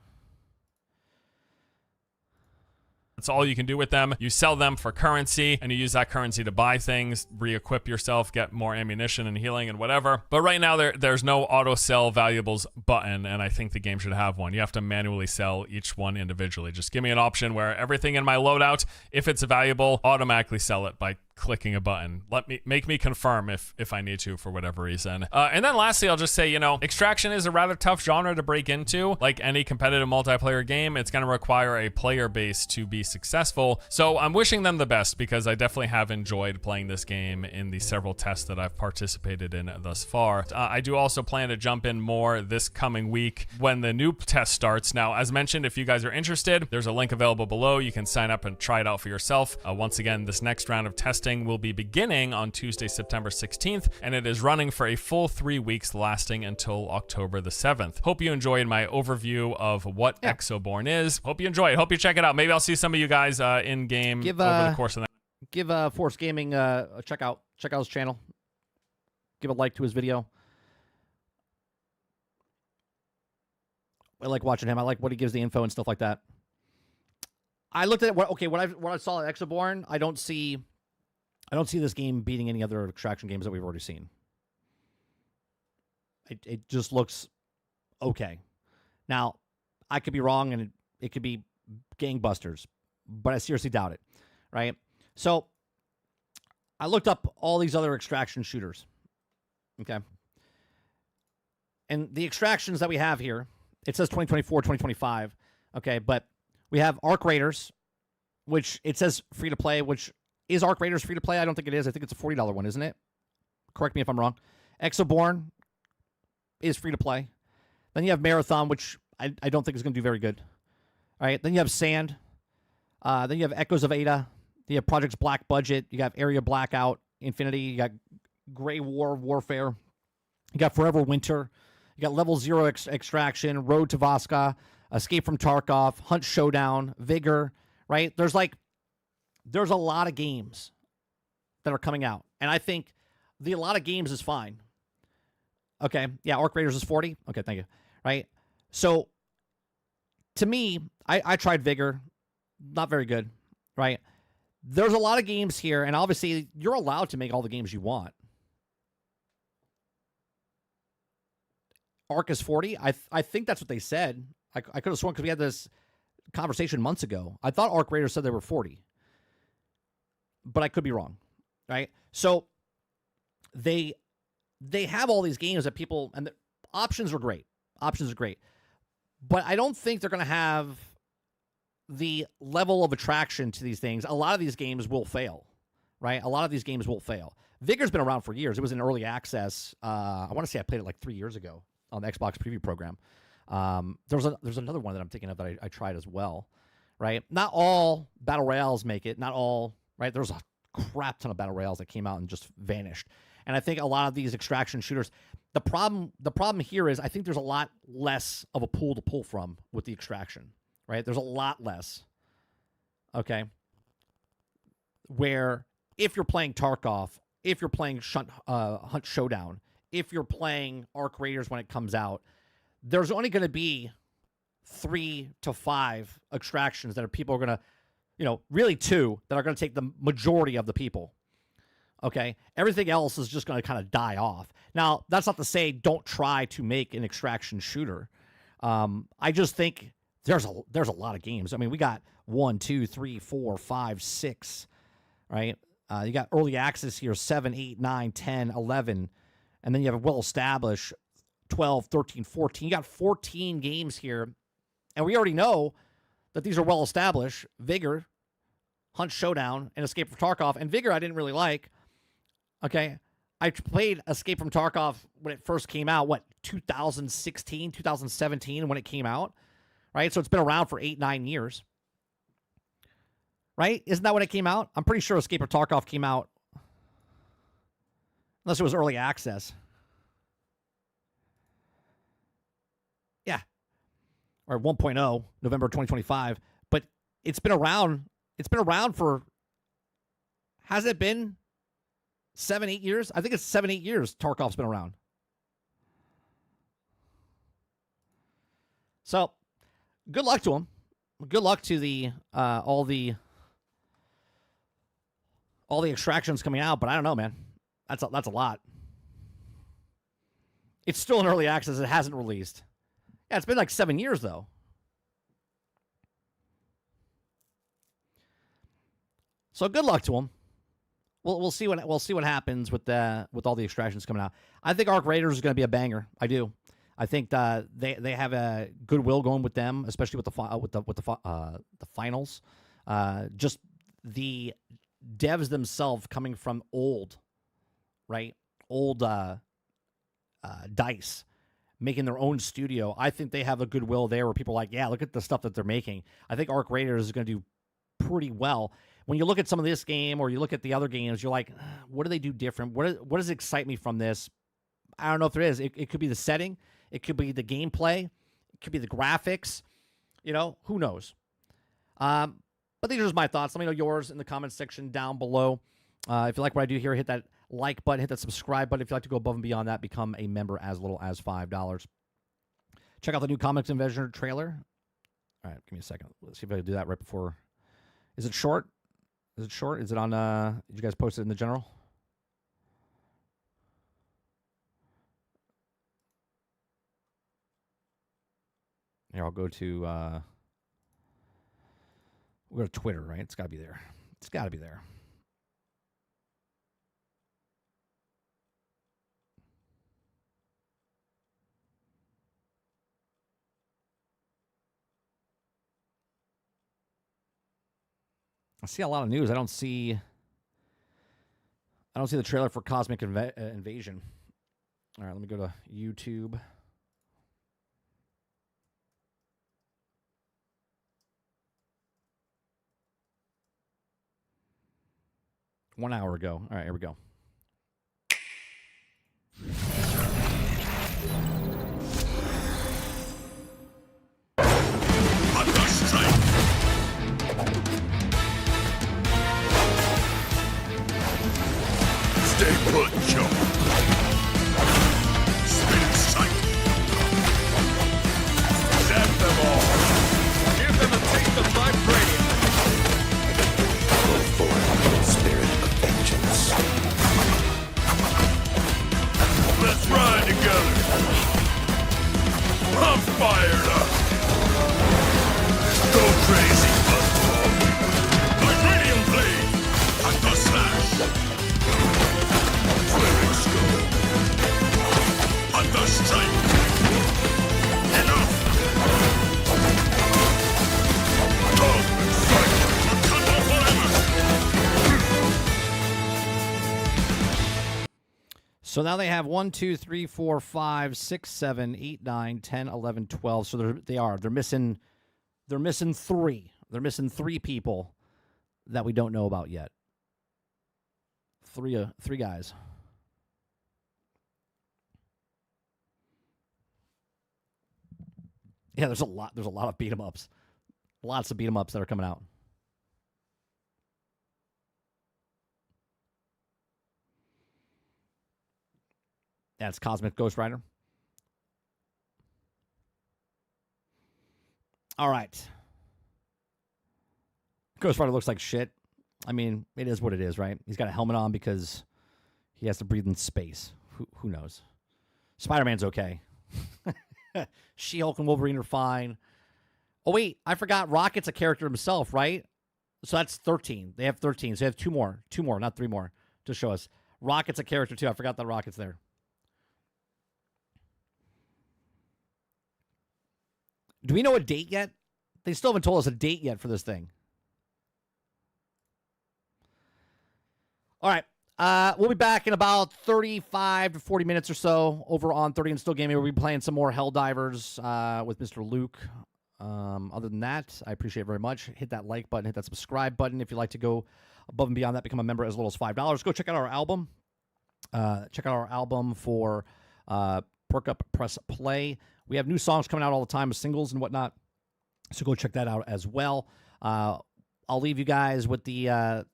That's all you can do with them. You sell them for currency, and you use that currency to buy things, re-equip yourself, get more ammunition and healing and whatever. But right now, there's no auto sell valuables button, and I think the game should have one. You have to manually sell each one individually. Just give me an option where everything in my loadout, if it's a valuable, automatically sell it by clicking a button. Make me confirm if I need to for whatever reason. And then lastly, I'll just say, extraction is a rather tough genre to break into. Like any competitive multiplayer game, it's going to require a player base to be successful. So I'm wishing them the best, because I definitely have enjoyed playing this game in the several tests that I've participated in thus far. I do also plan to jump in more this coming week when the new test starts. Now, as mentioned, if you guys are interested, there's a link available below. You can sign up and try it out for yourself. Once again, this next round of testing will be beginning on Tuesday, September 16th, and it is running for a full 3 weeks, lasting until October the 7th. Hope you enjoyed my overview of what Exoborn is. Hope you enjoy it. Hope you check it out. Maybe I'll see some of you guys in game over the course of that. Give Force Gaming a check out his channel. Give a like to his video. I like watching him. I like what he gives the info and stuff like that. I looked at what I saw at Exoborn. I don't see this game beating any other extraction games that we've already seen. It just looks okay. Now, I could be wrong, and it could be gangbusters, but I seriously doubt it, right? So, I looked up all these other extraction shooters, okay? And the extractions that we have here, it says 2024, 2025, okay? But we have Arc Raiders, which it says free-to-play, which... Is Arc Raiders free to play? I don't think it is. I think it's a $40 one, isn't it? Correct me if I'm wrong. Exoborn is free to play. Then you have Marathon, which I don't think is going to do very good. All right. Then you have Sand. Then you have Echoes of Ada. You have Project's Black Budget. You got Area Blackout, Infinity. You got Grey War, Warfare. You got Forever Winter. You got Level 0 Extraction, Road to Voska, Escape from Tarkov, Hunt Showdown, Vigor, right? There's a lot of games that are coming out. And I think a lot of games is fine. Okay. Yeah, Arc Raiders is 40. Okay, thank you. Right? So, to me, I tried Vigor. Not very good. Right? There's a lot of games here, and obviously, you're allowed to make all the games you want. Arc is 40. I think that's what they said. I could have sworn, because we had this conversation months ago. I thought Arc Raiders said they were 40. But I could be wrong, right? So they have all these games that people, and the options are great. Options are great. But I don't think they're going to have the level of attraction to these things. A lot of these games will fail, right? A lot of these games will fail. Vigor's been around for years. It was in early access. I want to say I played it like 3 years ago on the Xbox preview program. There's another one that I'm thinking of that I tried as well, right? Not all battle royales make it. Not all... Right, there's a crap ton of battle royales that came out and just vanished, and I think a lot of these extraction shooters. The problem here is I think there's a lot less of a pool to pull from with the extraction. Right, there's a lot less. Okay, where if you're playing Tarkov, if you're playing Hunt Showdown, if you're playing Arc Raiders when it comes out, there's only going to be 3 to 5 extractions that people are going to, really 2 that are going to take the majority of the people. Okay? Everything else is just going to kind of die off. Now, that's not to say don't try to make an extraction shooter. I just think there's a lot of games. I mean, we got 1, 2, 3, 4, 5, 6, right? You got early access here, 7, 8, 9, 10, 11. And then you have a well-established 12, 13, 14. You got 14 games here. And we already know that these are well-established. Vigor, Hunt Showdown, and Escape from Tarkov. And Vigor I didn't really like. Okay? I played Escape from Tarkov when it first came out, 2016, 2017 when it came out. Right? So it's been around for 8, 9 years. Right? Isn't that when it came out? I'm pretty sure Escape from Tarkov came out. Unless it was early access. Yeah. Or 1.0, November 2025. But it's been around. It's been around for, has it been 7, 8 years? I think it's 7, 8 years Tarkov's been around. So, good luck to him. Good luck to the all the extractions coming out, but I don't know, man. That's a lot. It's still in early access. It hasn't released. Yeah, it's been like 7 years though. So good luck to them. We'll see what happens with all the extractions coming out. I think Arc Raiders is going to be a banger. I do. I think they have a goodwill going with them, especially with the finals. Just the devs themselves coming from old DICE, making their own studio. I think they have a goodwill there where people are like, yeah, look at the stuff that they're making. I think Arc Raiders is going to do pretty well. When you look at some of this game or you look at the other games, you're like, what do they do different? What does excite me from this? I don't know if there is. It could be the setting. It could be the gameplay. It could be the graphics. Who knows? But these are just my thoughts. Let me know yours in the comments section down below. If you like what I do here, hit that like button, hit that subscribe button. If you'd like to go above and beyond that, become a member as little as $5. Check out the new Comics Invasion trailer. All right, give me a second. Let's see if I can do that right before. Is it short? Is it short? Is it on, did you guys post it in the general? Here, I'll go to, we'll go to Twitter, right? It's got to be there. It's got to be there. I see a lot of news. I don't see the trailer for Cosmic Invasion. All right, let me go to YouTube. One hour ago. All right, here we go. Stay put, Joe. Spin sight. Zap them all. Give them a taste of vibranium. Go forth, spirit of vengeance. Let's ride together. I'm fired up. Go crazy, buzzball. Vibranium blade. Hunter slash. Flaring skull. Hunter strike. Enough. Cosmic sight. Wakanda forever. So now they have 1, 2, 3, 4, 5, 6, 7, 8, 9, 10, 11, 12. So they're missing 3. They're missing 3 people that we don't know about yet. 3 guys. Yeah, there's a lot of beat 'em ups. Lots of beat 'em ups that are coming out. Yeah, it's Cosmic Ghost Rider. All right. Ghost Rider looks like shit. I mean, it is what it is, right? He's got a helmet on because he has to breathe in space. Who knows? Spider-Man's okay. She-Hulk and Wolverine are fine. Oh, wait. I forgot Rocket's a character himself, right? So that's 13. They have 13. So they have two more, not three more to show us. Rocket's a character, too. I forgot that Rocket's there. Do we know a date yet? They still haven't told us a date yet for this thing. All right. We'll be back in about 35 to 40 minutes or so over on 30 and Still Gaming. We'll be playing some more Helldivers with Mr. Luke. Other than that, I appreciate it very much. Hit that like button, hit that subscribe button. If you'd like to go above and beyond that, become a member as little as $5. Go check out our album. Check out our album for Perk Up, Press Play. We have new songs coming out all the time with singles and whatnot. So go check that out as well. I'll leave you guys with the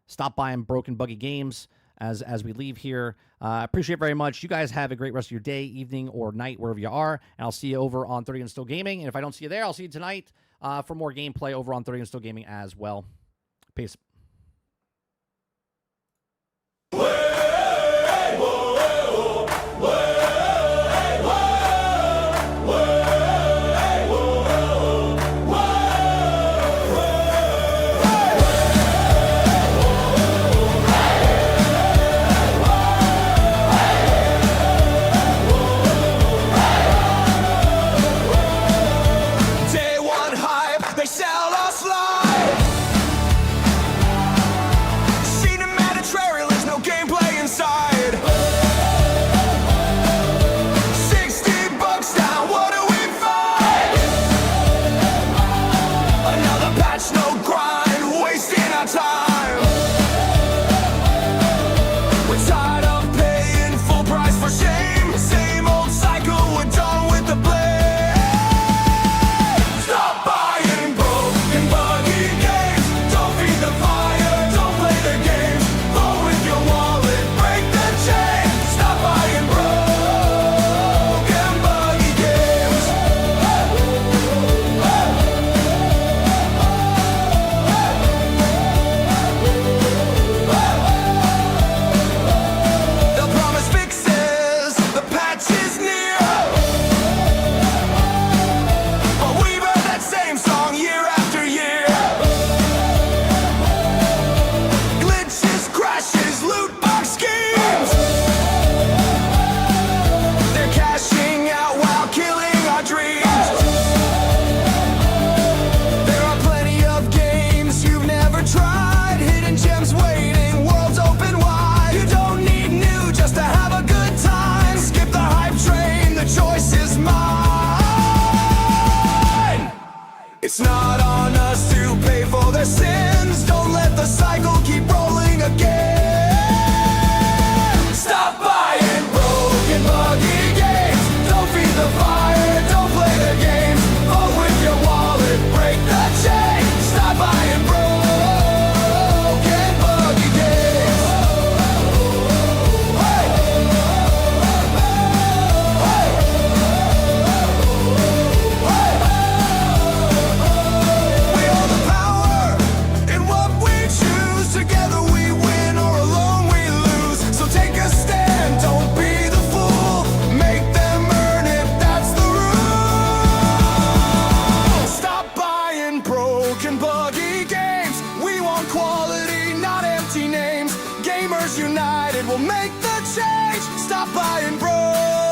stop buying Broken Buggy Games as we leave here. I appreciate it very much. You guys have a great rest of your day, evening, or night, wherever you are. And I'll see you over on 30 and Still Gaming. And if I don't see you there, I'll see you tonight for more gameplay over on 30 and Still Gaming as well. Peace. It's not on us to pay for their sins. Don't let the cycle keep rolling again. Stop buying broken buggy games. Don't feed the fire, don't play the games. Vote with your wallet, break the chain. Stop buying broken buggy games. We hold the power in what we choose. Together we win or alone we lose. So take a stand, don't be the fool. Make them earn it, that's the rule. Stop buying broken buggy games. We want quality, not empty names. Gamers united will make the change. Stop buying broken